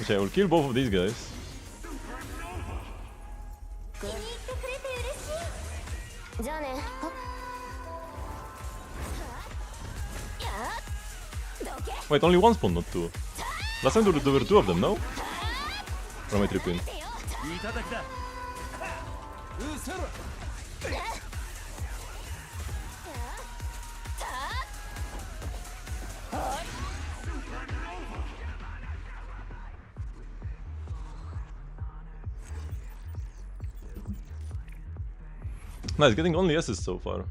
Okay, I will kill both of these guys. Wait, only one spawn, not two. Last time there were two of them, no? Or am I tripping? Nice, getting only S's so far.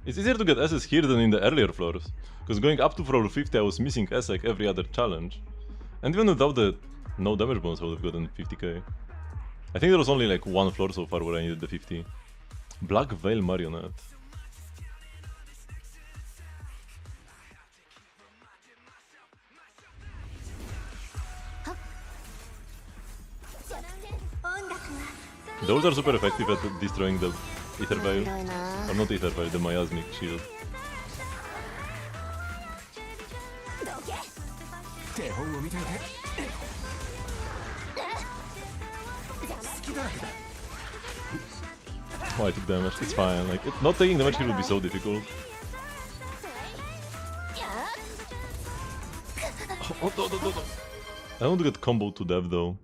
It's easier to get S's here than in the earlier floors, because going up to floor 50 I was missing S like every other challenge. And even without the no damage bonus I would have gotten 50k. I think there was only like one floor so far where I needed the 50. Black Veil Marionette. Those are super effective at destroying the Ether Veil. Or not Ether Veil, the Miasmic Shield. Oh, I took damage. It's fine. Like, not taking damage here would be so difficult. Oh, no. I don't want to get comboed to death though.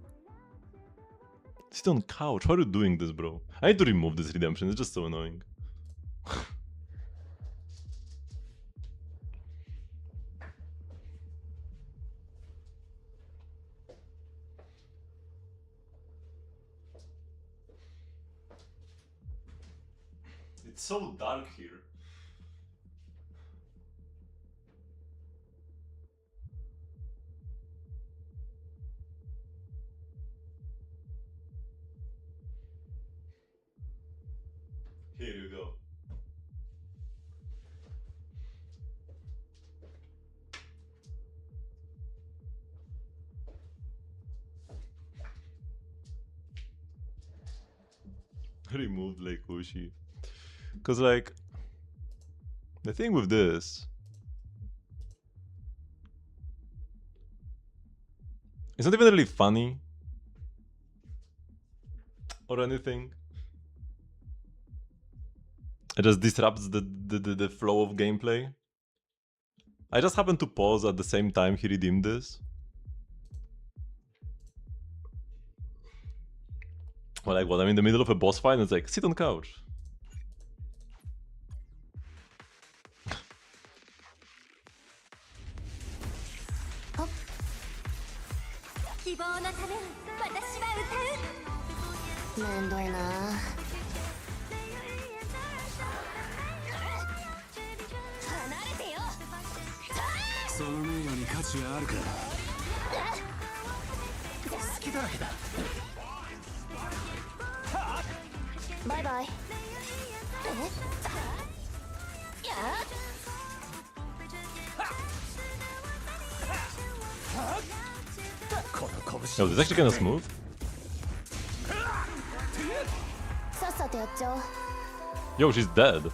Sit on couch. How are you doing this, bro? I need to remove this redemption. It's just so annoying. It's so dark here. Here you go. removed like Ushi. Cause like the thing with this, it's not even really funny or anything. It just disrupts the flow of gameplay. I just happened to pause at the same time he redeemed this. Well, like what? I'm in the middle of a boss fight and it's like, sit on couch. Bye bye. Yo, this is actually kind of smooth. Yo, she's dead.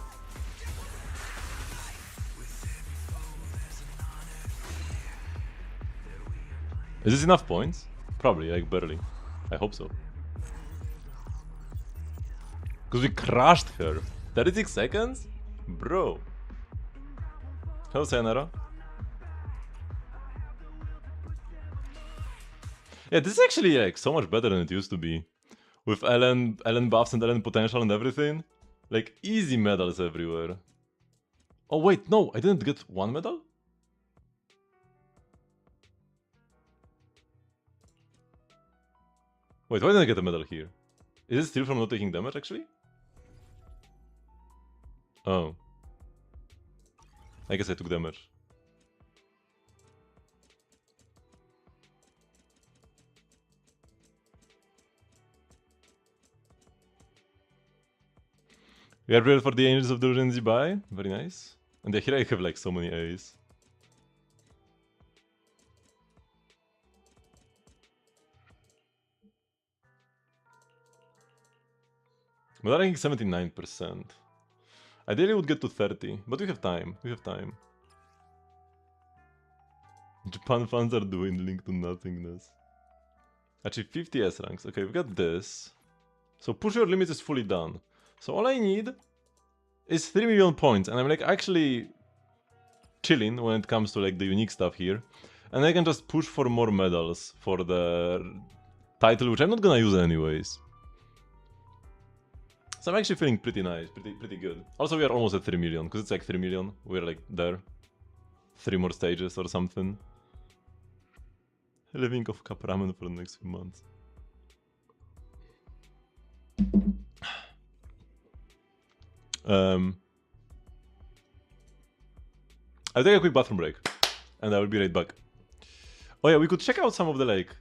Is this enough points? Probably, like barely. I hope so. Because we crushed her. 36 seconds? Bro. Hello, Sayonara. Yeah, this is actually like so much better than it used to be. With Ellen buffs and Ellen potential and everything. Like easy medals everywhere. Oh wait, no, I didn't get one medal? Wait, why didn't I get a medal here? Is it still from not taking damage actually? Oh. I guess I took damage. We are prepared for the Angels of Delusion Zibai. Very nice. And here I have like so many A's. But I think 79%. Ideally would get to 30, but we have time. We have time. Japan fans are dwindling to nothingness. Actually, 50 S ranks. Okay, we got this. So push your limits is fully done. So all I need is 3 million points, and I'm like actually chilling when it comes to like the unique stuff here. And I can just push for more medals for the title, which I'm not gonna use anyways. So I'm actually feeling pretty nice, pretty good. Also, we are almost at 3 million, because it's like 3 million. We're like there. 3 more stages or something. Living off cup ramen for the next few months. I'll take a quick bathroom break, and I will be right back. Oh yeah, we could check out some of the like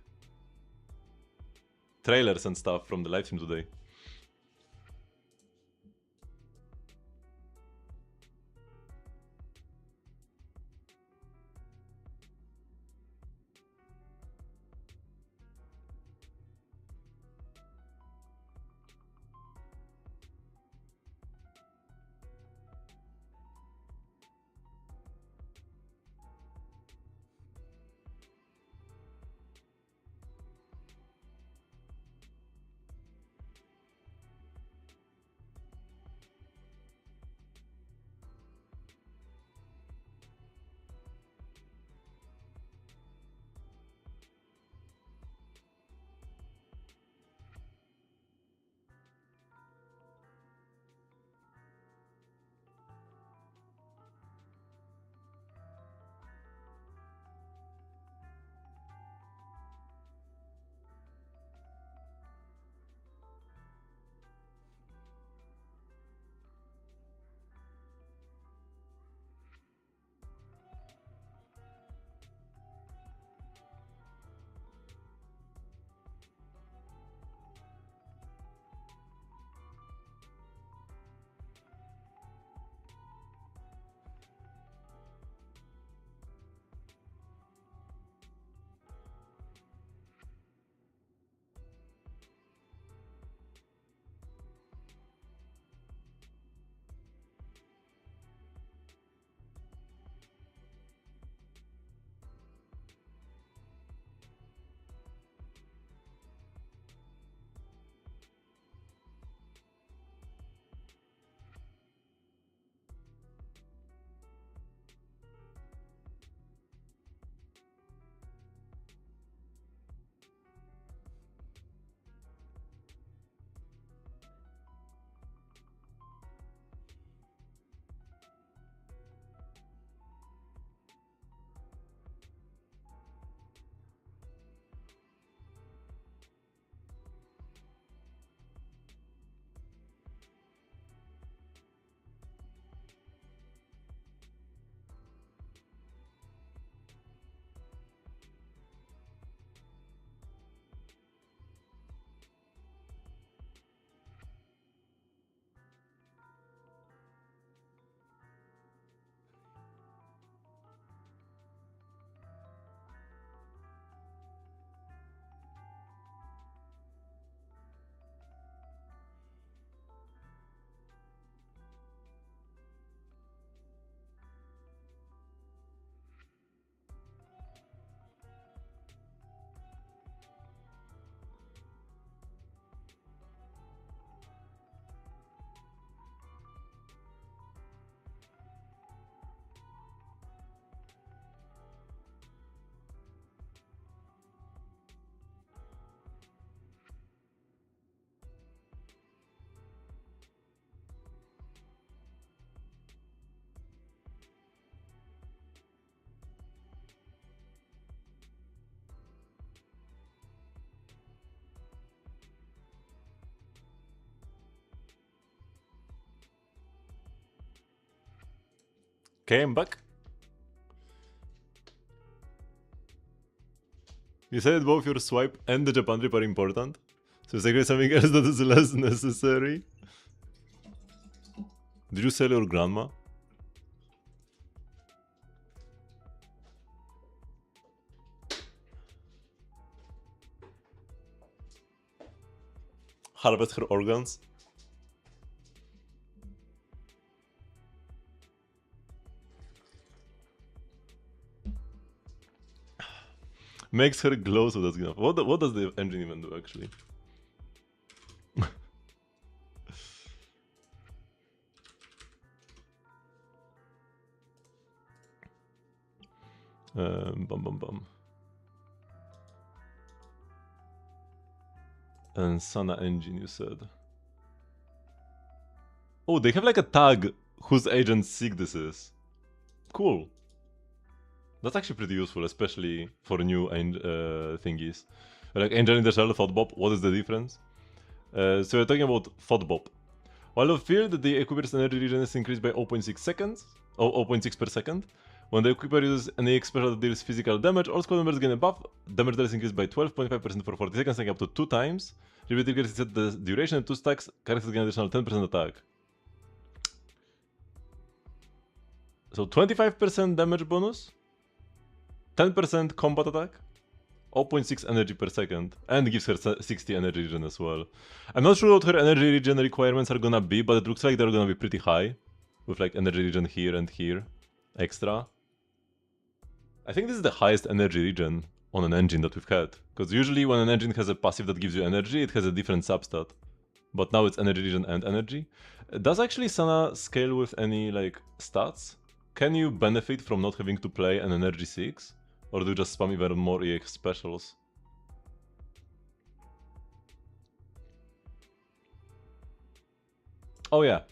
trailers and stuff from the live stream today. Okay, I'm back. You said both your swipe and the Japan trip are important. So is there something else that is less necessary? Did you sell your grandma? Harvest her organs? Makes her glow, so that's enough. What does the engine even do, actually? Bum bum bum. And Sana engine, you said. Oh, they have like a tag whose agent Sig this is. Cool. That's actually pretty useful, especially for new thingies. Like Angel in the Shell, Thoughtbop, what is the difference? So we're talking about Thoughtbop. While a field, the equiper's energy regen is increased by 0.6 seconds, or 0.6 per second. When the equiper uses an EX special that deals physical damage, all squad members gain a buff. Damage that is increased by 12.5% for 40 seconds, like up to 2 times. Repeat triggers set the duration and 2 stacks. Characters gain additional 10% attack. So 25% damage bonus, 10% combat attack, 0.6 energy per second, and gives her 60 energy regen as well. I'm not sure what her energy regen requirements are gonna be, but it looks like they're gonna be pretty high, with like energy regen here and here, extra. I think this is the highest energy regen on an engine that we've had, because usually when an engine has a passive that gives you energy, it has a different substat. But now it's energy regen and energy. Does actually Sana scale with any like stats? Can you benefit from not having to play an energy 6? Or do you just spam even more EX specials? Oh yeah.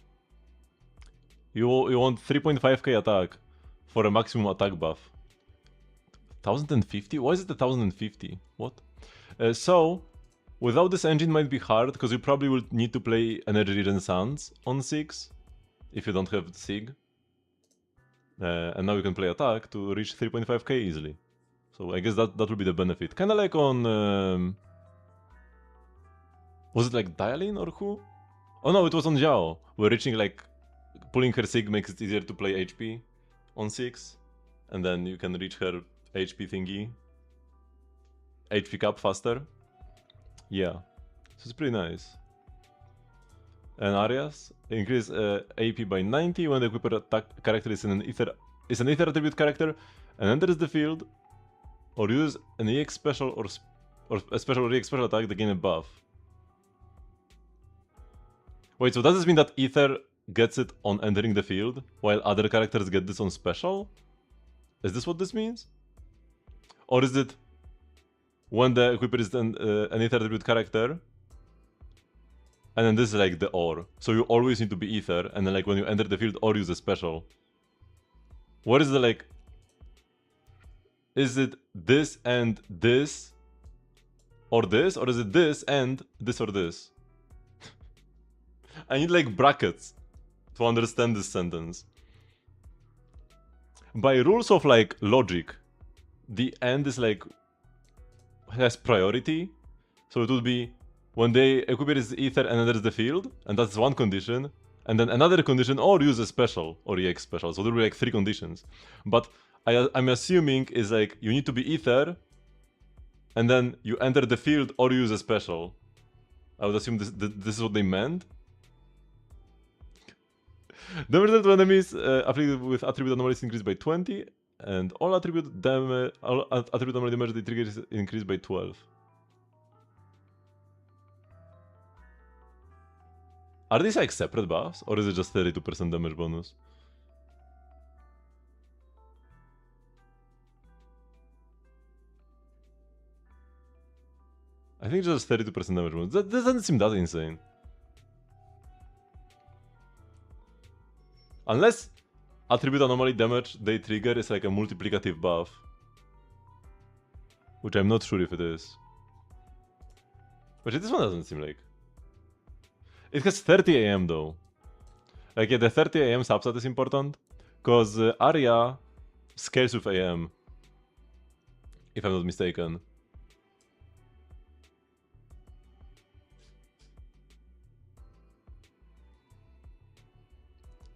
You want 3.5k attack for a maximum attack buff. 1050? Why is it 1050? What? So, without this engine might be hard, because you probably will need to play Energy Regen Sands on 6, if you don't have Sig. And now you can play attack to reach 3.5k easily. So I guess that will be the benefit. Kinda like on... was it like Dialin or who? Oh no, it was on Jiao. We're reaching like... pulling her Sig makes it easier to play HP on 6. And then you can reach her HP thingy. HP cap faster. Yeah. So it's pretty nice. And Arias increase AP by 90 when the equiper attack character is an ether attribute character and enters the field, or use an EX special or a special or EX special attack to gain a buff. Wait, so does this mean that Ether gets it on entering the field, while other characters get this on special? Is this what this means? Or is it when the equiper is an Ether attribute character, and then this is like the OR. So you always need to be Ether, and then like when you enter the field, or use a special. What is the like... is it this and this? Or this? Or is it this and this or this? I need like brackets to understand this sentence. By rules of like logic, the end is like... has priority. So it would be when the equiper is Ether and enters the field, and that's one condition, and then another condition, or use a special, or EX special. So there will be like 3 conditions. But I'm assuming is like, you need to be Ether, and then you enter the field, or use a special. I would assume this is what they meant. Damage that to enemies afflicted with attribute anomalies increased by 20, and all attribute anomaly damage they trigger is increased by 12. Are these like separate buffs, or is it just 32% damage bonus? I think just 32% damage bonus. That doesn't seem that insane. Unless attribute anomaly damage they trigger is like a multiplicative buff. Which I'm not sure if it is. But this one doesn't seem like... It has 30 AM though. Like yeah, the 30 AM subset is important. Because Arya scales with AM, if I'm not mistaken.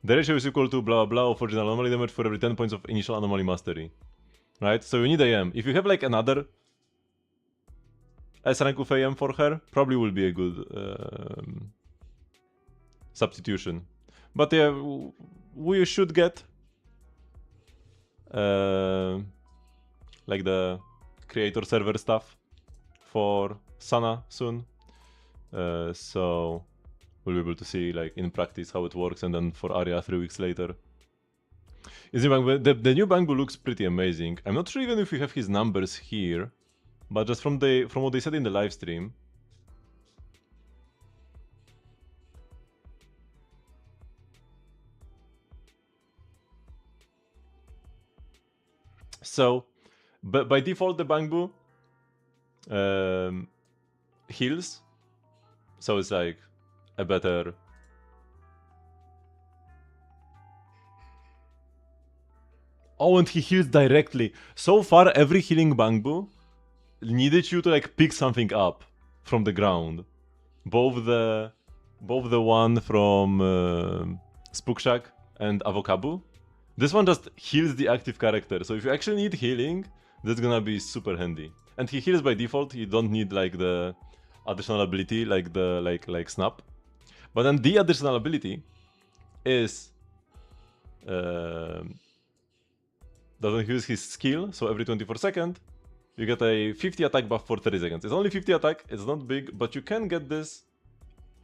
The ratio is equal to blah blah of original anomaly damage for every 10 points of initial anomaly mastery. Right? So you need AM. If you have like another S rank with AM for her, probably will be a good substitution. But yeah, we should get like the creator server stuff for Sana soon. So we'll be able to see like in practice how it works, and then for Arya 3 weeks later. The new Bangbu looks pretty amazing. I'm not sure even if we have his numbers here, but just from what they said in the live stream. So, but by default the Bangbu heals, so it's like a better. Oh, and he heals directly. So far, every healing Bangbu needed you to like pick something up from the ground. Both the one from Spook Shack and Avocabu. This one just heals the active character. So if you actually need healing, that's gonna be super handy. And he heals by default. You don't need like the additional ability, like the like Snap. But then the additional ability is doesn't use his skill, so every 24 seconds you get a 50 attack buff for 30 seconds. It's only 50 attack, it's not big, but you can get this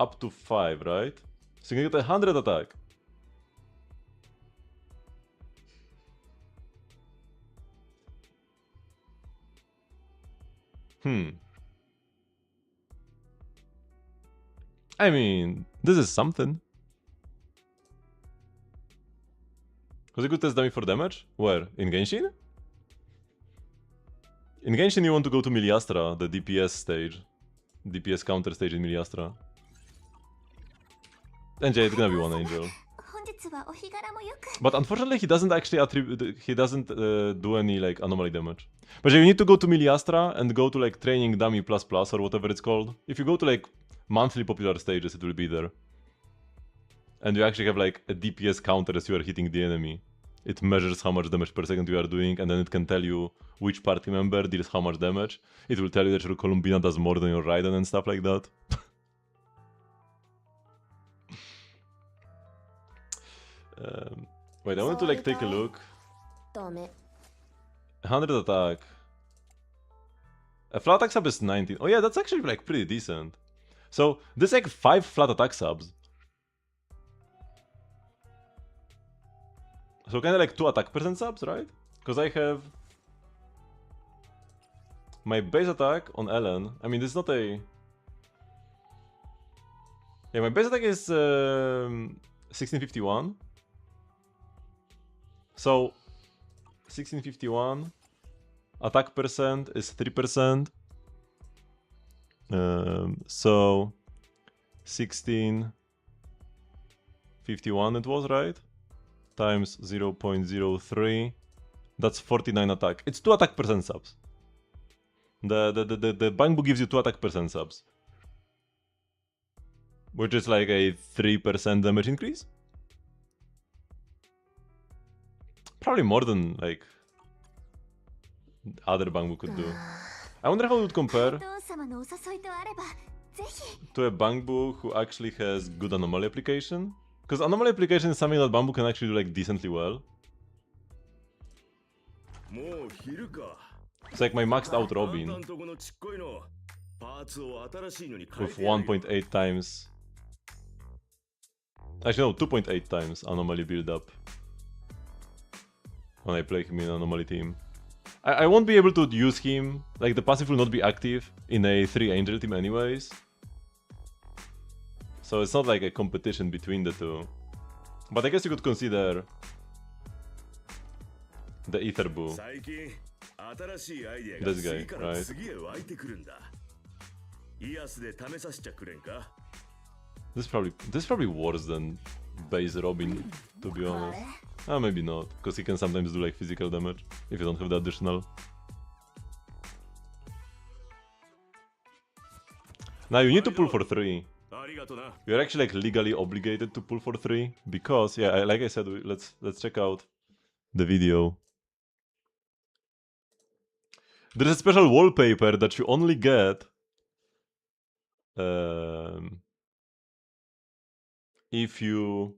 up to 5, right? So you can get 100 attack. I mean, this is something. Was a good test dummy for damage? Where? In Genshin? In Genshin you want to go to Miliastra, the DPS stage. DPS counter stage in Miliastra. And yeah, it's gonna be one angel. But unfortunately he doesn't actually do any like anomaly damage. But yeah, you need to go to Miliastra and go to like training dummy plus plus or whatever it's called. If you go to like monthly popular stages, it will be there. And you actually have like a DPS counter as you are hitting the enemy. It measures how much damage per second you are doing, and then it can tell you which party member deals how much damage. It will tell you that your Columbina does more than your Raiden and stuff like that. Wait, I want to like take a look. 100 attack. A flat attack sub is 19. Oh yeah, that's actually like pretty decent. So there's like 5 flat attack subs. So kind of like 2 attack percent subs, right? Because I have my base attack on Ellen. I mean, this is not a... Yeah, my base attack is 1651. So 1651 attack percent is 3%. So 1651 it was, right? Times 0.03. That's 49 attack. It's 2 attack percent subs. The Bangbu gives you 2 attack percent subs, which is like a 3% damage increase. Probably more than like other Bangbu could do. I wonder how it would compare to a Bangbu who actually has good anomaly application. Because anomaly application is something that Bangbu can actually do like decently well. It's like my maxed out Robin with 1.8 times. Actually no, 2.8 times anomaly build up when I play him in anomaly team. I won't be able to use him, like the passive will not be active in a 3 angel team anyways. So it's not like a competition between the two. But I guess you could consider the Ether Boo. This guy, right? This is probably worse than base Robin, to be honest. Maybe not, because he can sometimes do like physical damage if you don't have the additional. Now you need to pull for 3. You're actually like legally obligated to pull for 3 because like I said, let's check out the video. There's a special wallpaper that you only get if you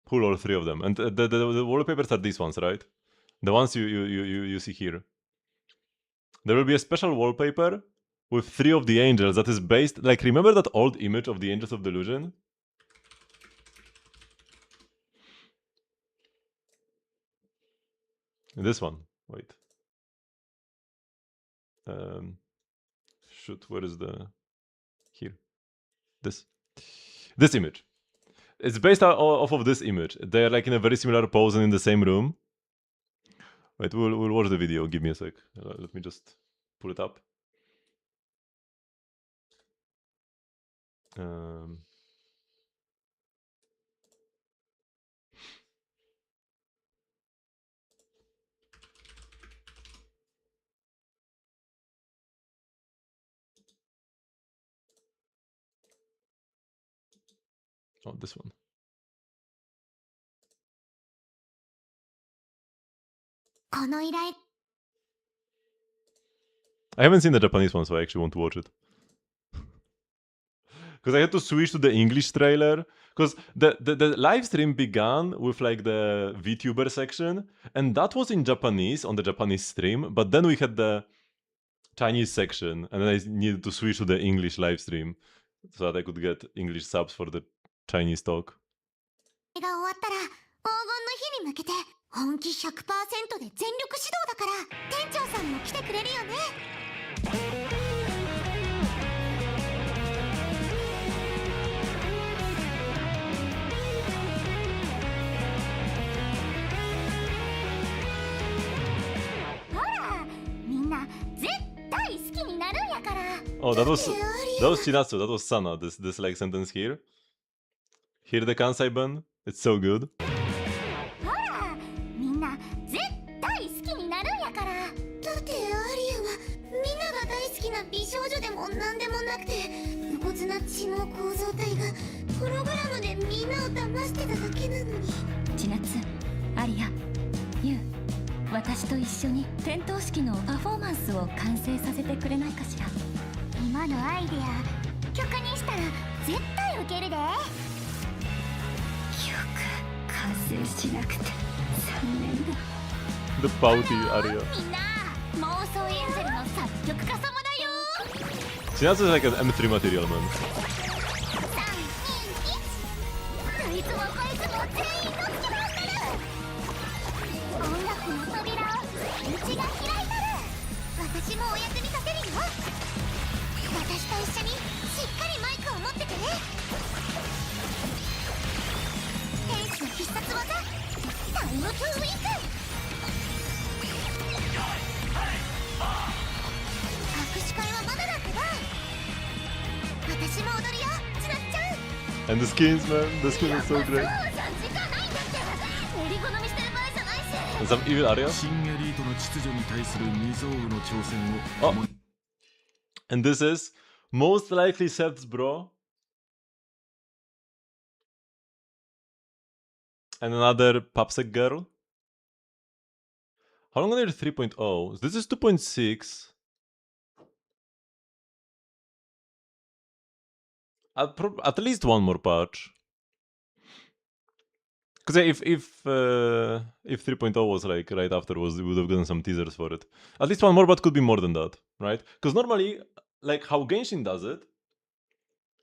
pull all 3 of them, and the wallpapers are these ones, right? The ones you see here. There will be a special wallpaper with 3 of the angels that is based, like, remember that old image of the angels of Delusion? This one. Wait. Shoot, where is the... Here. This image. It's based off of this image. They're like in a very similar pose and in the same room. Wait, we'll watch the video. Give me a sec. Let me just pull it up. Oh, this one. I haven't seen the Japanese one, so I actually want to watch it. Because I had to switch to the English trailer. Because the live stream began with like the VTuber section, and that was in Japanese on the Japanese stream, but then we had the Chinese section, and then I needed to switch to the English live stream so that I could get English subs for the Chinese talk. が終わったら黄金の日に向けて本気 100% で全力指導だから店長さんも来てくれるよね。ほら、みんな絶対好きになるんやから。Oh, that was Shinatsu, that was Sana, this like sentence here. Hear the Kansai bun? It's so good. ほら、みんな絶対好きになるんやから。だってアリアはみんなが大好きな美少女でもなんでもなくて無骨な知能構造体がホログラムでみんなを騙してただけなのに。千夏、アリア、ユウ、私と一緒に点灯式のパフォーマンスを完成させてくれないかしら。今のアイデア許可にしたら絶対受けるで。完成しなくて残念だ。 The pouty Aria. みんな妄想エンゼルの作曲家様だよ。 Shinatsu is like an M3 material, man. 3、2、1。いつもこいつも全員の隙間を取る。音楽の扉を道が開いたる。私もお役に立てるよ。私と一緒にしっかりマイクを持っててね。天使の必殺技タイムトゥーウィンク。握手会はまだだけど私も踊るよ、ちなっちゃん。 And the skins, man. The skin is so great. 時間ないんだって練り好みしてる場合じゃないし。 And some evil Aria. 新エリートの秩序に対する未曾有の挑戦を Oh. And this is most likely Seth's bro. And another Papsec girl. How long are they 3.0? This is 2.6. At least one more patch. Because if 3.0 was like right afterwards, we would have gotten some teasers for it. At least one more, but could be more than that, right? Because normally, like how Genshin does it,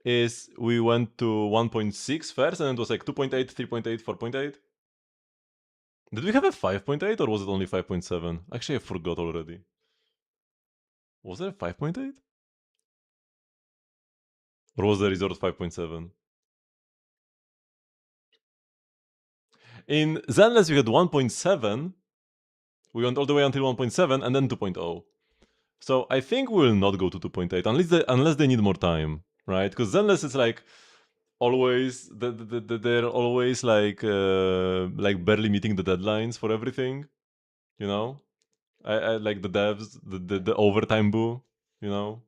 is we went to 1.6 first, and it was like 2.8, 3.8, 4.8. Did we have a 5.8 or was it only 5.7? Actually, I forgot already. Was there a 5.8? Or was the resort 5.7? In Zenless, we had 1.7. We went all the way until 1.7 and then 2.0. So I think we'll not go to 2.8 unless they need more time, right? Because Zenless is like always they're always like barely meeting the deadlines for everything, you know. I like the devs, the overtime boo, you know,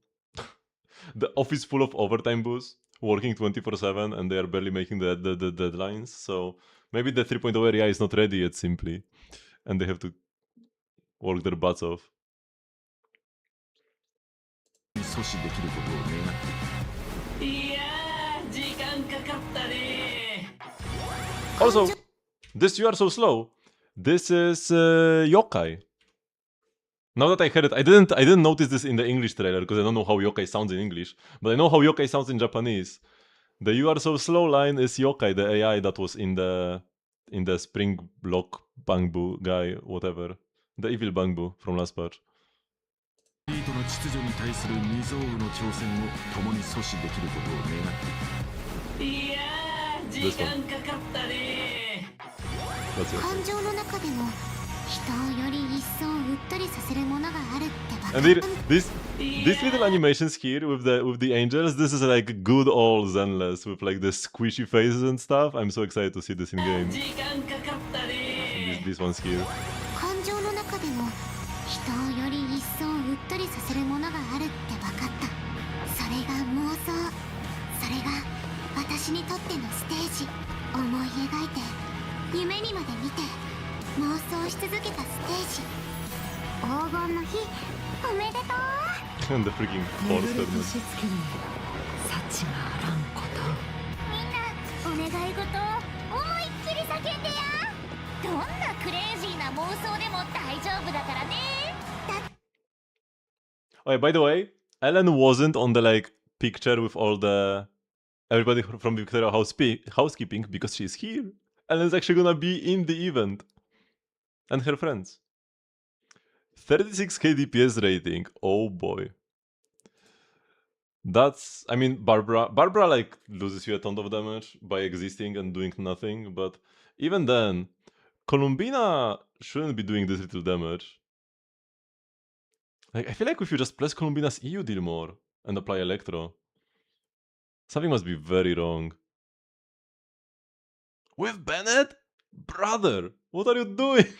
the office full of overtime boos working 24/7, and they are barely making the deadlines. So maybe the 3.0 area is not ready yet, simply, and they have to work their butts off. 阻止できることを願っている。いやー時間かかったね Also, this you are so slow. This is yokai. Now that I heard it, I didn't notice this in the English trailer because I don't know how yokai sounds in English, but I know how yokai sounds in Japanese. The "you are so slow" line is yokai, the AI that was in the Spring Block Bangbu guy, whatever, the evil Bangbu from last patch. エリートの秩序に対する未曾有の挑戦を共に阻止できることを願っている。いやー時間かかったね That's it. 感情の中でも人をより一層うっとりさせるものがあるって分か And った these little animations here with the angels, this is like good old Zenless with like the squishy faces and stuff. I'm so excited to see this in game. 時間かかったね These ones here. 感情の中でも人をより一層うっとりさせるものがあるって分かったそれが妄想それが私にとってのステージ思い描いて夢にまで見て妄想し続けたステージ黄金の日おめでとう And the freaking horse helmet. 幸があらんことみんなお願い事を思いっきり叫んでやどんなクレイジーな妄想でも大丈夫だからね Oh, yeah, by the way, Ellen wasn't on the like picture with all the everybody from Victoria Housekeeping because she's here. Ellen's actually gonna be in the event. And her friends. 36k DPS rating. Oh boy. That's, I mean, Barbara like loses you a ton of damage by existing and doing nothing, but even then, Columbina shouldn't be doing this little damage. Like, I feel like if you just press Columbina's EU deal more and apply Electro, something must be very wrong. With Bennett? Brother, what are you doing?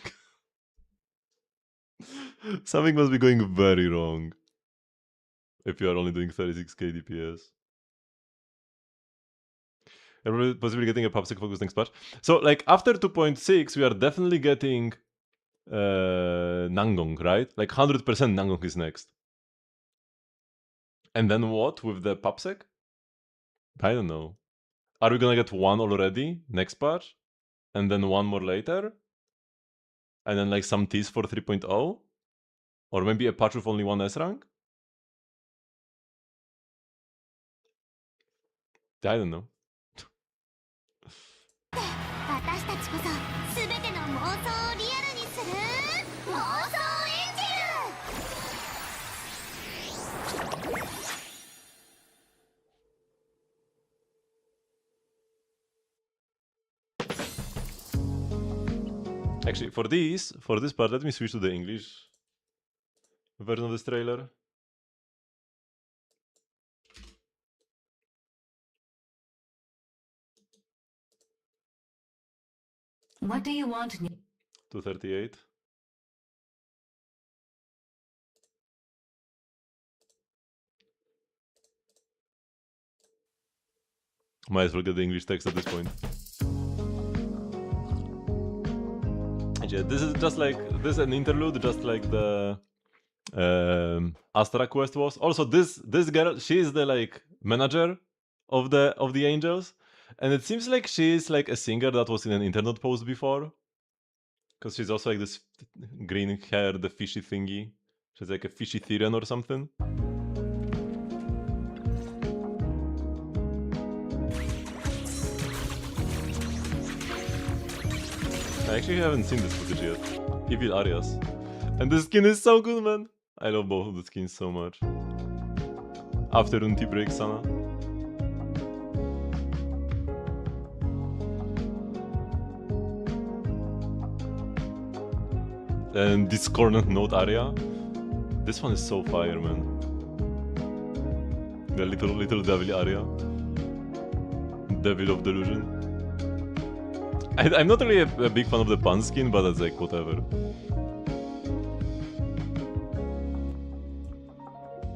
Something must be going very wrong if you are only doing 36k DPS. Everybody possibly getting a PubSec focus next patch. So, like, after 2.6, we are definitely getting Nangong, right? Like, 100% Nangong is next. And then what with the PubSec? I don't know. Are we gonna get one already next patch? And then one more later? And then, like, some tease for 3.0? Or maybe a patch with only one S rank? I don't know. 私たちこそ全ての妄想をリアルにする妄想エンジェル Actually, for this part, let me switch to the English version of this trailer. What do you want? 238. Might as well get the English text at this point. Yeah, this is just like this is an interlude, just like the Astra quest was. Also, this girl, she is the like manager of the angels, and it seems like she is like a singer that was in an internet post before, because she's also like this green hair, the fishy thingy. She's like a fishy Thiren or something. I actually haven't seen this footage yet. Evil Arias. And the skin is so good, man. I love both of the skins so much. Afternoon tea break, Sana. And Discordant Note Aria. This one is so fire, man. The little devil area. Devil of Delusion. I'm not really a big fan of the pun skin, but it's like whatever.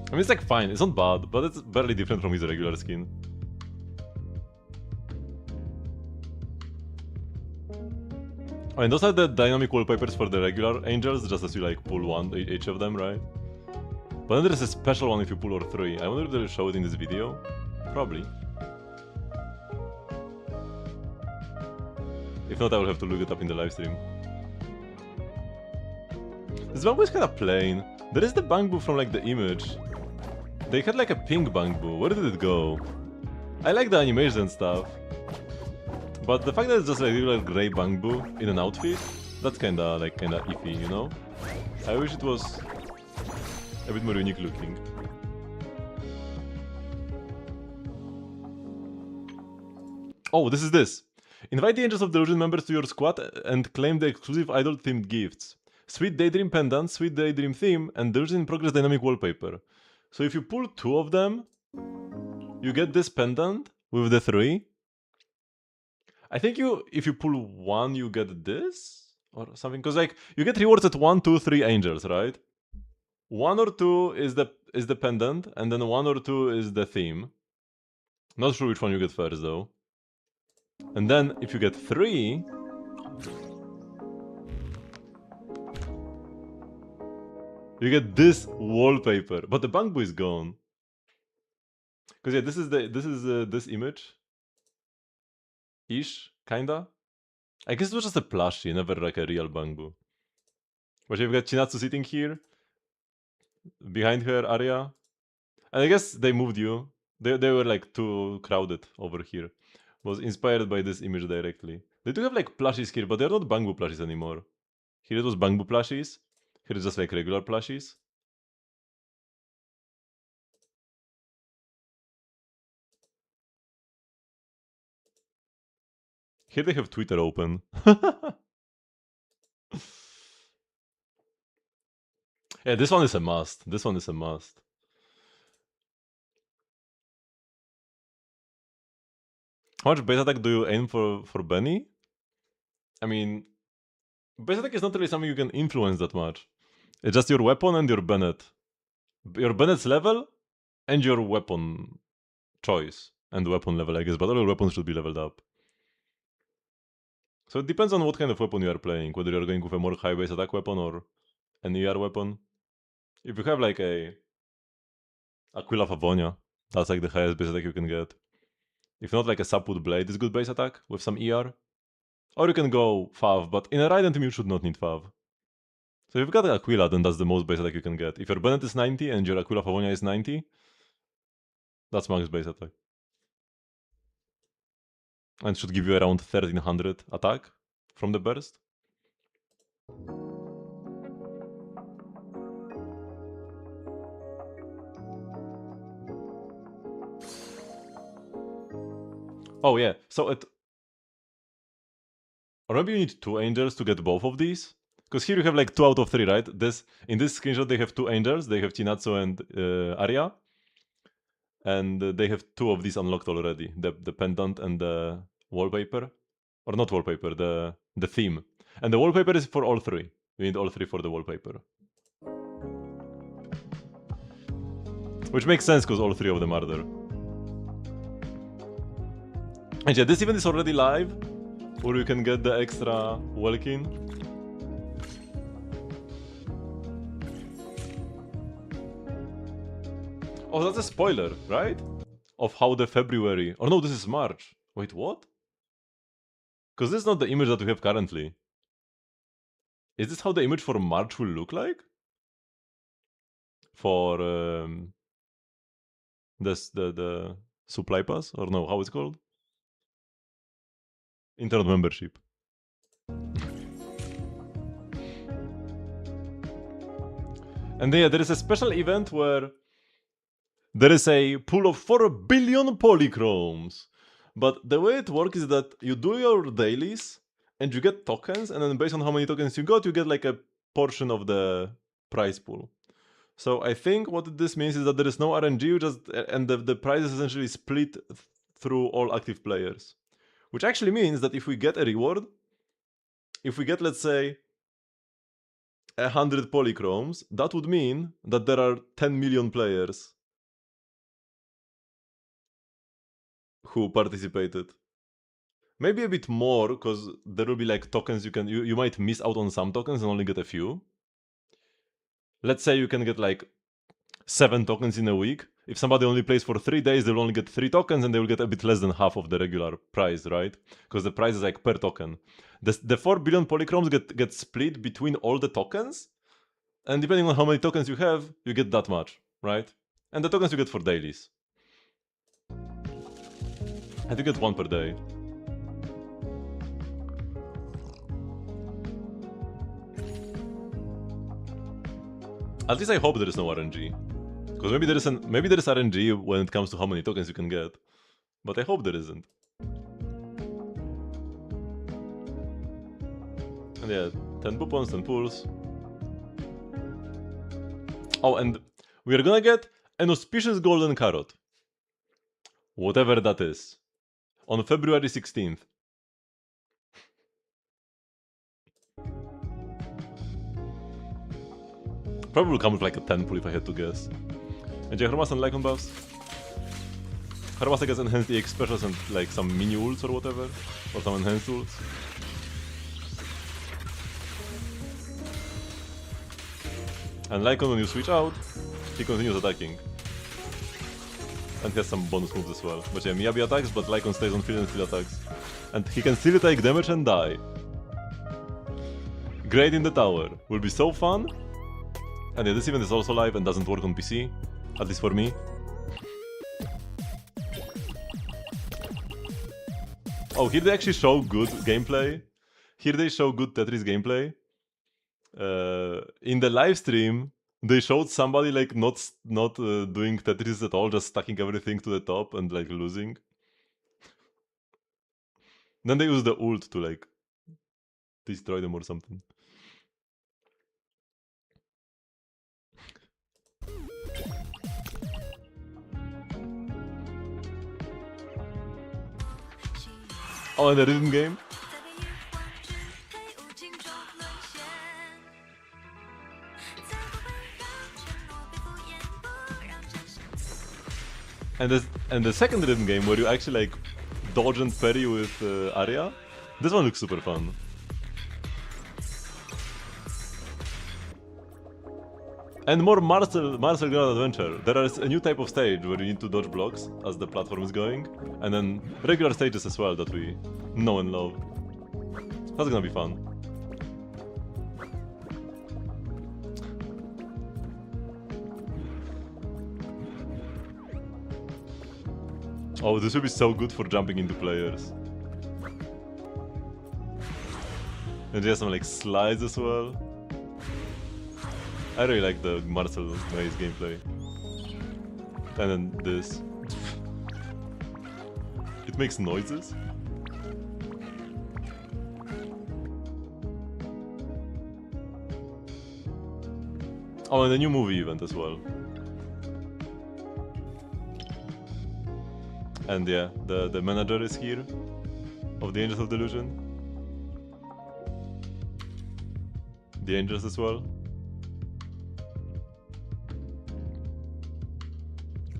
I mean, it's like fine, it's not bad, but it's barely different from his regular skin. I mean, those are the dynamic wallpapers for the regular angels, just as you like pull one each of them, right? But then there's a special one if you pull all three. I wonder if they'll show it in this video. Probably. If not, I will have to look it up in the livestream. This bamboo is kinda plain. There is the bamboo from like the image. They had like a pink bamboo. Where did it go? I like the animation and stuff. But the fact that it's just like regular grey bamboo in an outfit, that's kinda iffy, you know? I wish it was a bit more unique looking. Oh, this is this. Invite the Angels of Delusion members to your squad and claim the exclusive idol-themed gifts. Sweet Daydream Pendant, Sweet Daydream Theme, and Delusion in Progress Dynamic Wallpaper. So if you pull 2 of them, you get this pendant with the 3. I think if you pull 1, you get this? Or something? Because like, you get rewards at 1, 2, 3 angels, right? 1 or 2 is the pendant, and then 1 or 2 is the theme. Not sure which one you get first though. And then if you get 3, you get this wallpaper, but the bamboo is gone. Because yeah, this is this image, ish, kinda. I guess it was just a plushie, never like a real bamboo. But you've got Chinatsu sitting here, behind her area, and I guess they moved you. They were like too crowded over here. Was inspired by this image directly. They do have like plushies here, but they're not bamboo plushies anymore. Here it was bamboo plushies. Here it's just like regular plushies. Here they have Twitter open. Yeah, this one is a must. This one is a must. How much base attack do you aim for Benny? I mean, base attack is not really something you can influence that much. It's just your weapon and your Bennett. Your Bennett's level and your weapon choice. And weapon level, I guess, but all your weapons should be leveled up. So it depends on what kind of weapon you are playing, whether you're going with a more high base attack weapon or an ER weapon. If you have like a Aquila Favonia, that's like the highest base attack you can get. If not, like a Sapwood Blade is good base attack with some ER. Or you can go Fav, but in a Raiden team you should not need Fav. So if you've got Aquila, then that's the most base attack you can get. If your Bennett is 90 and your Aquila Favonia is 90, that's max base attack. And should give you around 1300 attack from the burst. Oh yeah, so or maybe you need 2 angels to get both of these? Because here you have like 2 out of 3, right? In this screenshot they have 2 angels, they have Chinatsu and Arya. And they have 2 of these unlocked already, the pendant and the wallpaper. Or not wallpaper, the theme. And the wallpaper is for all 3. You need all 3 for the wallpaper. Which makes sense because all 3 of them are there. And yeah, this event is already live, or you can get the extra Welkin. Oh, that's a spoiler, right? Of how the February... Or no, this is March. Wait, what? Because this is not the image that we have currently. Is this how the image for March will look like? For the supply pass? Or no, how it's called? Internet membership. And yeah, there is a special event where there is a pool of 4 billion polychromes. But the way it works is that you do your dailies and you get tokens, and then based on how many tokens you got, you get like a portion of the prize pool. So I think what this means is that there is no RNG, and the prize is essentially split through all active players. Which actually means that if we get a reward, if we get, let's say, 100 polychromes, that would mean that there are 10 million players who participated. Maybe a bit more, because there will be like tokens you might miss out on some tokens and only get a few. Let's say you can get like 7 tokens in a week. If somebody only plays for 3 days, they'll only get 3 tokens and they will get a bit less than half of the regular prize, right? Because the prize is like per token. The 4 billion polychromes get split between all the tokens, and depending on how many tokens you have, you get that much, right? And the tokens you get for dailies. And you get 1 per day. At least I hope there is no RNG. Because maybe there is RNG when it comes to how many tokens you can get. But I hope there isn't. And yeah, 10 coupons, 10 pulls. Oh, and we are gonna get an auspicious golden carrot. Whatever that is. On February 16th. Probably will come with like a 10 pull if I had to guess. And yeah, Harmas and Lycon buffs. Harmas gets enhanced EX specials and like some mini ults or whatever. Or some enhanced ults. And Lycon, when you switch out, he continues attacking. And he has some bonus moves as well. But yeah, Miyabi attacks, but Lycon stays on field and still attacks. And he can still take damage and die. Great in the tower. Will be so fun. And yeah, this event is also live and doesn't work on PC. At least for me. Oh, here they actually show good gameplay. Here they show good Tetris gameplay. In the live stream, they showed somebody like not doing Tetris at all, just stacking everything to the top and like losing. Then they use the ult to like destroy them or something. Oh, and the rhythm game. And the second rhythm game where you actually like dodge and parry with Arya. This one looks super fun. And more Marcel Grand Adventure. There is a new type of stage where you need to dodge blocks as the platform is going. And then regular stages as well that we know and love. That's gonna be fun. Oh, this will be so good for jumping into players. And there's some like slides as well. I really like the Marcel Maze gameplay. And then this. It makes noises. Oh, and a new movie event as well. And yeah, the manager is here of the Angels of Delusion. The Angels as well.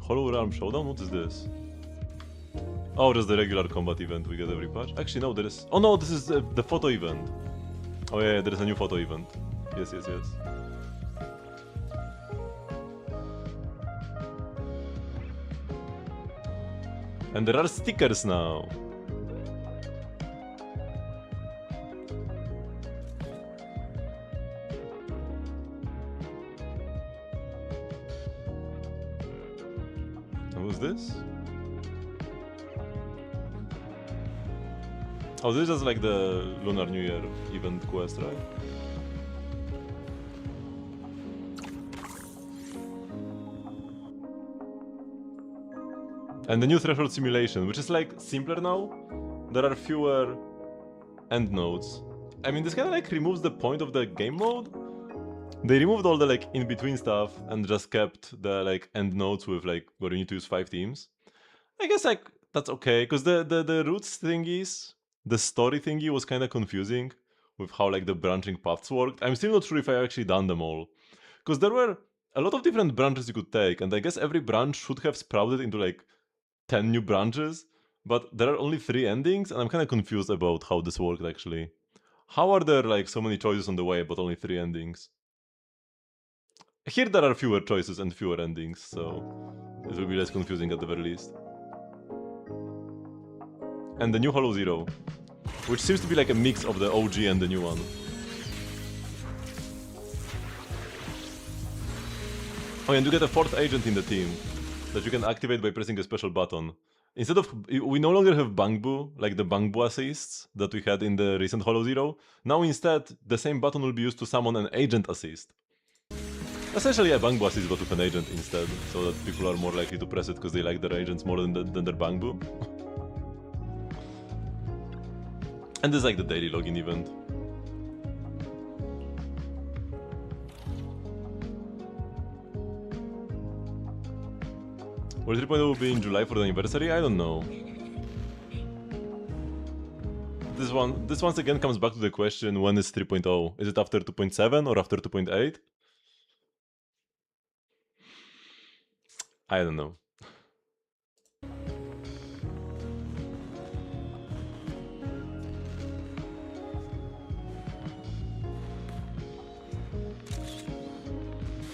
Hollow Realm Showdown? What is this? Oh, just the regular combat event we get every patch. Actually, no, there is... Oh no, this is the photo event. Oh yeah, there is a new photo event. Yes, yes, yes. And there are stickers now. And who's this? Oh, this is just like the Lunar New Year event quest, right? And the new threshold simulation, which is like simpler now. There are fewer end nodes. I mean, this kind of like removes the point of the game mode. They removed all the like in-between stuff and just kept the like end nodes with like where you need to use 5 teams. I guess like that's okay, because the roots thingies, the story thingy was kind of confusing with how like the branching paths worked. I'm still not sure if I actually done them all, because there were a lot of different branches you could take, and I guess every branch should have sprouted into like 10 new branches, but there are only 3 endings, and I'm kind of confused about how this worked actually. How are there like so many choices on the way, but only 3 endings? Here there are fewer choices and fewer endings, so it will be less confusing at the very least. And the new Hollow Zero, which seems to be like a mix of the OG and the new one. Oh, and you get a 4th agent in the team that you can activate by pressing a special button. Instead of, we no longer have Bangbu, like the Bangbu assists that we had in the recent Hollow Zero. Now instead, the same button will be used to summon an agent assist. Essentially a Bangbu assist but with an agent instead, so that people are more likely to press it because they like their agents more than their Bangbu. And this is like the daily login event. Will 3.0 will be in July for the anniversary? I don't know. This once again comes back to the question, when is 3.0? Is it after 2.7 or after 2.8? I don't know.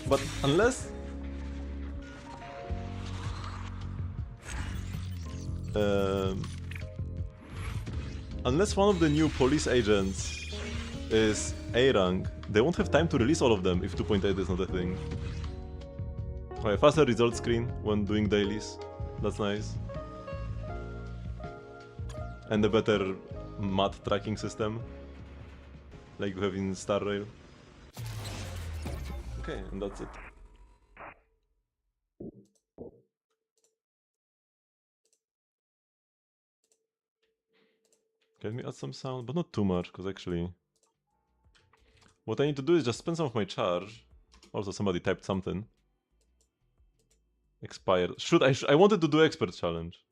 But unless... unless one of the new police agents is A rank, they won't have time to release all of them if 2.8 is not a thing. Okay, faster result screen when doing dailies. That's nice. And a better math tracking system, like you have in Star Rail. Okay, and that's it. Can we add some sound? But not too much, because actually... what I need to do is just spend some of my charge. Also, somebody typed something. Expired. I wanted to do expert challenge.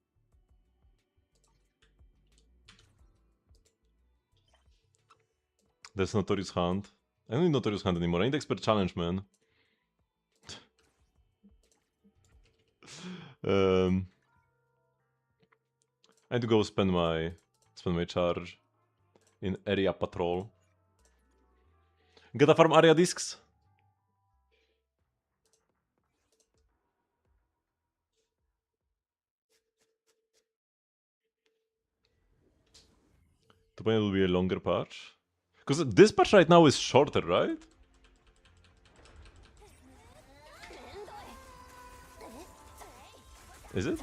There's Notorious Hunt. I don't need Notorious Hunt anymore. I need expert challenge, man. I need to go spend my charge in area patrol. Get a farm area discs. The point will be a longer patch. Because this patch right now is shorter, right? Is it?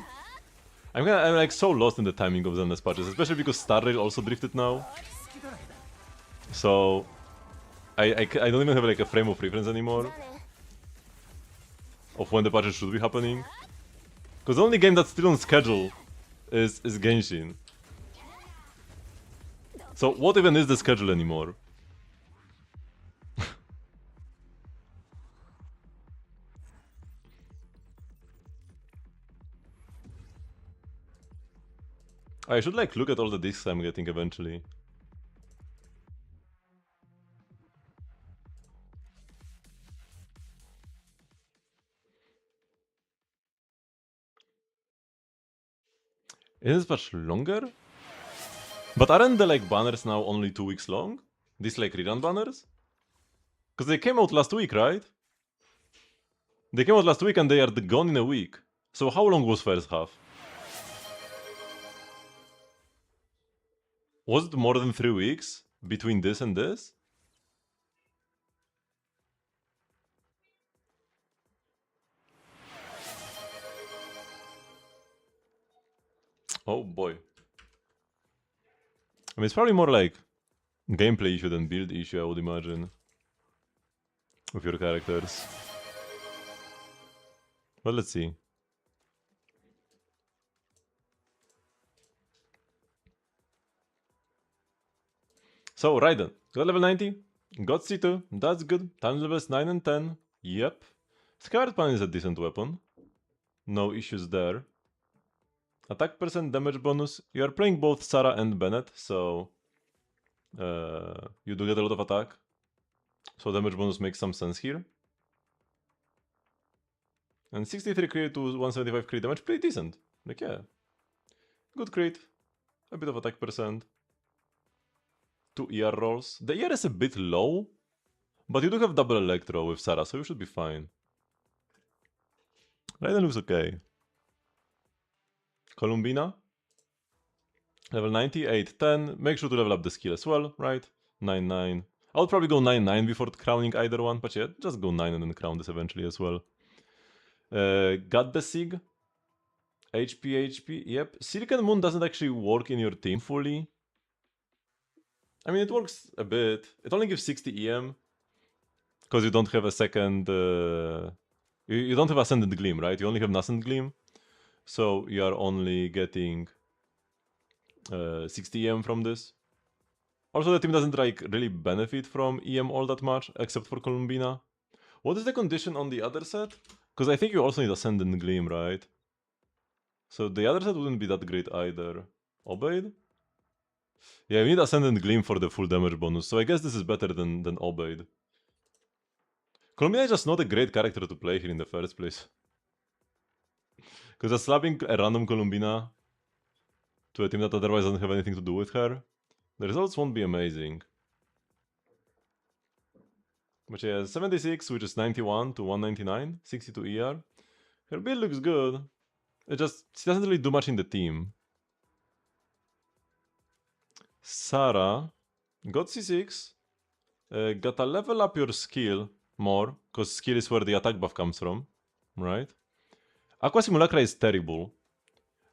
I'm like so lost in the timing of Zenless patches, especially because Star Rail also drifted now. So I don't even have like a frame of reference anymore of when the patches should be happening. Because the only game that's still on schedule is Genshin. So what even is the schedule anymore? I should like look at all the discs I'm getting eventually. Is this patch longer? But aren't the like banners now only 2 weeks long? These like rerun banners? Because they came out last week, right? They came out last week and they are gone in a week. So how long was first half? Was it more than 3 weeks between this and this? Oh boy. I mean, it's probably more like gameplay issue than build issue, I would imagine. With your characters. But let's see. So, Raiden, got level 90? Got C2, that's good. Time levels 9 and 10. Yep. Scarred Pan is a decent weapon. No issues there. Attack percent, damage bonus. You are playing both Sarah and Bennett, so you do get a lot of attack. So damage bonus makes some sense here. And 63 crit to 175 crit damage, pretty decent. Like, yeah. Good crit. A bit of attack percent. 2 ER rolls. The ER is a bit low, but you do have double electro with Sarah, so you should be fine. Raiden looks okay. Columbina. Level 98, 10. Make sure to level up the skill as well, right? 9-9. I would probably go 9-9 before crowning either one, but yeah, just go 9 and then crown this eventually as well. Got the Sig. HP, yep. Silicon Moon doesn't actually work in your team fully. I mean, it works a bit. It only gives 60 EM. Because you don't have a second... you don't have Ascendant Gleam, right? You only have Nascent Gleam. So you are only getting 60 EM from this. Also, the team doesn't like really benefit from EM all that much, except for Columbina. What is the condition on the other set? Because I think you also need Ascendant Gleam, right? So the other set wouldn't be that great either. Obeyed? Yeah, we need Ascendant Gleam for the full damage bonus, so I guess this is better than Obeyed. Columbina is just not a great character to play here in the first place. Because just slapping a random Columbina to a team that otherwise doesn't have anything to do with her, the results won't be amazing. But yeah, 76, which is 91 to 199, 62 ER. Her build looks good. It just, she doesn't really do much in the team. Sarah got C6, got a level up your skill more, because skill is where the attack buff comes from, right? Aqua Simulacra is terrible,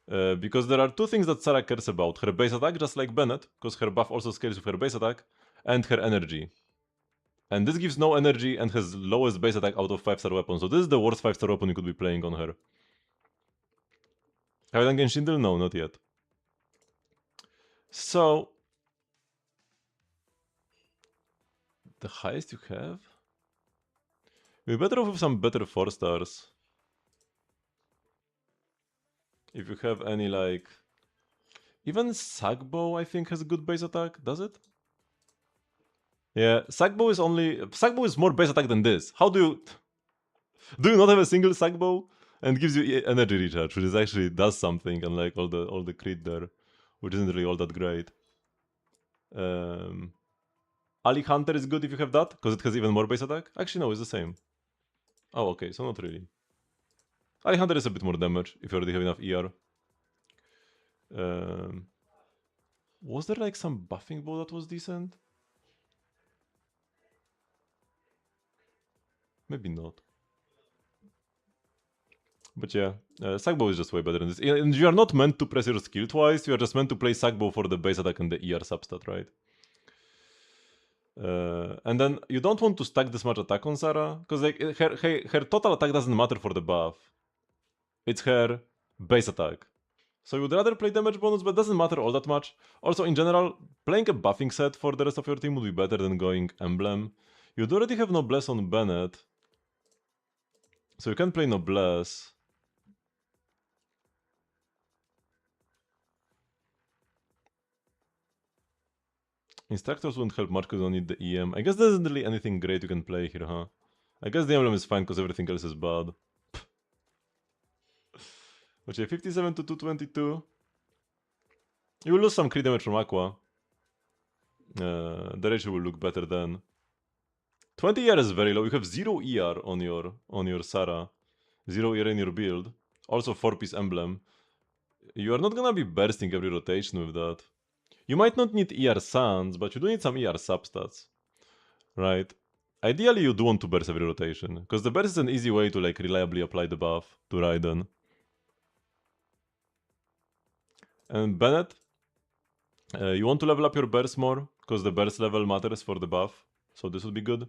because there are two things that Sarah cares about. Her base attack, just like Bennett, because her buff also scales with her base attack, and her energy. And this gives no energy and has lowest base attack out of 5-star weapons, so this is the worst 5-star weapon you could be playing on her. Have I done Genshin Deal? No, not yet. So... the highest you have? You're better off with some better 4-stars. If you have any, like... even Sagbo, I think, has a good base attack, does it? Yeah, Sagbo is only... Sagbo is more base attack than this. How do you... do you not have a single Sagbo? And gives you energy recharge, which is actually does something, unlike all the crit there, which isn't really all that great. Ali Hunter is good if you have that, because it has even more base attack. Actually, no, it's the same. Oh, okay, so not really. Ali Hunter is a bit more damage if you already have enough ER. Was there like some buffing bow that was decent? Maybe not. But yeah, Sagbo is just way better than this. And you are not meant to press your skill twice, you are just meant to play Sagbo for the base attack and the ER substat, right? And then you don't want to stack this much attack on Sarah, because like her total attack doesn't matter for the buff. It's her base attack. So you would rather play damage bonus, but it doesn't matter all that much. Also, in general, playing a buffing set for the rest of your team would be better than going Emblem. You'd already have Noblesse on Bennett, so you can play Noblesse. Instructors wouldn't help much because you don't need the EM. I guess there isn't really anything great you can play here, huh? I guess the emblem is fine because everything else is bad. But yeah, 57 to 222. You will lose some crit damage from Aqua. The ratio will look better then. 20 ER is very low. You have 0 ER on your Sarah. 0 ER in your build. Also 4-piece emblem. You are not gonna be bursting every rotation with that. You might not need ER Sans, but you do need some ER substats. Right? Ideally you do want to burst every rotation, because the burst is an easy way to like reliably apply the buff to Raiden. And Bennett, you want to level up your burst more, because the burst level matters for the buff, so this would be good.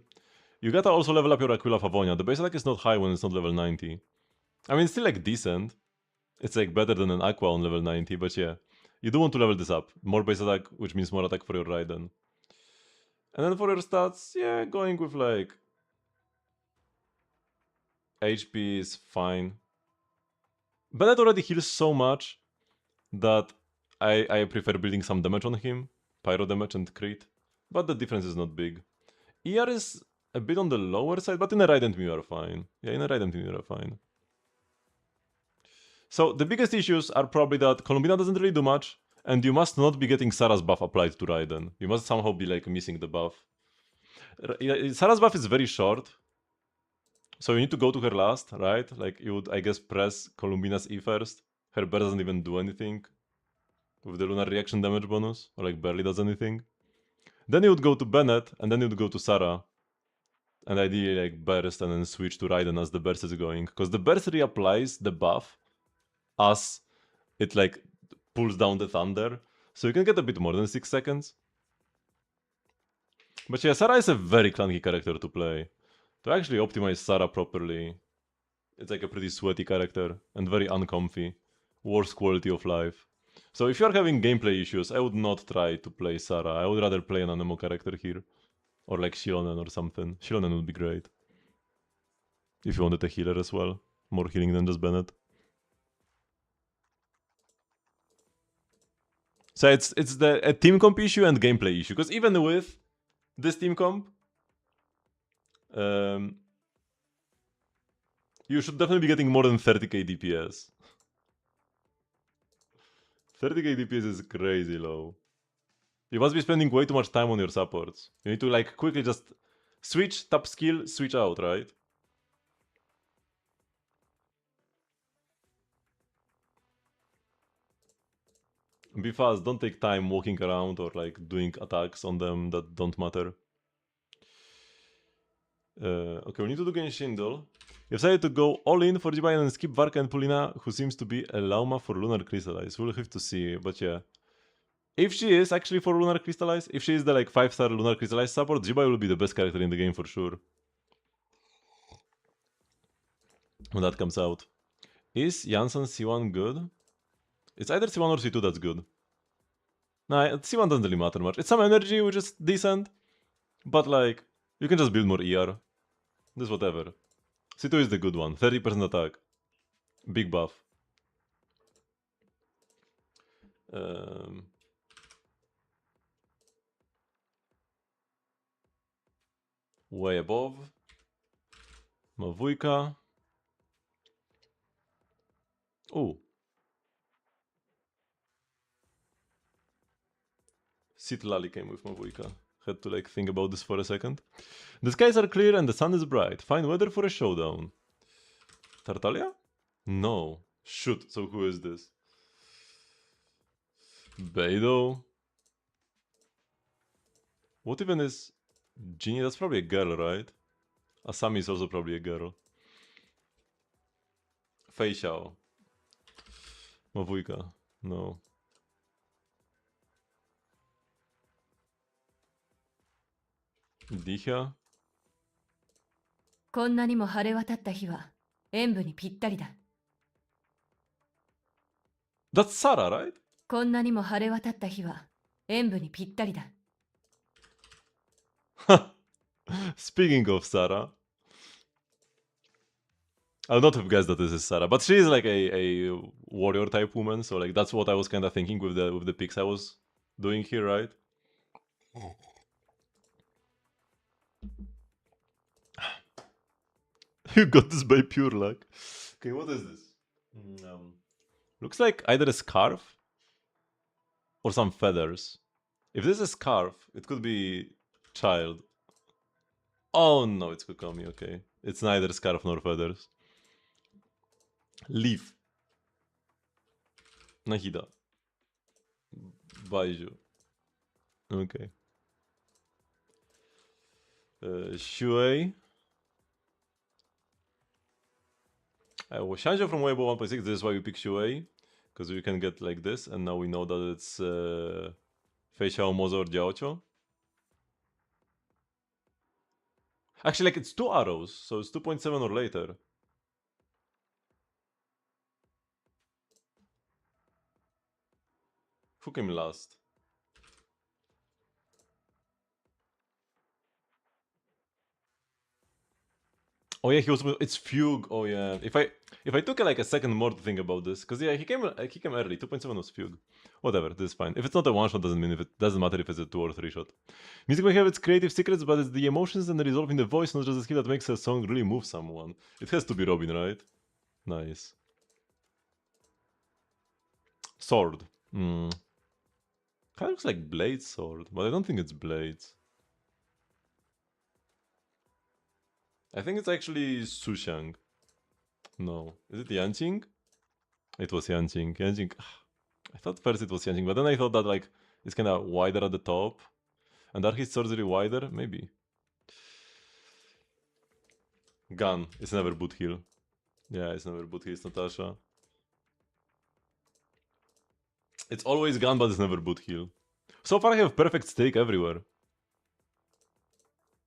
You gotta also level up your Aquila Favonia. The base attack is not high when it's not level 90. I mean, it's still like decent. It's like better than an Aqua on level 90, but yeah. You do want to level this up. More base attack, which means more attack for your Raiden. And then for your stats, yeah, going with like HP is fine. Bennett already heals so much that I prefer building some damage on him, pyro damage and crit, but the difference is not big. ER is a bit on the lower side, but in a Raiden team you are fine. Yeah, in a Raiden team you are fine. So the biggest issues are probably that Columbina doesn't really do much, and you must not be getting Sarah's buff applied to Raiden. You must somehow be like missing the buff. Sarah's buff is very short, so you need to go to her last, right? Like you would, I guess, press Columbina's E first. Her bear doesn't even do anything with the lunar reaction damage bonus, or like barely does anything. Then you would go to Bennett, and then you would go to Sarah. And ideally like burst and then switch to Raiden as the burst is going. Because the burst reapplies the buff as it like pulls down the thunder. So you can get a bit more than 6 seconds. But yeah, Sarah is a very clunky character to play. To actually optimize Sarah properly, it's like a pretty sweaty character and very uncomfy. Worst quality of life. So if you're having gameplay issues, I would not try to play Sarah. I would rather play an Anemo character here. Or like Shilonen or something. Shilonen would be great. If you wanted a healer as well. More healing than just Bennett. So it's a team comp issue and gameplay issue. Because even with this team comp, you should definitely be getting more than 30k DPS. 30k DPS is crazy low. You must be spending way too much time on your supports. You need to like quickly just switch, tap skill, switch out, right? Be fast, don't take time walking around or like doing attacks on them that don't matter. Okay, we need to do Genshindle. You decided to go all in for Jibayan and skip Varka and Polina, who seems to be a Lauma for Lunar Crystallize. We'll have to see, but yeah. If she is actually for Lunar Crystallize, if she is the like 5-star Lunar Crystallize support, Jibai will be the best character in the game for sure. When that comes out. Is Janssen C1 good? It's either C1 or C2 that's good. Nah, C1 doesn't really matter much. It's some energy, which is decent. But like, you can just build more ER. This whatever. C2 is the good one. 30% attack. Big buff. Way above. Mawujka. Ooh. Citlali came with Mawujka. Had to like think about this for a second. The skies are clear and the sun is bright. Fine weather for a showdown. Tartaglia? No. Shoot, so who is this? Beidou? What even is Genie? That's probably a girl, right? Asami is also probably a girl. Fei Xiao. Mawujka. No. ディヒャこんなにも晴れ渡った日は演舞にぴったりだ。 That's Sarah, right? こんなにも晴れ渡った日は演舞にぴったりだ。 Speaking of Sarah, I would not have guessed that this is Sarah, but she is like a warrior type woman, so like that's what I was kind of thinking with the picks I was doing here, right? You got this by pure luck. Okay, what is this? Looks like either a scarf or some feathers. If this is a scarf, it could be child. Oh no, it's Kokomi, okay. It's neither scarf nor feathers. Leaf. Nahida. Baiju. Okay. Shuei. Shanjo from Weibo 1.6, this is why we pick Shuei. Because we can get like this, and now we know that it's Fei Xiao, Mozo, or Jiaoqiu. Actually, like, it's 2 arrows, so it's 2.7 or later. Who came last? Oh yeah, it's Fugue. Oh yeah. If I took like a second more to think about this, because yeah, he came early. 2.7 was Fugue. Whatever, this is fine. If it's not a one shot, doesn't matter if it's a 2 or 3 shot. Music may have its creative secrets, but it's the emotions and the resolve in the voice, not just the skill, that makes a song really move someone. It has to be Robin, right? Nice. Sword. Kind of looks like Blade's sword, but I don't think it's Blade's. I think it's actually Sushang. No. Is it Yanqing? It was Yanqing. Yanqing. I thought first it was Yanqing, but then I thought that like it's kind of wider at the top. And are his swords really wider? Maybe. Gun. It's never boot heal. Yeah, it's never boot heal. It's Natasha. It's always gun, but it's never boot heal. So far I have perfect stake everywhere.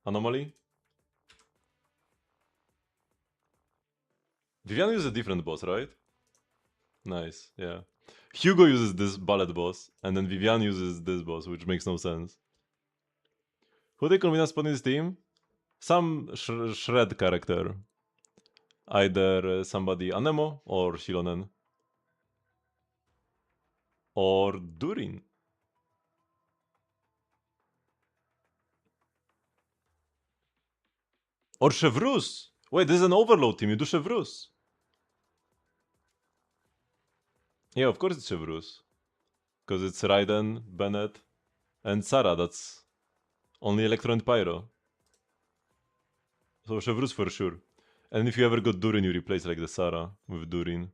Anomaly? Vivian uses a different boss, right? Nice, yeah. Hugo uses this bullet boss, and then Vivian uses this boss, which makes no sense. Who they convince spot in this team? Some shred character. Either somebody Anemo or Shilonen. Or Durin. Or Chevrus! Wait, this is an overload team, you do Chevrus. Yeah, of course it's Chevrus. Because it's Raiden, Bennett, and Sarah, that's only Electro and Pyro. So Chevrus for sure. And if you ever got Durin, you replace like the Sarah with Durin.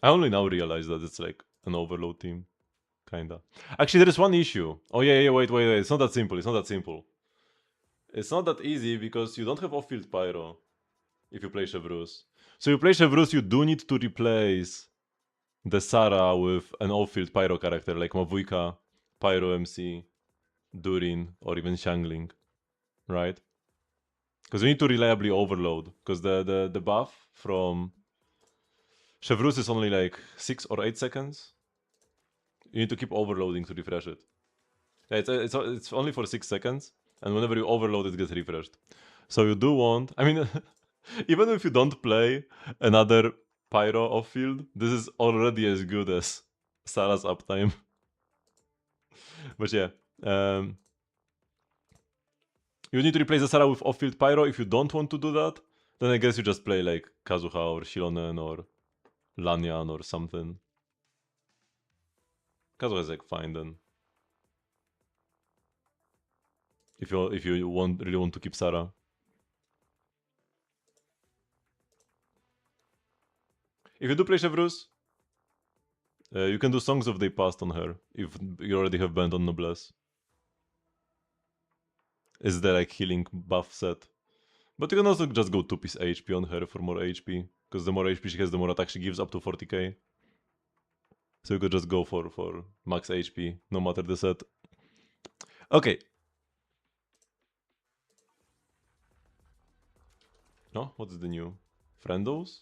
I only now realize that it's like an overload team. Kinda. Actually, there is one issue. Oh yeah, wait. It's not that simple. It's not that easy because you don't have off-field Pyro if you play Chevrus. So you play Chevrus, you do need to replace the Sarah with an off-field Pyro character like Mavuika, Pyro MC, Durin, or even Xiangling. Right? Because you need to reliably overload. Because the buff from Chevrus is only like 6 or 8 seconds. You need to keep overloading to refresh it. Yeah, it's only for 6 seconds, and whenever you overload, it gets refreshed. So you do want... I mean, even if you don't play another Pyro off-field, this is already as good as Sarah's uptime. But yeah, you need to replace the Sarah with off-field Pyro. If you don't want to do that, then I guess you just play like Kazuha or Shilonen or Lanyan or something. Kazuha is like fine then. If you really want to keep Sarah. If you do play Chevrus, you can do Songs of Day Past on her, if you already have banned on Noblesse. Is the like healing buff set. But you can also just go 2-piece HP on her for more HP, because the more HP she has, the more attack she gives, up to 40k. So you could just go for max HP, no matter the set. Okay. Oh, what's the new? Friendos?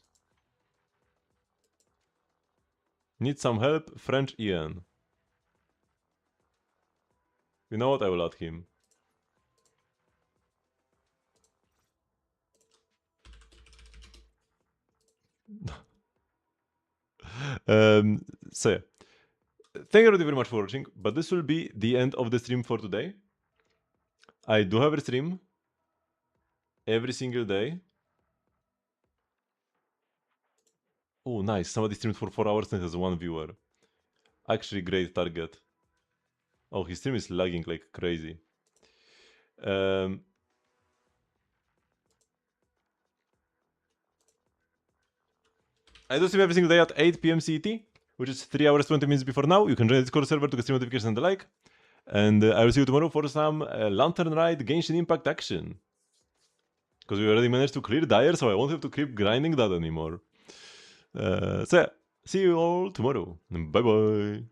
Need some help? French Ian. You know what? I will add him. So yeah. Thank you very much for watching, but this will be the end of the stream for today. I do have a stream every single day. Oh, nice. Somebody streamed for 4 hours and has 1 viewer. Actually, great target. Oh, his stream is lagging like crazy. I do stream every single day at 8 PM CET, which is 3 hours 20 minutes before now. You can join the Discord server to get stream notifications and the like. And I will see you tomorrow for some Lantern Ride Genshin Impact action. Because we already managed to clear Dire, so I won't have to keep grinding that anymore. So yeah, see you all tomorrow. Bye bye.